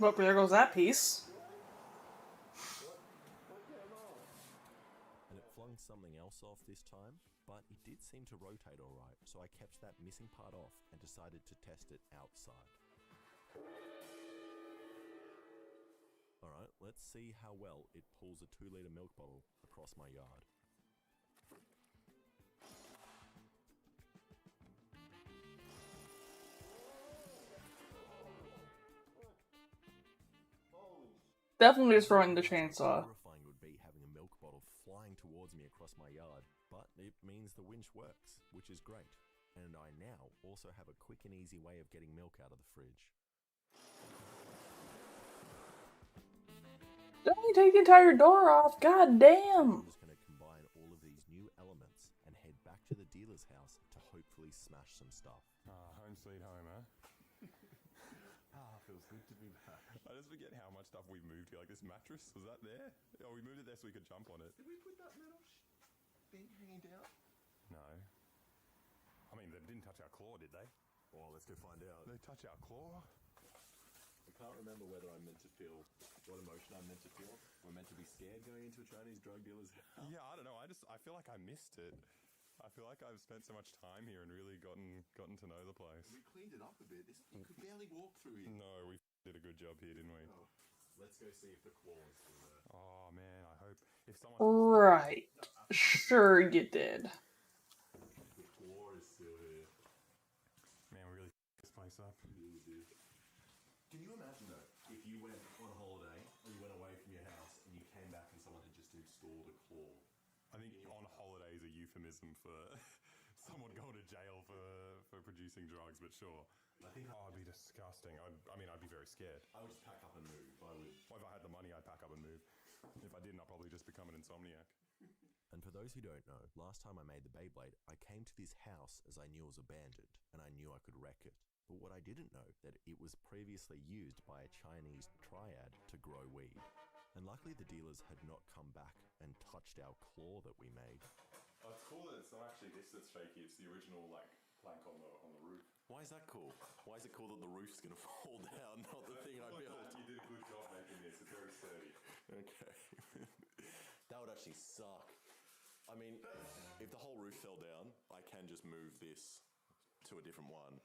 Well, there goes that piece. And it flung something else off this time, but it did seem to rotate alright, so I kept that missing part off and decided to test it outside. Alright, let's see how well it pulls a 2-litre milk bottle across my yard. Definitely destroying the chainsaw. Horrifying would be having a milk bottle flying towards me across my yard, but it means the winch works, which is great. And I now also have a quick and easy way of getting milk out of the fridge. Don't you take the entire door off? God damn! I'm just going to combine all of these new elements and head back to the dealer's house to hopefully smash some stuff. Home sweet home, huh? Feels good to be back. I just forget how much stuff we've moved here. Like this mattress, was that there? Oh, we moved it there so we could jump on it. Did we put that metal thing hanging down? No. I mean, they didn't touch our claw, did they? Oh, let's go find out. They touch our claw? I can't remember whether I'm meant to feel what emotion I'm meant to feel. We're meant to be scared going into a Chinese drug dealer's house. Yeah, I don't know. I feel like I missed it. I feel like I've spent so much time here and really gotten to know the place. We cleaned it up a bit. You could barely walk through here. No, we did a good job here, didn't we? Oh, let's go see if the claw is still there. Oh man, I hope if someone. Right. Sure you did. The claw is still here. Man, we really this place up. We did. Can you imagine though, if you went on holiday or you went away from your house and you came back and someone had just installed a claw? I think on holiday is a euphemism for someone going to jail for producing drugs, but sure. I think it'd be disgusting. I mean, I'd be very scared. I would just pack up and move. Well, if I had the money, I'd pack up and move. If I didn't, I'd probably just become an insomniac. And for those who don't know, last time I made the Beyblade, I came to this house as I knew it was abandoned, and I knew I could wreck it. But what I didn't know, that it was previously used by a Chinese triad to grow weed. And luckily the dealers had not come back and touched our claw that we made. Oh, it's cool that it's not actually this that's shaky. It's the original plank on the roof. Why is that cool? Why is it cool that the roof's gonna fall down, not the thing I built? You did a good job making this. It's very sturdy. Okay. That would actually suck. I mean, if the whole roof fell down, I can just move this to a different one.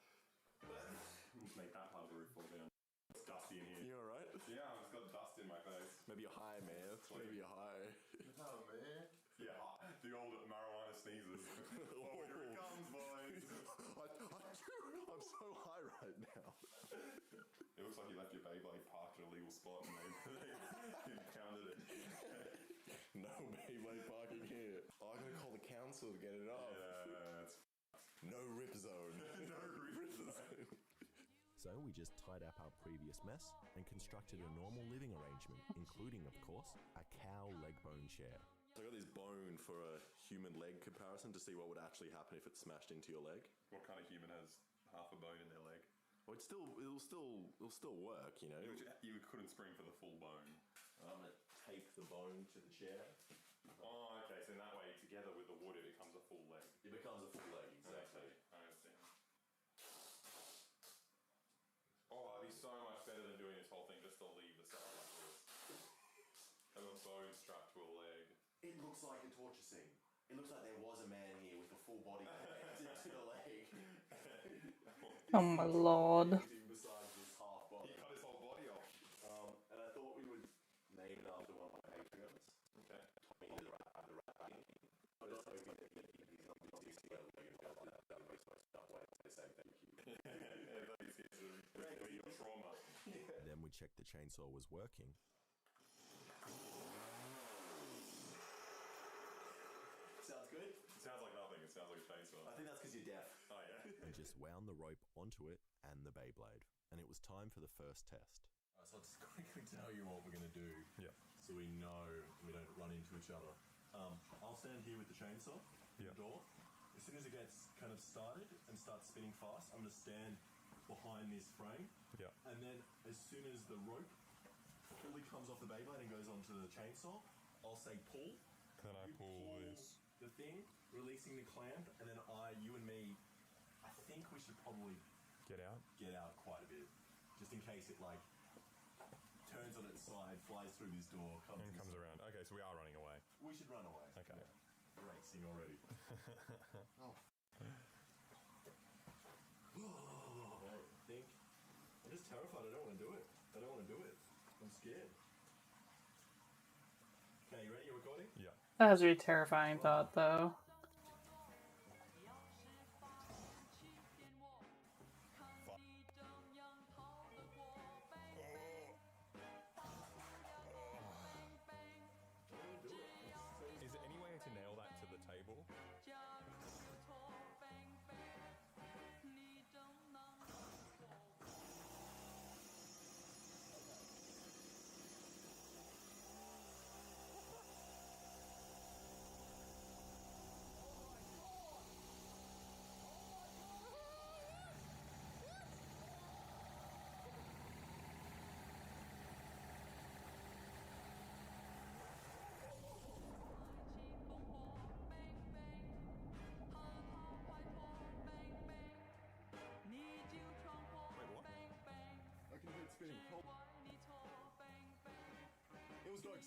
Just make that part of the roof fall down. It's dusty in here. You alright? Yeah, I've just got dust in my face. Maybe you're high, man. Maybe you're high. Oh, man. Yeah, the old marijuana sneezes. Oh, here it comes, boys. I'm so high right now. It looks like you left your Beyblade parked at a legal spot and they impounded it. No Beyblade parking here. Oh, I gotta call the council to get it off. Yeah, it's no rip zone. No rip zone. So we just tied up our previous mess and constructed a normal living arrangement, including, of course, a cow leg bone chair. So I got this bone for a human leg comparison to see what would actually happen if it smashed into your leg. What kind of human has half a bone in their leg? Well, it'll still work, you know. You couldn't spring for the full bone. I'm gonna tape the bone to the chair. Oh, okay. So in that way, together with the wood, it becomes a full leg. It becomes a full leg, exactly. I understand. Oh, that'd be so much better than doing this whole thing just to leave the cell like this. Have a bone strapped to a leg. It looks like a torture scene. It looks like there was a man here with a full body connected to the leg. Oh my lord. Besides this half body. He cut his whole body off. And I thought we would name it after one of my Patreons. Okay. Tommy the Rat. I was hoping that he's not going to see the leg and go like that. Most of my stuff way to say thank you. Your trauma. Then we checked the chainsaw was working. Sounds good? It sounds like nothing. It sounds like a chainsaw. I think that's because you're deaf. Oh, yeah. And just wound the rope onto it and the Beyblade. And it was time for the first test. So I'll just quickly tell you what we're going to do. Yeah. So we know we don't run into each other. I'll stand here with the chainsaw, the door. As soon as it gets kind of started and starts spinning fast, I'm going to stand behind this frame. Yeah. And then as soon as the rope fully comes off the Beyblade and goes onto the chainsaw, I'll say pull. Then I pull this. The thing, releasing the clamp, and then you and me, I think we should probably get out quite a bit, just in case it like turns on its side, flies through this door, comes around. Okay, so we are running away. We should run away. Okay. Yeah. Racing already. Oh. I think I'm just terrified. I don't want to do it. I'm scared. Okay, you ready? You recording? Yeah. That was a terrifying thought, though. Is there any way to nail that to the table?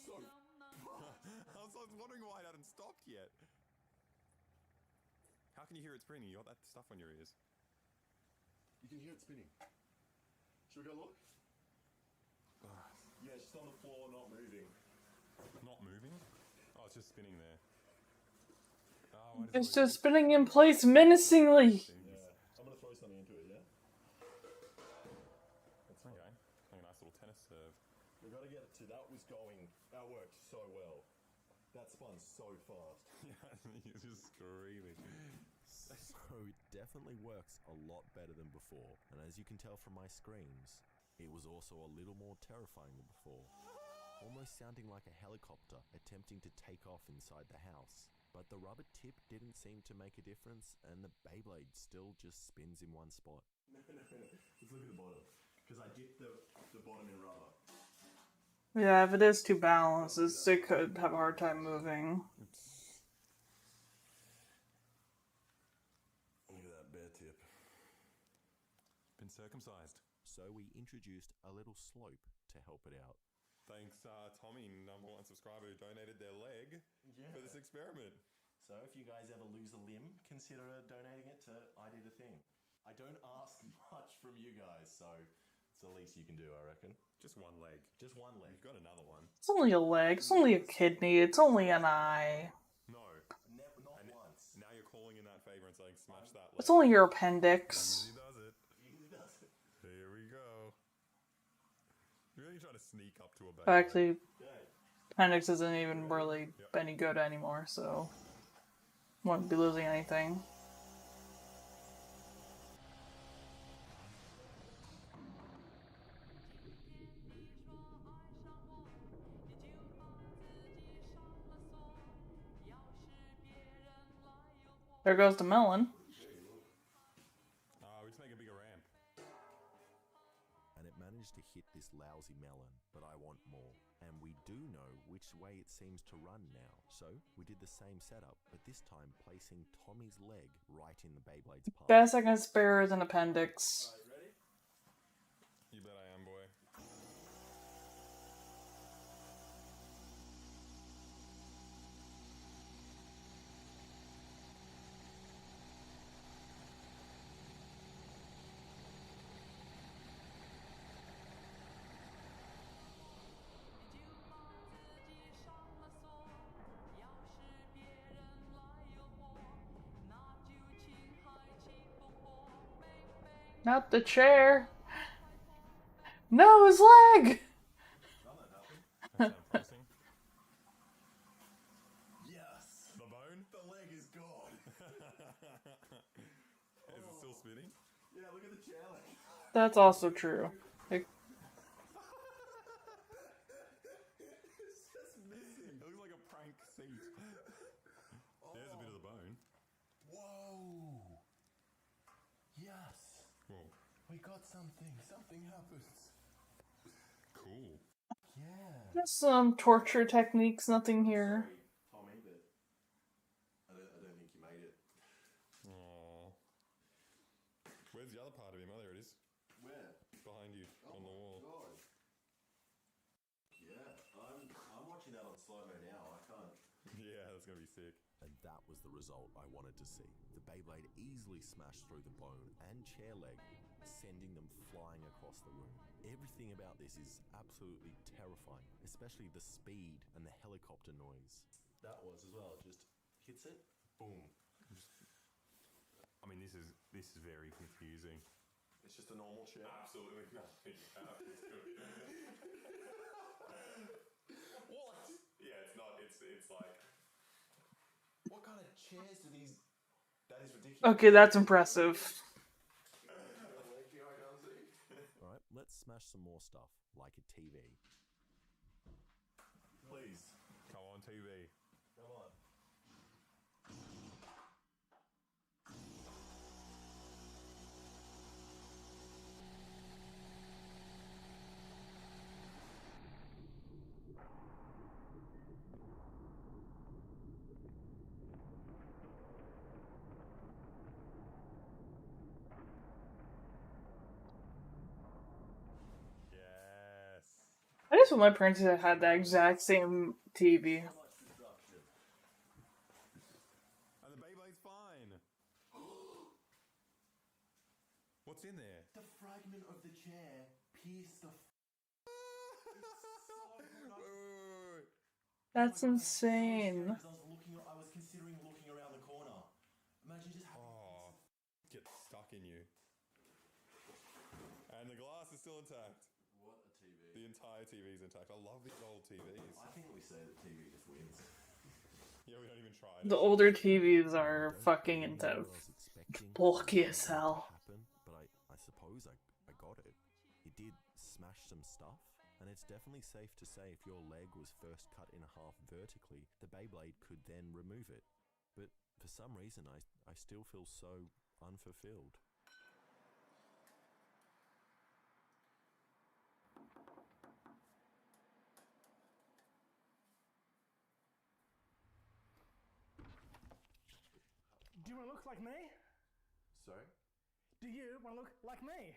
going so I was wondering why it hadn't stopped yet. How can you hear it spinning? You got that stuff on your ears. You can hear it spinning. Should we go look? Yeah, it's just on the floor, not moving. Not moving? Oh, it's just spinning there. It's just spinning in place menacingly. Yeah, I'm gonna throw something into it, yeah? That's okay. Like a nice little tennis serve. We gotta get it to that worked so well. That spun so fast. Yeah, you're just screaming. So it definitely works a lot better than before, and as you can tell from my screams, it was also a little more terrifying than before. Almost sounding like a helicopter attempting to take off inside the house. But the rubber tip didn't seem to make a difference, and the Beyblade still just spins in one spot. No. Let's look at the bottom. Because I dipped the bottom in rubber. Yeah, if it is too balanced, it could have a hard time moving. Look at that bare tip. Been circumcised. So we introduced a little slope to help it out. Thanks, Tommy, #1 subscriber, who donated their leg for this experiment. So if you guys ever lose a limb, consider donating it to I Did a Thing. I don't ask much from you guys, so it's the least you can do, I reckon. Just one leg. Just one leg. You've got another one. It's only a leg. It's only a kidney. It's only an eye. No. Not once. Now you're calling in that favor and saying smash that leg. It's only your appendix. Easy does it. Easy does it. Here we go. You're really trying to sneak up to a baby. Actually, appendix isn't even really any good anymore, so wouldn't be losing anything. There goes the melon. We just make a bigger ramp. And it managed to hit this lousy melon, but I want more. And we do know which way it seems to run now. So we did the same setup, but this time placing Tommy's leg right in the Beyblade's path. Best I can spare is an appendix. Ready? You bet I am, boy. Not the chair. No, his leg! That sounds promising. Yes! The bone? The leg is gone. Is it still spinning? Yeah, look at the chair leg. That's also true. It's just missing. It looks like a prank seat. There's a bit of the bone. Whoa! Yes! Whoa. We got something. Something happens. Cool. Yeah. Just some torture techniques, nothing here. Tommy, but I don't think you made it. Aww. Where's the other part of him? Oh, there it is. Where? Behind you, on the wall. God. Yeah, I'm watching that on slow-mo now. I can't. Yeah, that's gonna be sick. And that was the result I wanted to see. The Beyblade easily smashed through the bone and chair leg, sending them flying across the room. Everything about this is absolutely terrifying, especially the speed and the helicopter noise. That was as well. Just hits it, boom. I mean, this is very confusing. It's just a normal chair. Absolutely nothing happens to it. What? Yeah, it's not. It's like. What kind of chairs do these? That is ridiculous. Okay, that's impressive. Alright, let's smash some more stuff, like a TV. Please. Come on, TV. Come on. Yes. I guess when my parents had that exact same TV. And the Beyblade's fine. What's in there? The fragment of the chair pierced the. Wait. That's insane. I was considering looking around the corner. Imagine just having Get stuck in you. And the glass is still intact. What a TV. The entire TV is intact. I love these old TVs. I think we say that TV just wins. Yeah, we don't even try. The older TVs are fucking intense. Bulky as hell. But I suppose I got it. It did smash some stuff, and it's definitely safe to say if your leg was first cut in half vertically, the Beyblade could then remove it. But for some reason, I still feel so unfulfilled. Do you want to look like me? Sorry? Do you want to look like me?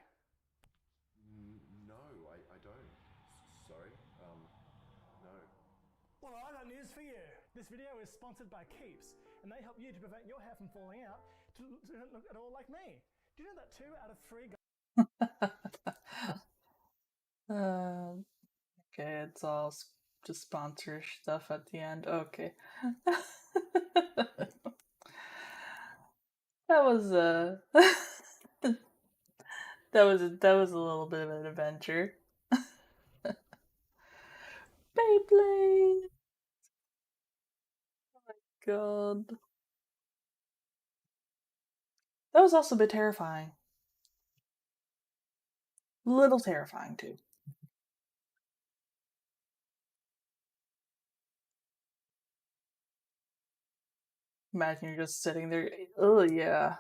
No, I don't. Sorry? No. Well, I got news for you. This video is sponsored by Keeps, and they help you to prevent your hair from falling out to look at all like me. Do you know that 2 out of 3 guys... Okay, it's all just sponsor stuff at the end. Okay. That was that was a little bit of an adventure. Beyblade. Oh my god. That was also a bit terrifying. Little terrifying too. Imagine you're just sitting there. Oh yeah.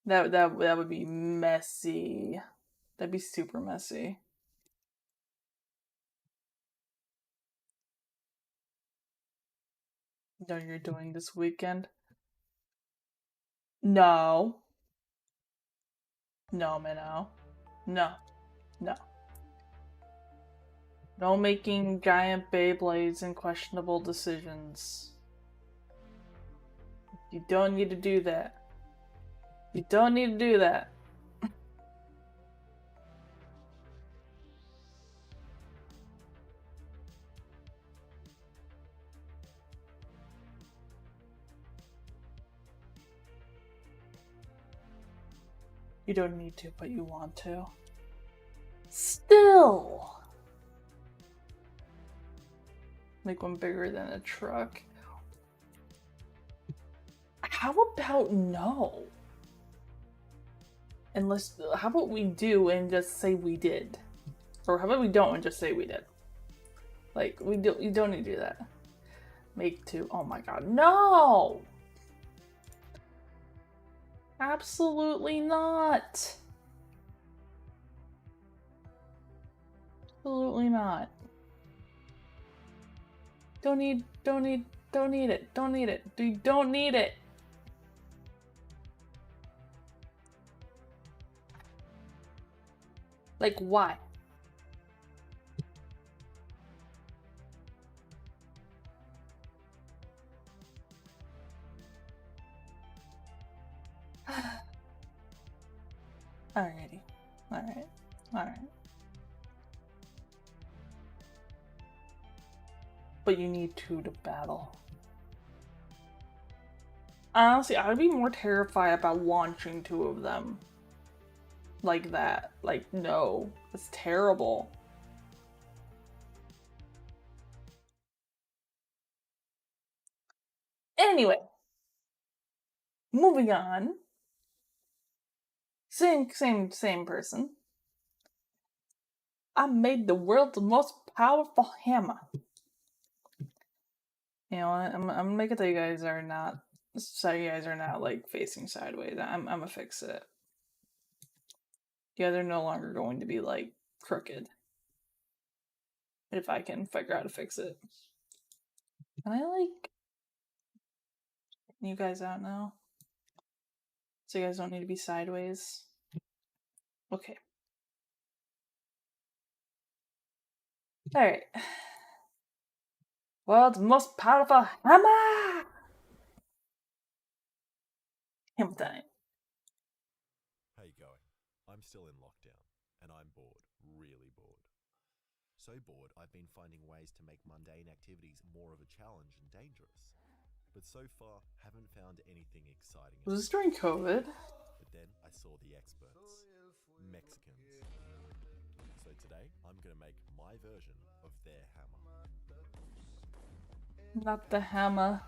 That would be messy. That'd be super messy. You know you're doing this weekend? No. No, Minnow. No. No. No making giant Beyblades and questionable decisions. You don't need to do that. You don't need to do that. You don't need to, but you want to. Still! Make one bigger than a truck. How about no? Unless, how about we do and just say we did? Or how about we don't and just say we did? Like, you don't need to do that. Make 2. Oh my god, no! Absolutely not. Absolutely not. Don't need it. Don't need it. You don't need it. Like, why? Alrighty. Alright. Alright. But you need 2 to battle. Honestly, I would be more terrified about launching 2 of them. Like that. Like, no. It's terrible. Anyway. Moving on. Same person. I made the world's most powerful hammer. You know what? I'm gonna make it that you guys are not, so you guys are not like facing sideways. I'm gonna fix it. You guys are no longer going to be like crooked. If I can figure out how to fix it. Can I like you guys out now? So you guys don't need to be sideways. Okay. Alright. World's most powerful hammer! Hammer time. How you going? I'm still in lockdown, and I'm bored, really bored. So bored, I've been finding ways to make mundane activities more of a challenge and dangerous. But so far, haven't found anything exciting. Was this during COVID? But then I saw the experts, Mexicans. So today, I'm gonna make my version of their hammer. Not the hammer.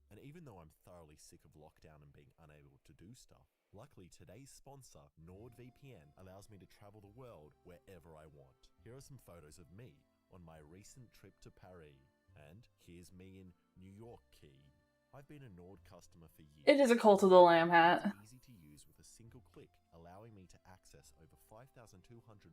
And even though I'm thoroughly sick of lockdown and being unable to do stuff, luckily today's sponsor, NordVPN, allows me to travel the world wherever I want. Here are some photos of me on my recent trip to Paris. And here's me in New York Key. I've been a Nord customer for years. It is a Cult of the Lamb hat. It's easy to use with a single click, allowing me to access over 5,200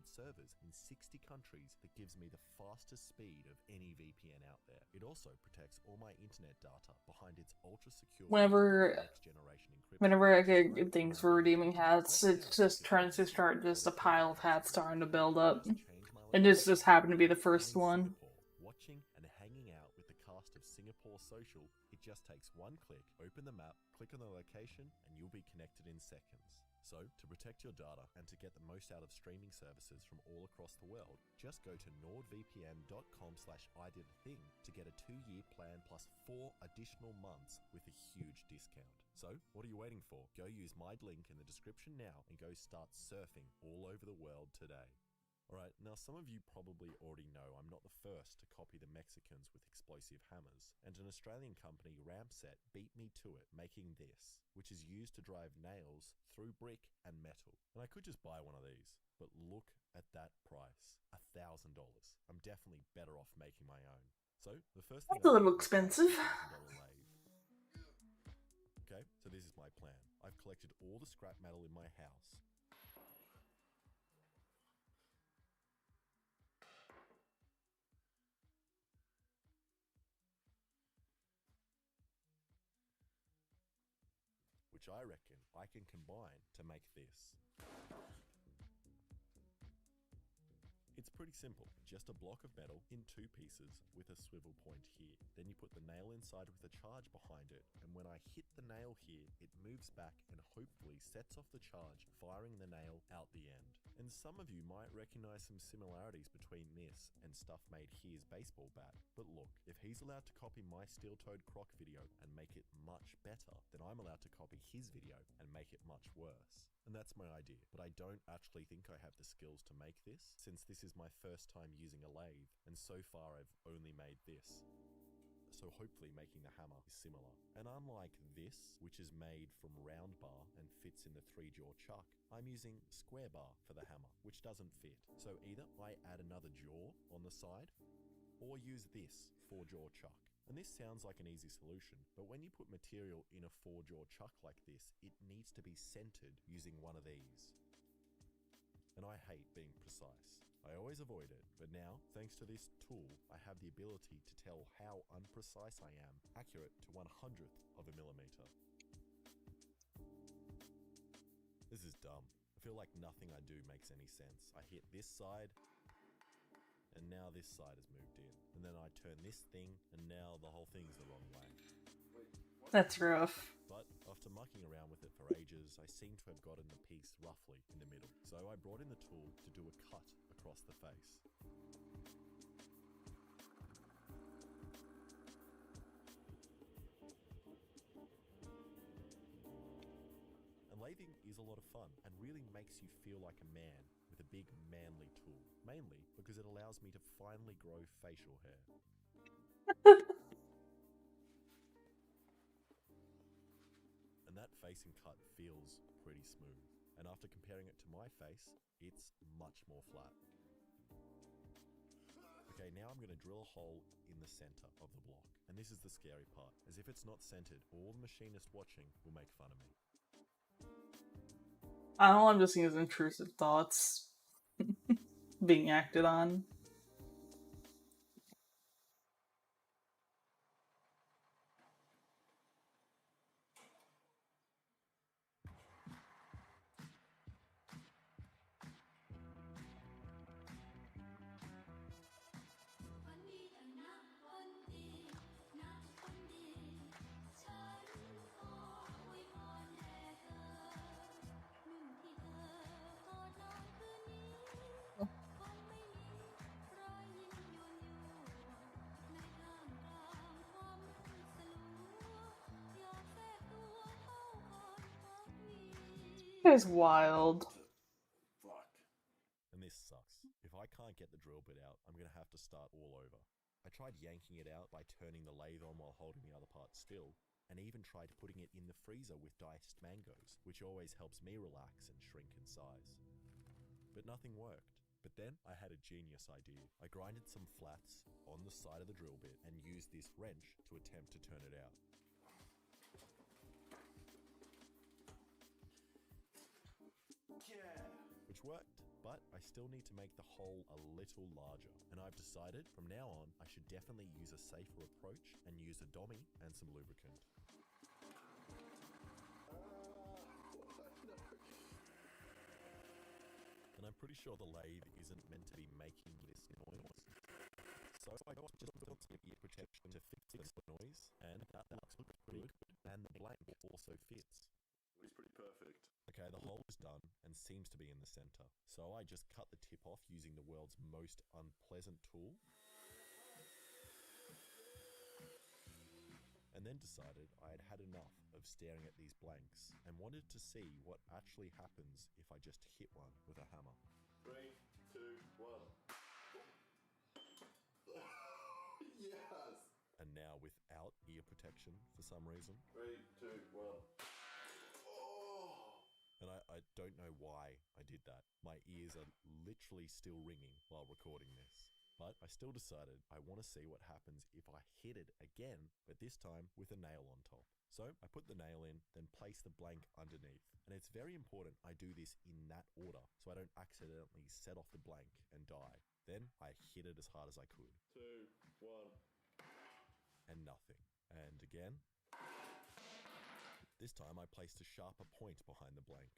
servers in 60 countries that gives me the fastest speed of any VPN out there. It also protects all my internet data behind its ultra-secure Whenever next-generation encryption. I get things for redeeming hats, it just turns to start just a pile of hats starting to build up. And this just happened to be the first one. Watching and hanging out with the cast of Singapore Social, it just takes one click, open the map, click on the location, and you'll be connected in seconds. So, to protect your data and to get the most out of streaming services from all across the world, just go to nordvpn.com/ididthing to get a 2-year plan plus 4 additional months with a huge discount. So, what are you waiting for? Go use my link in the description now and go start surfing all over the world today. Alright, now some of you probably already know I'm not the first to copy the Mexicans with explosive hammers, and an Australian company, Ramset, beat me to it making this, which is used to drive nails through brick and metal. And I could just buy one of these, but look at that price, $1,000. I'm definitely better off making my own. So, the first thing That's a little expensive. Okay, so this is my plan. I've collected all the scrap metal in my house. Which I reckon I can combine to make this. It's pretty simple, just a block of metal in 2 pieces with a swivel point here. Then you put the nail inside with a charge behind it, and when I hit the nail here, it moves back and hopefully sets off the charge, firing the nail out the end. And some of you might recognize some similarities between this and stuff made here's baseball bat. But look, if he's allowed to copy my steel-toed croc video and make it much better, then I'm allowed to copy his video and make it much worse. And that's my idea, but I don't actually think I have the skills to make this, since this is my first time using a lathe, and so far I've only made this. So hopefully making the hammer is similar. And unlike this, which is made from round bar and fits in the 3-jaw chuck, I'm using square bar for the hammer, which doesn't fit. So either I add another jaw on the side, or use this 4-jaw chuck. And this sounds like an easy solution, but when you put material in a 4-jaw chuck like this, it needs to be centered using one of these. And I hate being precise. I always avoid it, but now, thanks to this tool, I have the ability to tell how unprecise I am, accurate to 1/100th of a millimeter. This is dumb. I feel like nothing I do makes any sense. I hit this side, and now this side has moved in. And then I turn this thing, and now the whole thing's the wrong way. That's rough. But after mucking around with it for ages, I seem to have gotten the piece roughly in the middle. So I brought in the tool to do a cut across the face. And lathing is a lot of fun, and really makes you feel like a man with a big manly tool, mainly because it allows me to finally grow facial hair. And that facing cut feels pretty smooth, and after comparing it to my face, it's much more flat. Okay, now I'm going to drill a hole in the center of the block, and this is the scary part, as if it's not centered, all the machinist watching will make fun of me. I don't know, I'm just seeing as intrusive thoughts being acted on. It's wild. Fuck. And this sucks. If I can't get the drill bit out, I'm gonna have to start all over. I tried yanking it out by turning the lathe on while holding the other part still, and even tried putting it in the freezer with diced mangoes, which always helps me relax and shrink in size. But nothing worked. But then I had a genius idea. I grinded some flats on the side of the drill bit and used this wrench to attempt to turn it out. Yeah! Which worked, but I still need to make the hole a little larger. And I've decided from now on I should definitely use a safer approach and use a dummy and some lubricant. And I'm pretty sure the lathe isn't meant to be making this noise. So I just built some ear protection to fix the noise, and that looks pretty good. And the blank also fits. It's pretty perfect. Okay, the hole is done and seems to be in the center. So I just cut the tip off using the world's most unpleasant tool. And then decided I had had enough of staring at these blanks and wanted to see what actually happens if I just hit one with a hammer. 3, 2, 1. Yes! And now without ear protection for some reason. 3, 2, 1. Oh! And I don't know why I did that. My ears are literally still ringing while recording this. But I still decided I want to see what happens if I hit it again, but this time with a nail on top. So I put the nail in, then place the blank underneath. And it's very important I do this in that order so I don't accidentally set off the blank and die. Then I hit it as hard as I could. 2, 1. And nothing. And again. This time I placed a sharper point behind the blank.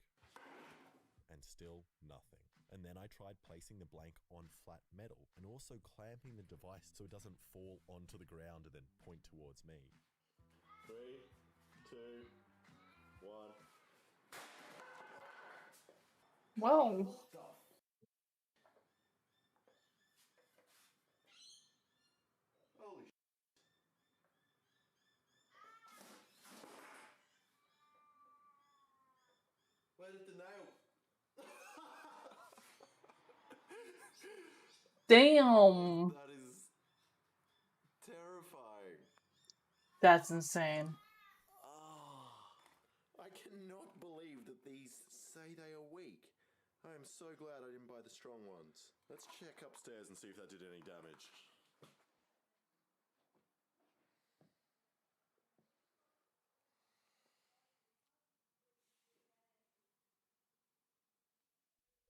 And still nothing. And then I tried placing the blank on flat metal and also clamping the device so it doesn't fall onto the ground and then point towards me. 3, 2, 1. Whoa. Holy Where did the nail? Damn. That is terrifying. That's insane. I cannot believe that these say they are weak. I am so glad I didn't buy the strong ones. Let's check upstairs and see if that did any damage.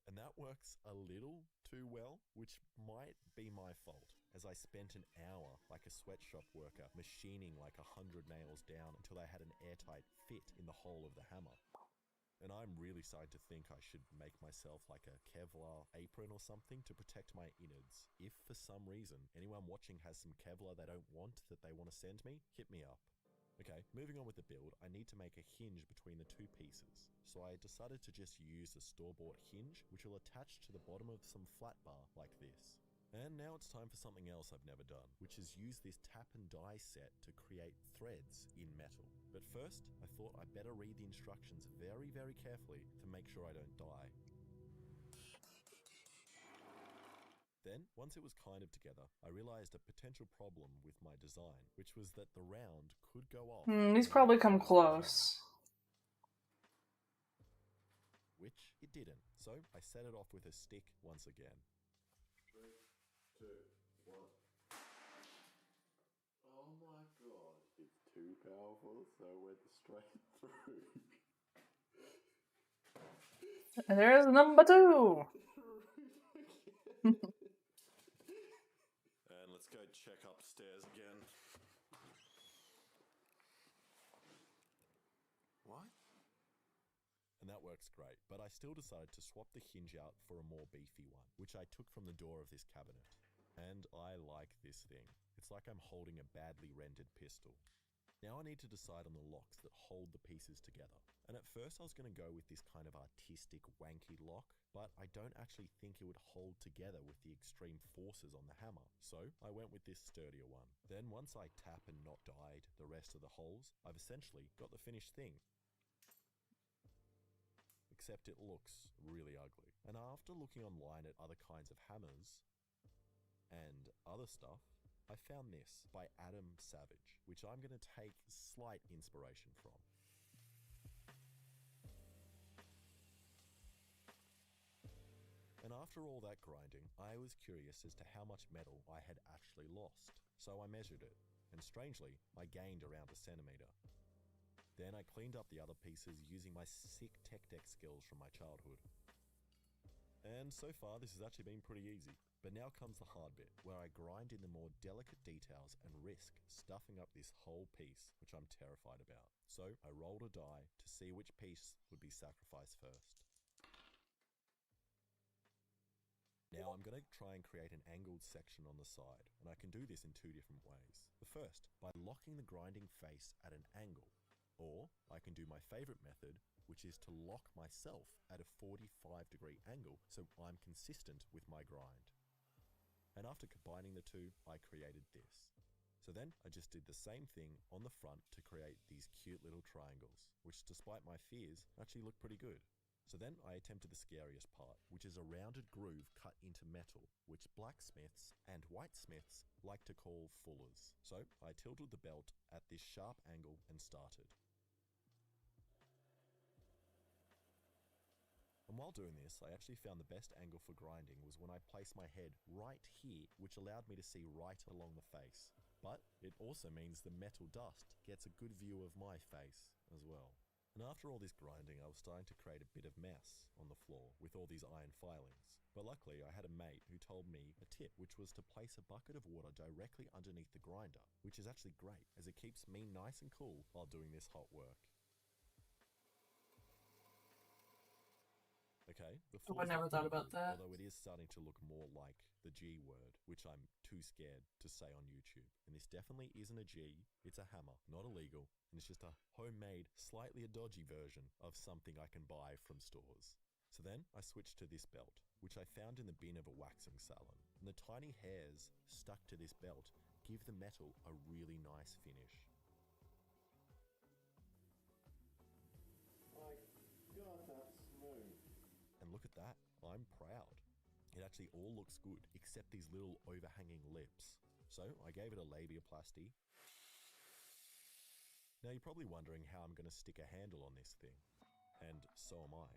And that works a little too well, which might be my fault, as I spent an hour like a sweatshop worker machining like 100 nails down until I had an airtight fit in the hole of the hammer. And I'm really starting to think I should make myself like a Kevlar apron or something to protect my innards. If for some reason anyone watching has some Kevlar they don't want that they want to send me, hit me up. Okay, moving on with the build, I need to make a hinge between the two pieces. So I decided to just use a store-bought hinge, which will attach to the bottom of some flat bar like this. And now it's time for something else I've never done, which is use this tap and die set to create threads in metal. But first, I thought I'd better read the instructions very, very carefully to make sure I don't die. Then, once it was kind of together, I realized a potential problem with my design, which was that the round could go off. These probably come close. Which it didn't, so I set it off with a stick once again. 3, 2, 1. Oh my god. It's too powerful, so it went straight through. And there's number 2! And let's go check upstairs again. What? And that works great, but I still decided to swap the hinge out for a more beefy one, which I took from the door of this cabinet. And I like this thing. It's like I'm holding a badly rendered pistol. Now I need to decide on the locks that hold the pieces together. And at first I was going to go with this kind of artistic wanky lock, but I don't actually think it would hold together with the extreme forces on the hammer. So I went with this sturdier one. Then once I tap and not died the rest of the holes, I've essentially got the finished thing. except it looks really ugly. And after looking online at other kinds of hammers and other stuff, I found this by Adam Savage, which I'm going to take slight inspiration from. And after all that grinding, I was curious as to how much metal I had actually lost. So I measured it, and strangely, I gained around 1 centimeter. Then I cleaned up the other pieces using my sick tech deck skills from my childhood. And so far, this has actually been pretty easy. But now comes the hard bit, where I grind in the more delicate details and risk stuffing up this whole piece, which I'm terrified about. So I rolled a die to see which piece would be sacrificed first. Now I'm going to try and create an angled section on the side, and I can do this in 2 different ways. The first, by locking the grinding face at an angle, or I can do my favorite method, which is to lock myself at a 45-degree angle so I'm consistent with my grind. And after combining the two, I created this. So then I just did the same thing on the front to create these cute little triangles, which despite my fears, actually look pretty good. So then I attempted the scariest part, which is a rounded groove cut into metal, which blacksmiths and whitesmiths like to call fullers. So I tilted the belt at this sharp angle and started. And while doing this, I actually found the best angle for grinding was when I placed my head right here, which allowed me to see right along the face. But it also means the metal dust gets a good view of my face as well. And after all this grinding, I was starting to create a bit of mess on the floor with all these iron filings. But luckily, I had a mate who told me a tip, which was to place a bucket of water directly underneath the grinder, which is actually great, as it keeps me nice and cool while doing this hot work. Okay, the floor I never thought about that. although it is starting to look more like the G word, which I'm too scared to say on YouTube. And this definitely isn't a G, it's a hammer, not illegal, and it's just a homemade, slightly a dodgy version of something I can buy from stores. So then I switched to this belt, which I found in the bin of a waxing salon. And the tiny hairs stuck to this belt give the metal a really nice finish. My God, that's smooth. And look at that, I'm proud. It actually all looks good, except these little overhanging lips. So I gave it a labiaplasty. Now you're probably wondering how I'm going to stick a handle on this thing. And so am I.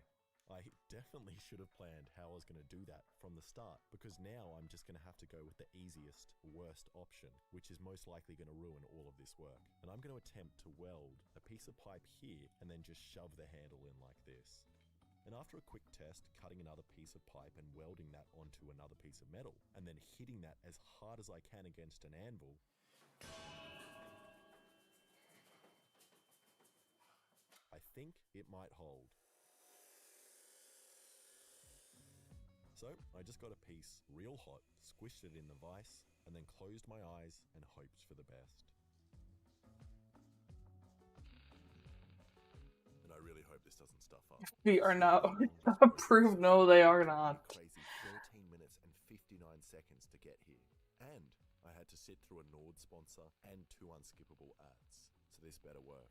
I definitely should have planned how I was going to do that from the start, because now I'm just going to have to go with the easiest, worst option, which is most likely going to ruin all of this work. And I'm going to attempt to weld a piece of pipe here and then just shove the handle in like this. And after a quick test, cutting another piece of pipe and welding that onto another piece of metal, and then hitting that as hard as I can against an anvil, I think it might hold. So I just got a piece real hot, squished it in the vise, and then closed my eyes and hoped for the best. And I really hope this doesn't stuff up. We are not approved. No, they are not. Crazy 13 minutes and 59 seconds to get here. And I had to sit through a Nord sponsor and 2 unskippable ads. So this better work.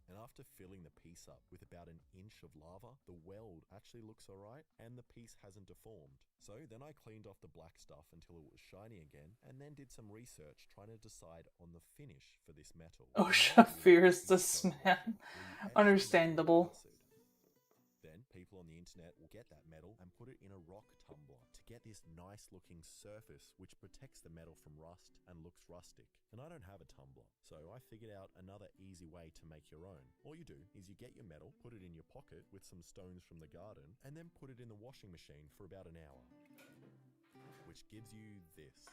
And after filling the piece up with about 1 inch of lava, the weld actually looks alright and the piece hasn't deformed. So then I cleaned off the black stuff until it was shiny again, and then did some research trying to decide on the finish for this metal. Oh, fears this man. Understandable. Then people on the internet will get that metal and put it in a rock tumbler to get this nice looking surface which protects the metal from rust and looks rustic. And I don't have a tumbler, so I figured out another easy way to make your own. All you do is you get your metal, put it in your pocket with some stones from the garden, and then put it in the washing machine for about an hour, which gives you this.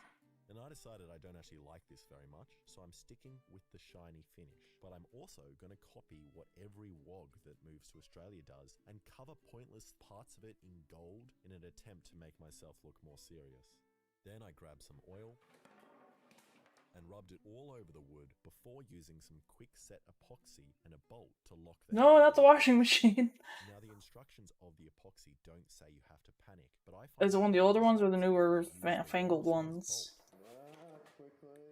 And I decided I don't actually like this very much, so I'm sticking with the shiny finish. But I'm also going to copy what every WOG that moves to Australia does and cover pointless parts of it in gold in an attempt to make myself look more serious. Then I grabbed some oil and rubbed it all over the wood before using some quick set epoxy and a bolt to lock the No, that's a washing machine. Now the instructions of the epoxy don't say you have to panic, but I Is it one of the older ones or the newer fangled ones?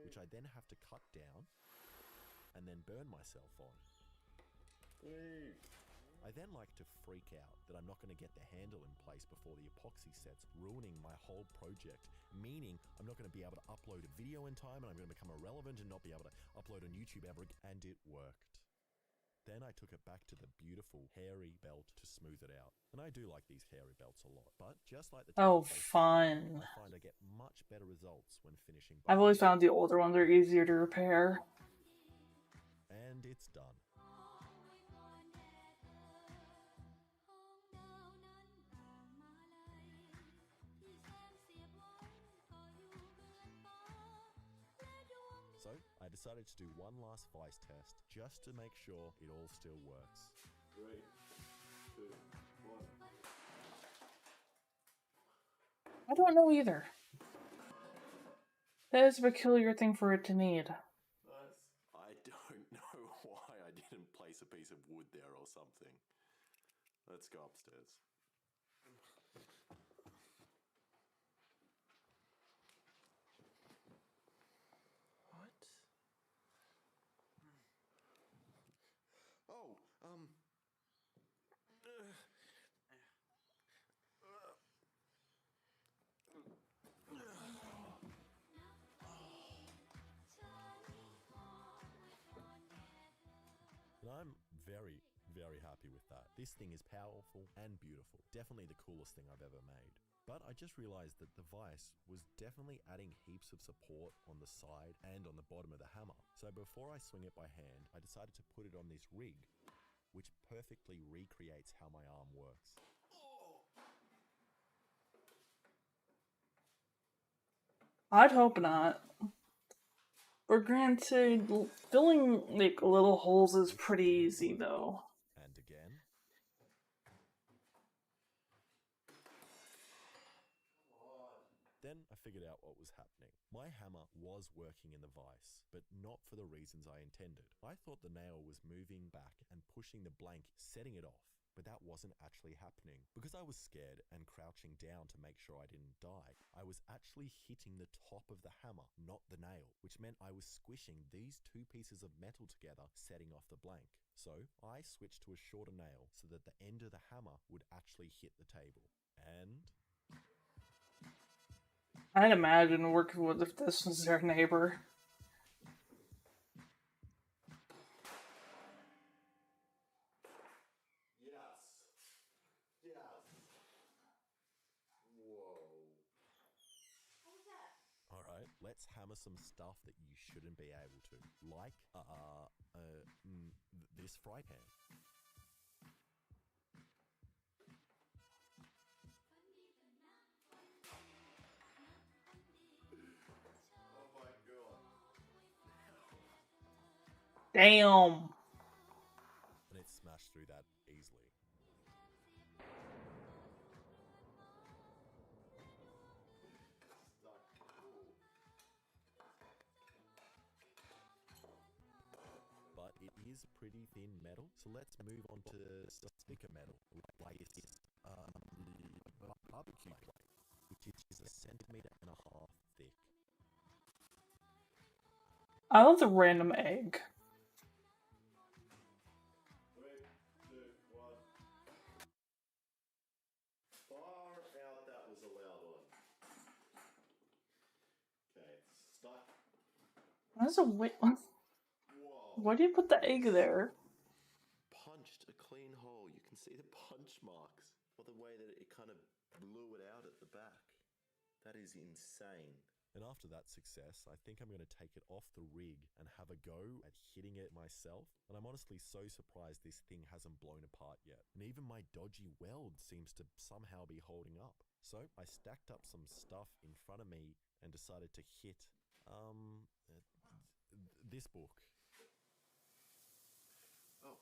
Which I then have to cut down and then burn myself on. I then like to freak out that I'm not going to get the handle in place before the epoxy sets, ruining my whole project, meaning I'm not going to be able to upload a video in time and I'm going to become irrelevant and not be able to upload on YouTube ever again. And it worked. Then I took it back to the beautiful hairy belt to smooth it out. And I do like these hairy belts a lot. But just like the Oh, template, fun. I find I get much better results when finishing. I've always found the older ones are easier to repair. And it's done. So, I decided to do one last vice test just to make sure it all still works. 3, 2, 1. I don't know either. That is a peculiar thing for it to need. Nice. I don't know why I didn't place a piece of wood there or something. Let's go upstairs. What? Oh, And I'm very, very happy with that. This thing is powerful and beautiful. Definitely the coolest thing I've ever made. But I just realized that the vise was definitely adding heaps of support on the side and on the bottom of the hammer. So before I swing it by hand, I decided to put it on this rig, which perfectly recreates how my arm works. I'd hope not. But granted, filling like little holes is pretty easy though. And again. Then I figured out what was happening. My hammer was working in the vise, but not for the reasons I intended. I thought the nail was moving back and pushing the blank, setting it off, but that wasn't actually happening. Because I was scared and crouching down to make sure I didn't die, I was actually hitting the top of the hammer, not the nail, which meant I was squishing these two pieces of metal together, setting off the blank. So I switched to a shorter nail so that the end of the hammer would actually hit the table. And I'd imagine working with if this was their neighbor. yes. Yes. Whoa. What was that? Alright, let's hammer some stuff that you shouldn't be able to. Like, this fry pan. Oh my god. Damn. And it smashed through that easily. But it is pretty thin metal, so let's move on to some thicker metal, like this barbecue plate, which is 1.5 centimeters thick. I love the random egg. 3, 2, 1. Far out, that was a loud one. Okay, it's stuck. That's a wait. Why do you put the egg there? Punched a clean hole. You can see the punch marks, or the way that it kind of blew it out at the back. That is insane. And after that success, I think I'm going to take it off the rig and have a go at hitting it myself. And I'm honestly so surprised this thing hasn't blown apart yet. And even my dodgy weld seems to somehow be holding up. So I stacked up some stuff in front of me and decided to hit this book. Oh.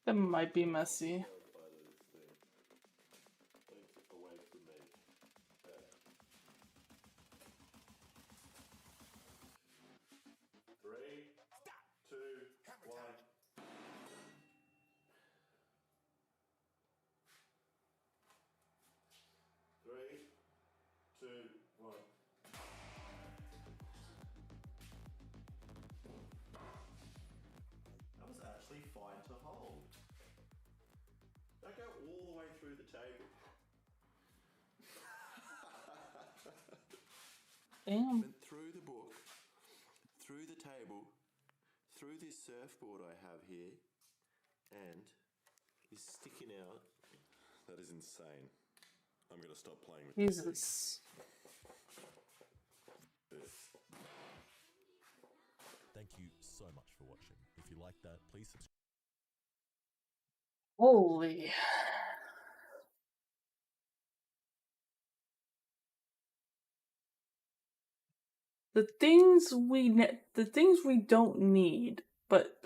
That might be messy. Away from me. Okay. 3, 2, 1. 3, 2, 1. table. Damn. Went through the book, through the table, through this surfboard I have here, and is sticking out. That is insane. I'm going to stop playing with Jesus. this. Thank you so much for watching. If you like that, please subscribe. Holy. The things we don't need, but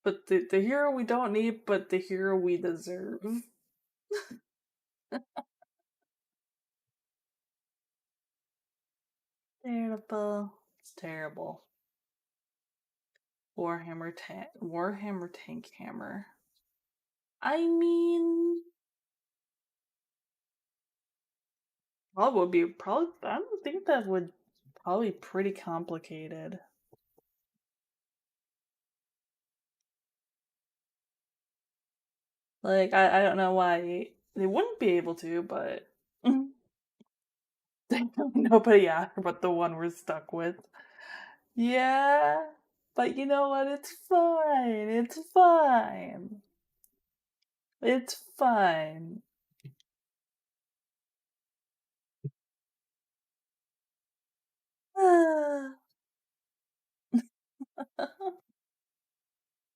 but the hero we don't need, but the hero we deserve. Terrible. It's terrible. Warhammer Tank Hammer. I mean, I don't think that would probably be pretty complicated. Like, I don't know why they wouldn't be able to, but nobody asked but the one we're stuck with. Yeah, but you know what? It's fine. It's fine. It's fine.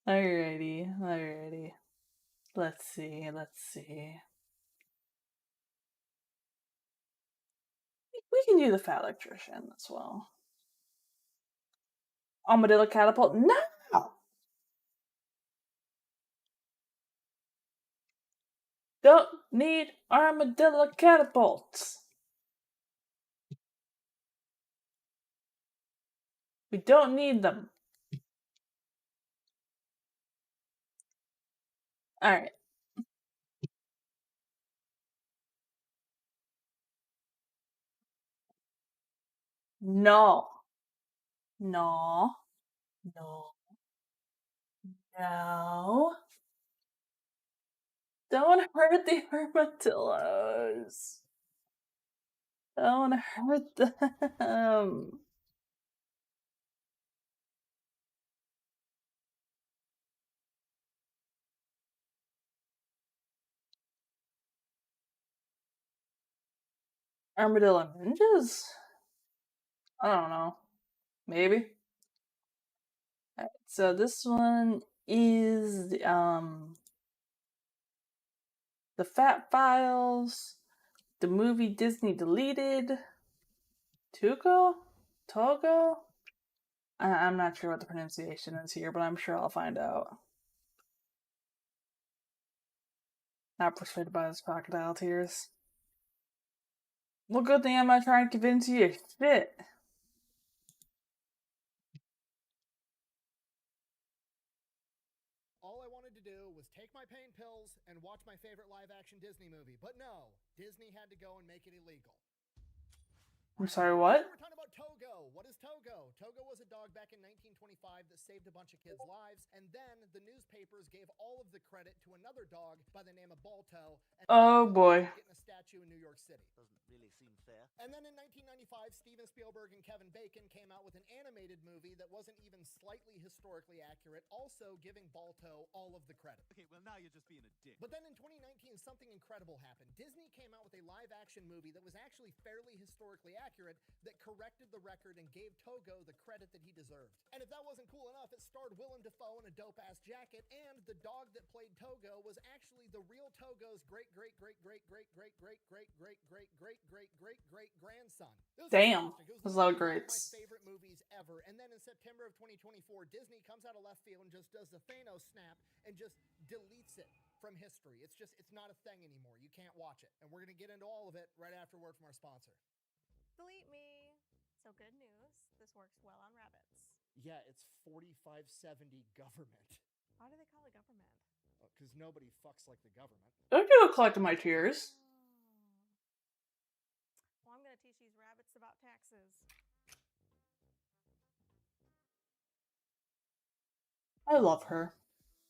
Alrighty. Let's see. We can do the Fat Electrician as well. Armadillo Catapult? No! Don't need Armadillo Catapults. We don't need them. Alright. No. No. Don't hurt the armadillos. Don't hurt them. Armadillo ninjas? I don't know. Maybe. Alright, so this one is the Fat Files, the movie Disney deleted, Togo? I'm not sure what the pronunciation is here, but I'm sure I'll find out. Not persuaded by his crocodile tears. Well, good thing I'm not trying to convince you. Shit. All I wanted to do was take my pain pills and watch my favorite live-action Disney movie. But no, Disney had to go and make it illegal. I'm sorry, what? We're talking about Togo. What is Togo? Togo was a dog back in 1925 that saved a bunch of kids' lives, and then the newspapers gave all of the credit to another dog by the name of Balto. And oh boy. Getting a statue in New York City. Doesn't really seem fair. And then in 1995, Steven Spielberg and Kevin Bacon came out with an animated movie that wasn't even slightly historically accurate, also giving Balto all of the credit. Okay, well now you're just being a dick. But then in 2019, something incredible happened. Disney came out with a live-action movie that was actually fairly historically accurate that corrected the record and gave Togo the credit that he deserved. And if that wasn't cool enough, it starred Willem Dafoe in a dope-ass jacket, and the dog that played Togo was actually the real Togo's great-great-great-great-great-great-great-great-great-great-great-grandson. Damn. That's a lot of greats. One of my favorite movies ever. And then in September of 2024, Disney comes out of left field and just does the Thanos snap and just deletes it from history. It's not a thing anymore. You can't watch it. And we're going to get into all of it right after word from our sponsor. Delete me. So good news. This works well on rabbits. Yeah, it's 4570 government. Why do they call it government? Because nobody fucks like the government. Don't you collect my tears? Well, I'm going to teach these rabbits about taxes. I love her.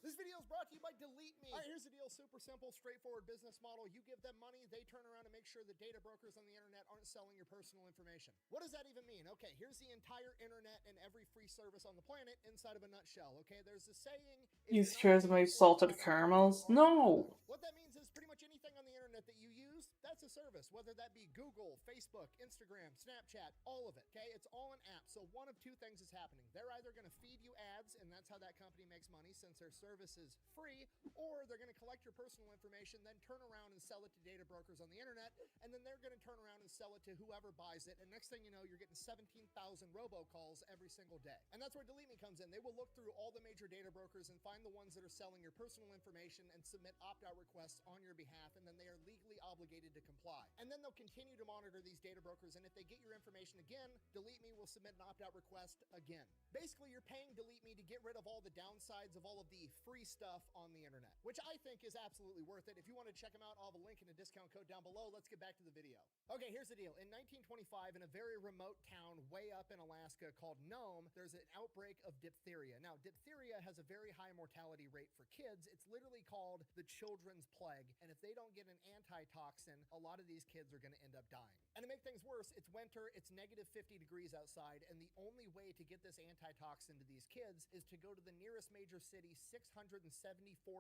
This video is brought to you by Delete Me. All right, real super simple, straightforward business model. You give them money, they turn around and make sure the data brokers on the internet aren't selling your personal information. What does that even mean? Okay, here's the entire internet and every free service on the planet inside of a nutshell. Okay, there's a saying. Use shares of my salted caramels? No! What that means is pretty much anything on the internet that you use, that's a service, whether that be Google, Facebook, Instagram, Snapchat, all of it, okay? It's all an app. So one of two things is happening. They're either going to feed you ads, and that's how that company makes money since their service is free, or they're going to collect your personal information, then turn around and sell it to data brokers on the internet, and then they're going to turn around and sell it to whoever buys it, and next thing you know, you're getting 17,000 robocalls every single day. And that's where Delete Me comes in. They will look through all the major data brokers and find the ones that are selling your personal information and submit opt-out requests on your behalf, and then they are legally obligated to comply. And then they'll continue to monitor these data brokers, and if they get your information again, Delete Me will submit an opt-out request again. Basically, you're paying Delete Me to get rid of all the downsides of all of the free stuff on the internet, which I think is absolutely worth it. If you want to check them out, I'll have a link and a discount code down below. Let's get back to the video. Okay, here's the deal. In 1925, in a very remote town way up in Alaska called Nome, there's an outbreak of diphtheria. Now, diphtheria has a very high mortality rate for kids. It's literally called the children's plague, and if they don't get an antitoxin, a lot of these kids are going to end up dying. And to make things worse, it's winter, it's negative 50 degrees outside, and the only way to get this antitoxin to these kids is to go to the nearest major city 674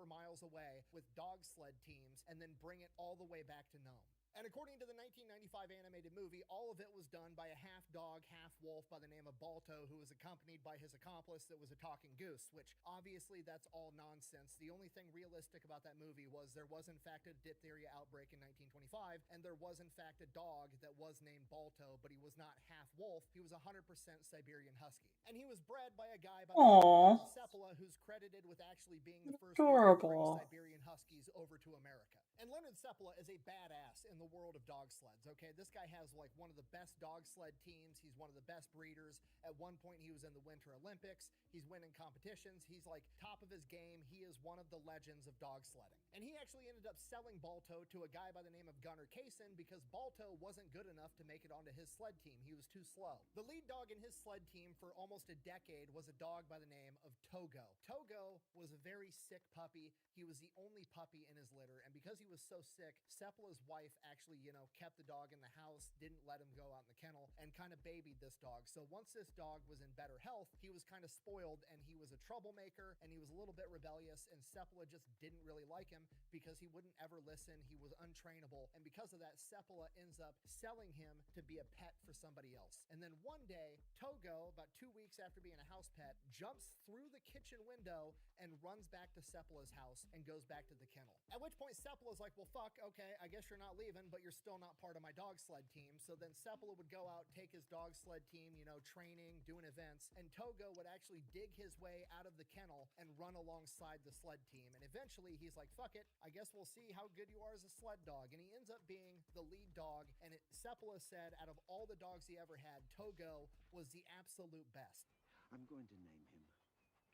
miles away with dog sled teams and then bring it all the way back to Nome. And according to the 1995 animated movie, all of it was done by a half dog, half wolf by the name of Balto, who was accompanied by his accomplice that was a talking goose, which obviously that's all nonsense. The only thing realistic about that movie was there was in fact a diphtheria outbreak in 1925, and there was in fact a dog that was named Balto, but he was not half wolf. He was 100% Siberian Husky. And he was bred by a guy by the name of Seppala, who's credited with actually being the first one to bring Siberian Huskies over to America. And Leonard Seppala is a badass in the world of dog sleds, okay? This guy has like one of the best dog sled teams. He's one of the best breeders. At one point, he was in the Winter Olympics. He's winning competitions. He's like top of his game. He is one of the legends of dog sledding. And he actually ended up selling Balto to a guy by the name of Gunnar Kaysen because Balto wasn't good enough to make it onto his sled team. He was too slow. The lead dog in his sled team for almost a decade was a dog by the name of Togo. Togo was a very sick puppy. He was the only puppy in his litter, and because he was so sick, Seppala's wife actually, kept the dog in the house, didn't let him go out in the kennel, and kind of babied this dog. So once this dog was in better health, he was kind of spoiled, and he was a troublemaker, and he was a little bit rebellious, and Seppala just didn't really like him because he wouldn't ever listen. He was untrainable, and because of that, Seppala ends up selling him to be a pet for somebody else. And then one day, Togo, about 2 weeks after being a house pet, jumps through the kitchen window and runs back to Seppala's house and goes back to the kennel. At which point Seppala's like, well, fuck, okay, I guess you're not leaving, but you're still not part of my dog sled team. So then Seppala would go out, take his dog sled team, training, doing events, and Togo would actually dig his way out of the kennel and run alongside the sled team. And eventually he's like, fuck it, I guess we'll see how good you are as a sled dog. And he ends up being the lead dog, and Seppala said out of all the dogs he ever had, Togo was the absolute best. I'm going to name him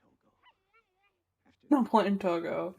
Togo. I'm playing Togo.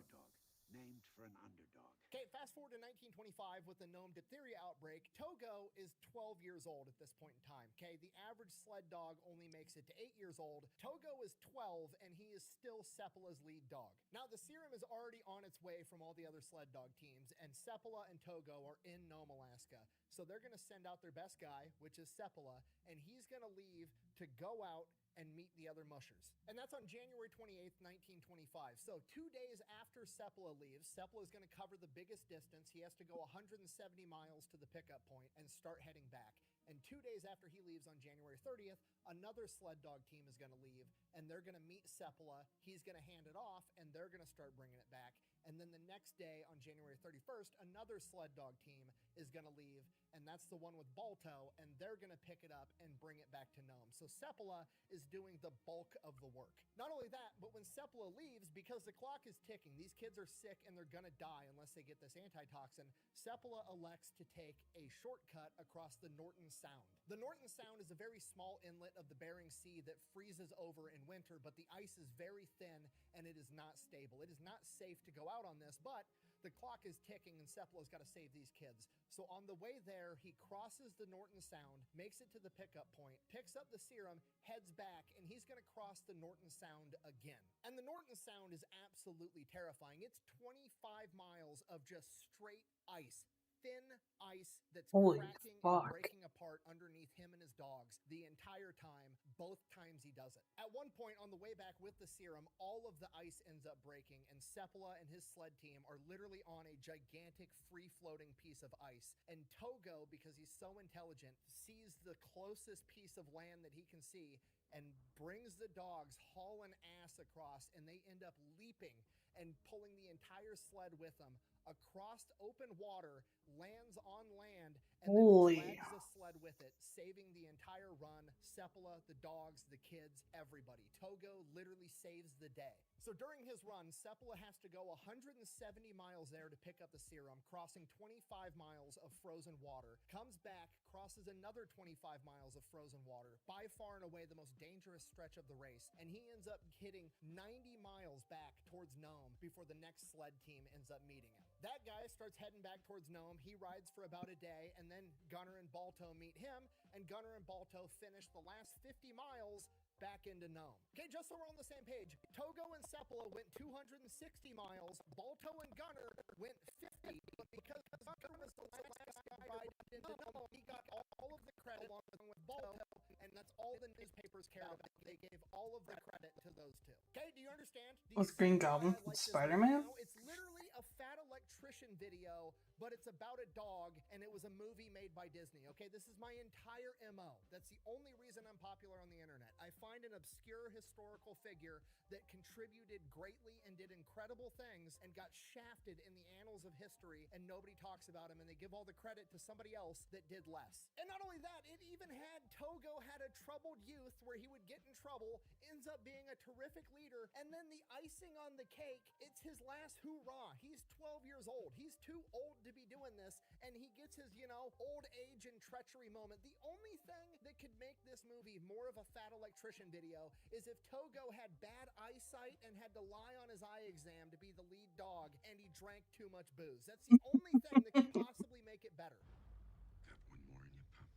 Named for an underdog. Okay, fast forward to 1925 with the Nome diphtheria outbreak. Togo is 12 years old at this point in time, okay? The average sled dog only makes it to 8 years old. Togo is 12, and he is still Seppala's lead dog. Now, the serum is already on its way from all the other sled dog teams, and Seppala and Togo are in Nome, Alaska. So they're going to send out their best guy, which is Seppala, and he's going to leave to go out and meet the other mushers. And that's on January 28th, 1925. So 2 days after Seppala leaves, Seppala is going to cover the biggest distance. He has to go 170 miles to the pickup point and start heading back. And 2 days after he leaves on January 30th, another sled dog team is going to leave, and they're going to meet Seppala. He's going to hand it off, and they're going to start bringing it back. And then the next day, on January 31st, another sled dog team is going to leave, and that's the one with Balto, and they're going to pick it up and bring it back to Nome. So Seppala is doing the bulk of the work. Not only that, but when Seppala leaves, because the clock is ticking, these kids are sick and they're going to die unless they get this antitoxin, Seppala elects to take a shortcut across the Norton Sound. The Norton Sound is a very small inlet of the Bering Sea that freezes over in winter, but the ice is very thin and it is not stable. It is not safe to go out on this, but the clock is ticking and Seppala's got to save these kids. So on the way there, he crosses the Norton Sound, makes it to the pickup point, picks up the serum, heads back, and he's going to cross the Norton Sound again. And the Norton Sound is absolutely terrifying. It's 25 miles of just straight ice. Thin ice that's Holy cracking fuck. and breaking apart underneath him and his dogs the entire time, both times he does it. At one point on the way back with the serum, all of the ice ends up breaking, and Seppala and his sled team are literally on a gigantic free-floating piece of ice. And Togo, because he's so intelligent, sees the closest piece of land that he can see and brings the dogs hauling ass across, and they end up leaping and pulling the entire sled with them across open water, lands on land, and Holy. then drags the sled with it, saving the entire run. Seppala, the dogs, the kids, everybody. Togo literally saves the day. So during his run, Seppala has to go 170 miles there to pick up the serum, crossing 25 miles of frozen water, comes back, crosses another 25 miles of frozen water, by far and away the most dangerous stretch of the race, and he ends up hitting 90 miles back towards Nome before the next sled team ends up meeting him. That guy starts heading back towards Nome. He rides for about a day, and then Gunnar and Balto meet him, and Gunnar and Balto finish the last 50 miles back into Nome. Okay, just so we're on the same page, Togo and Seppala went 260 miles, Balto and Gunnar went 50, but because Gunnar was the last guy to ride into Nome, he got all of the credit along with Balto, and that's all the newspapers cared about. They gave all of the credit to those two. Okay, do you understand? Do you Was Green Goblin from Spider-Man? It's literally a fat electrician video, but it's about a dog, and it was a movie made by Disney. Okay, this is my entire MO. That's the only reason I'm popular on the internet. I find an obscure historical figure that contributed greatly and did incredible things and got shafted in the annals of history, and nobody talks about him, and they give all the credit to somebody else that did less. And not only that, it even had Togo had a troubled youth where he would get in trouble, ends up being a terrific leader, and then the icing on the cake, it's his last hoorah. He's 12 years old. He's too old to be doing this, and he gets his, old age and treachery moment. The only thing that could make this movie more of a fat electrician video is if Togo had bad eyesight and had to lie on his eye exam to be the lead dog, and he drank too much booze. That's the only thing that could possibly make it better. Got one more in your pump.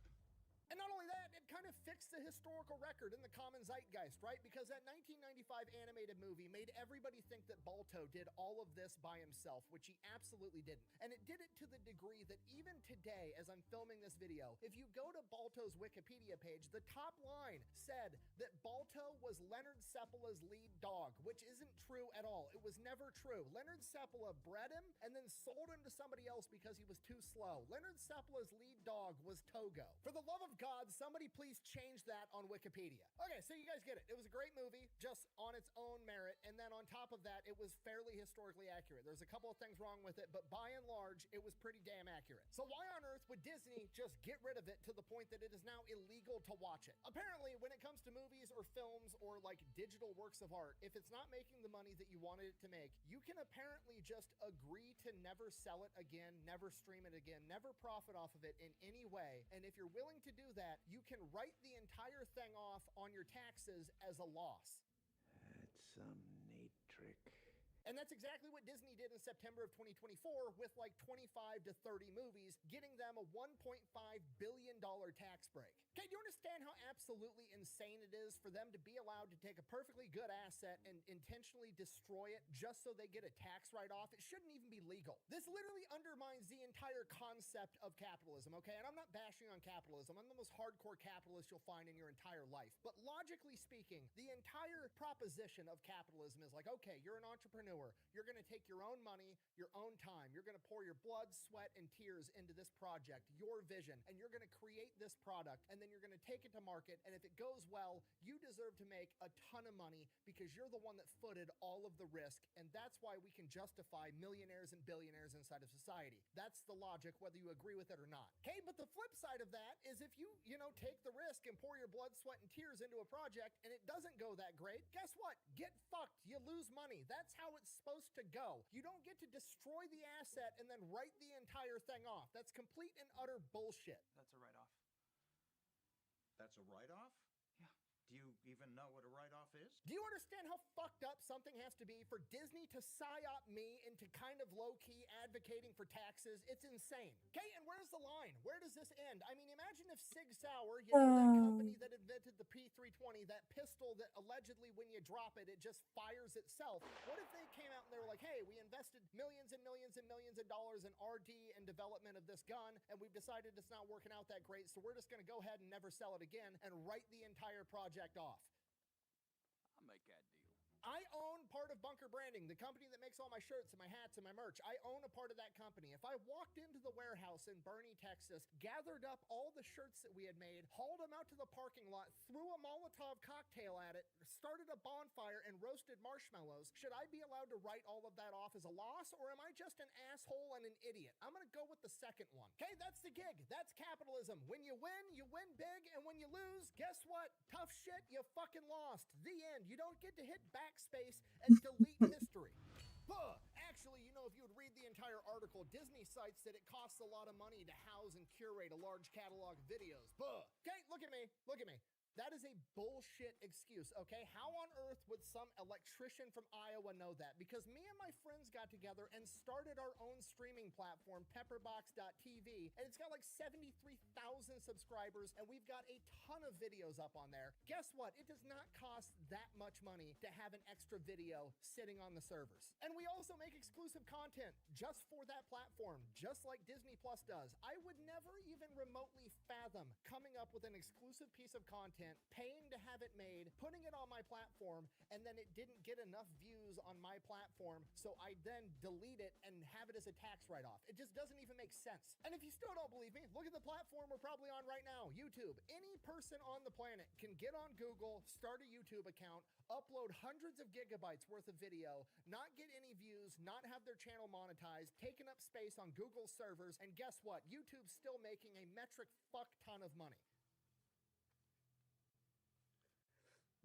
And not only that, it kind of fixed the historical record in the common zeitgeist, right? Because that 1995 animated movie made everybody think that Balto did all of this by himself, which he absolutely didn't. And it did it to the degree that even today, as I'm filming this video, if you go to Balto's Wikipedia page, the top line said that Balto was Leonard Seppala's lead dog, which isn't true at all. It was never true. Leonard Seppala bred him and then sold him to somebody else because he was too slow. Leonard Seppala's lead dog was Togo. For the love of God, somebody please change that on Wikipedia. Okay, so you guys get it. It was a great movie, just on its own merit, and then on top of that, it was fairly historically accurate. There's a couple of things wrong with it, but by and large, it was pretty damn accurate. So why on earth would Disney just get rid of it to the point that it is now illegal to watch it? Apparently, when it comes to movies or films or like digital works of art, if it's not making the money that you wanted it to make, you can apparently just agree to never sell it again, never stream it again, never profit off of it in any way. And if you're willing to do that, you can write the entire thing off on your taxes as a loss. That's some neat trick. And that's exactly what Disney did in September of 2024 with like 25 to 30 movies, getting them a $1.5 billion tax break. Okay, do you understand how absolutely insane it is for them to be allowed to take a perfectly good asset and intentionally destroy it just so they get a tax write-off? It shouldn't even be legal. This literally undermines the entire concept of capitalism, okay? And I'm not bashing on capitalism. I'm the most hardcore capitalist you'll find in your entire life. But logically speaking, the entire proposition of capitalism is like, okay, you're an entrepreneur. You're going to take your own money, your own time. You're going to pour your blood, sweat, and tears into this project, your vision, and you're going to create this product, and then you're going to take it to market, and if it goes well, you deserve to make a ton of money because you're the one that footed all of the risk, and that's why we can justify millionaires and billionaires inside of society. That's the logic, whether you agree with it or not. Okay, but the flip side of that is if you take the risk and pour your blood, sweat, and tears into a project, and it doesn't go that great, guess what? Get fucked. You lose money. That's how it's supposed to go. You don't get to destroy the asset and then write the entire thing off. That's complete and utter bullshit. That's a write-off. That's a write-off? Yeah. Do you even know what a write-off is? Do you understand how fucked up something has to be for Disney to psyop me into kind of low-key advocating for taxes? It's insane. Okay, and where's the line? Where does this end? I mean, imagine if Sig Sauer, you know, that company that invented the P320, that pistol that allegedly when you drop it, it just fires itself. What if they came out and they were like, hey, we invested millions and millions and millions of dollars in R&D and development of this gun, and we've decided it's not working out that great, so we're just going to go ahead and never sell it again and write the entire project off. I'll make that deal. I own part of Bunker Branding, the company that makes all my shirts and my hats and my merch. I own a part of that company. If I walked into the warehouse in Bernie, Texas, gathered up all the shirts that we had made, hauled them out to the parking lot, threw a Molotov cocktail at it, started a bonfire, and roasted marshmallows, should I be allowed to write all of that off as a loss, or am I just an asshole and an idiot? I'm gonna go with the second one. Okay, that's the gig. That's capitalism. When you win big, and when you lose, guess what? Tough shit, you fucking lost. The end. You don't get to hit backspace and delete history. Actually, you know, if you would read the entire article, Disney cites that it costs a lot of money to house and curate a large catalog of videos. Okay, look at me. Look at me. That is a bullshit excuse, okay? How on earth would some electrician from Iowa know that? Because me and my friends got together and started our own streaming platform, pepperbox.tv, and it's got like 73,000 subscribers, and we've got a ton of videos up on there. Guess what? It does not cost that much money to have an extra video sitting on the servers. And we also make exclusive content just for that platform, just like Disney Plus does. I would never even remotely fathom coming up with an exclusive piece of content, paying to have it made, putting it on my platform, and then it didn't get enough views on my platform, so I then delete it and have it as a tax write-off. It just doesn't even make sense. And if you still don't believe me, look at the platform we're probably on right now, YouTube. Any person on the planet can get on Google, start a YouTube account, upload hundreds of gigabytes worth of video, not get any views, not have their channel monetized, taking up space on Google's servers, and guess what? YouTube's still making a metric fuck ton of money.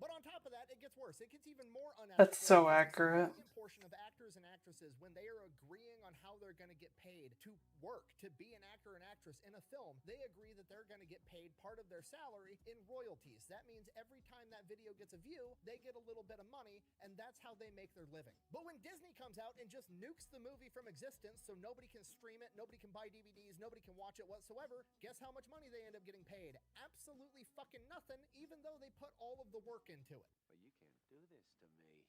But on top of that, it gets worse. It gets even more unethical. That's so accurate. A portion of actors and actresses, when they are agreeing on how they're going to get paid to work, to be an actor and actress in a film, they agree that they're going to get paid part of their salary in royalties. That means every time that video gets a view, they get a little bit of money, and that's how they make their living. But when Disney comes out and just nukes the movie from existence so nobody can stream it, nobody can buy DVDs, nobody can watch it whatsoever, guess how much money they end up getting paid? Absolutely fucking nothing, even though they put all of the work into it. But you can't do this to me.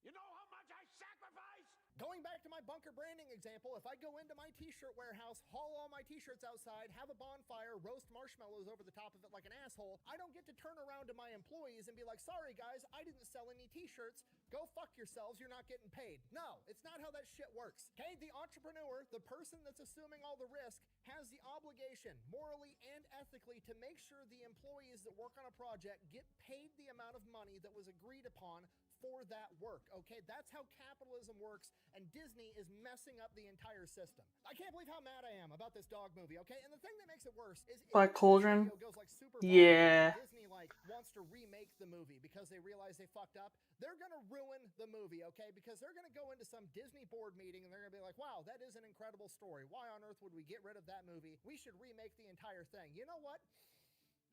You know how much I sacrificed? Going back to my Bunker Branding example, if I go into my t-shirt warehouse, haul all my t-shirts outside, have a bonfire, roast marshmallows over the top of it like an asshole, I don't get to turn around to my employees and be like, sorry guys, I didn't sell any t-shirts. Go fuck yourselves, you're not getting paid. No, it's not how that shit works. Okay, the entrepreneur, the person that's assuming all the risk, has the obligation, morally and ethically, to make sure the employees that work on a project get paid the amount of money that was agreed upon for that work, okay? That's how capitalism works, and Disney is messing up the entire system. I can't believe how mad I am about this dog movie, okay? And the thing that makes it worse is Black Cauldron. Goes like super yeah. Disney like wants to remake the movie because they realize they fucked up. They're gonna ruin the movie, okay? Because they're gonna go into some Disney board meeting and they're gonna be like, wow, that is an incredible story. Why on earth would we get rid of that movie? We should remake the entire thing. You know what?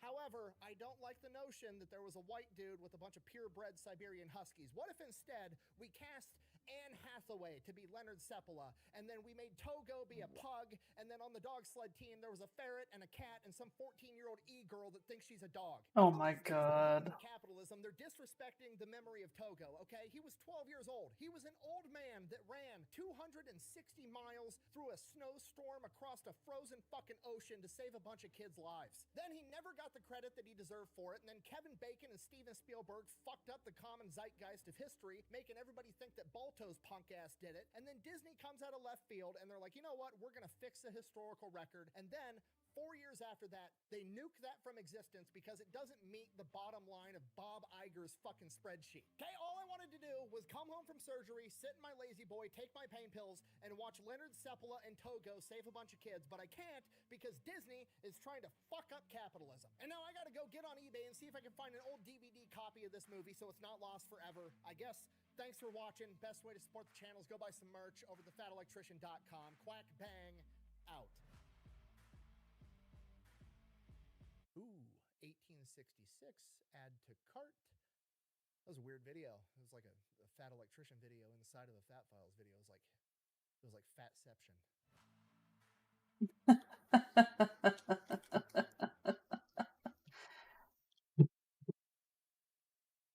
However, I don't like the notion that there was a white dude with a bunch of purebred Siberian Huskies. What if instead we cast Anne Hathaway to be Leonard Seppala, and then we made Togo be a pug, and then on the dog sled team there was a ferret and a cat and some 14-year-old e-girl that thinks she's a dog. Oh my god. Capitalism, they're disrespecting the memory of Togo, okay? He was 12 years old. He was an old man that ran 260 miles through a snowstorm across a frozen fucking ocean to save a bunch of kids' lives. Then he never got the credit that he deserved for it, and then Kevin Bacon and Steven Spielberg fucked up the common zeitgeist of history, making everybody think that Balto's punk ass did it, and then Disney comes out of left field and they're like, you know what, we're gonna fix the historical record, and then 4 years after that, they nuke that from existence because it doesn't meet the bottom line of Bob Iger's fucking spreadsheet. Okay, all I wanted to do was come home from surgery, sit in my lazy boy, take my pain pills, and watch Leonard Seppala and Togo save a bunch of kids, but I can't because Disney is trying to fuck up capitalism. And now I gotta go get on eBay and see if I can find an old DVD copy of this movie so it's not lost forever. I guess, thanks for watching. Best way to support the channel is go buy some merch over thefatelectrician.com. Quack bang, out. Ooh, 1866. Add to cart. That was a weird video. It was like a fat electrician video inside of the Fat Files video. It was like Fatception.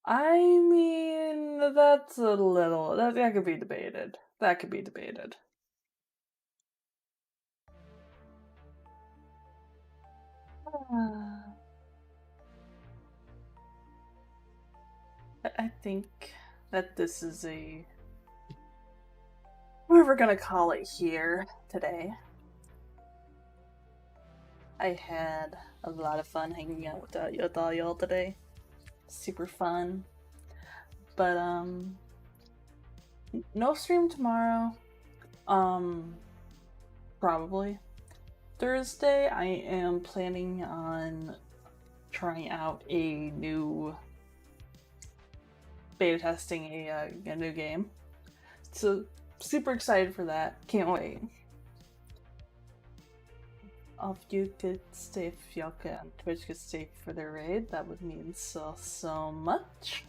I mean, that's a little... That could be debated. That could be debated. I think that this is a... We're gonna call it here today. I had a lot of fun hanging out with all y'all today. Super fun. But, no stream tomorrow. Probably. Thursday, I am planning on trying out a new... beta testing a new game. So, super excited for that. Can't wait. All of you could stay if y'all could on Twitch could stay for the raid. That would mean so much.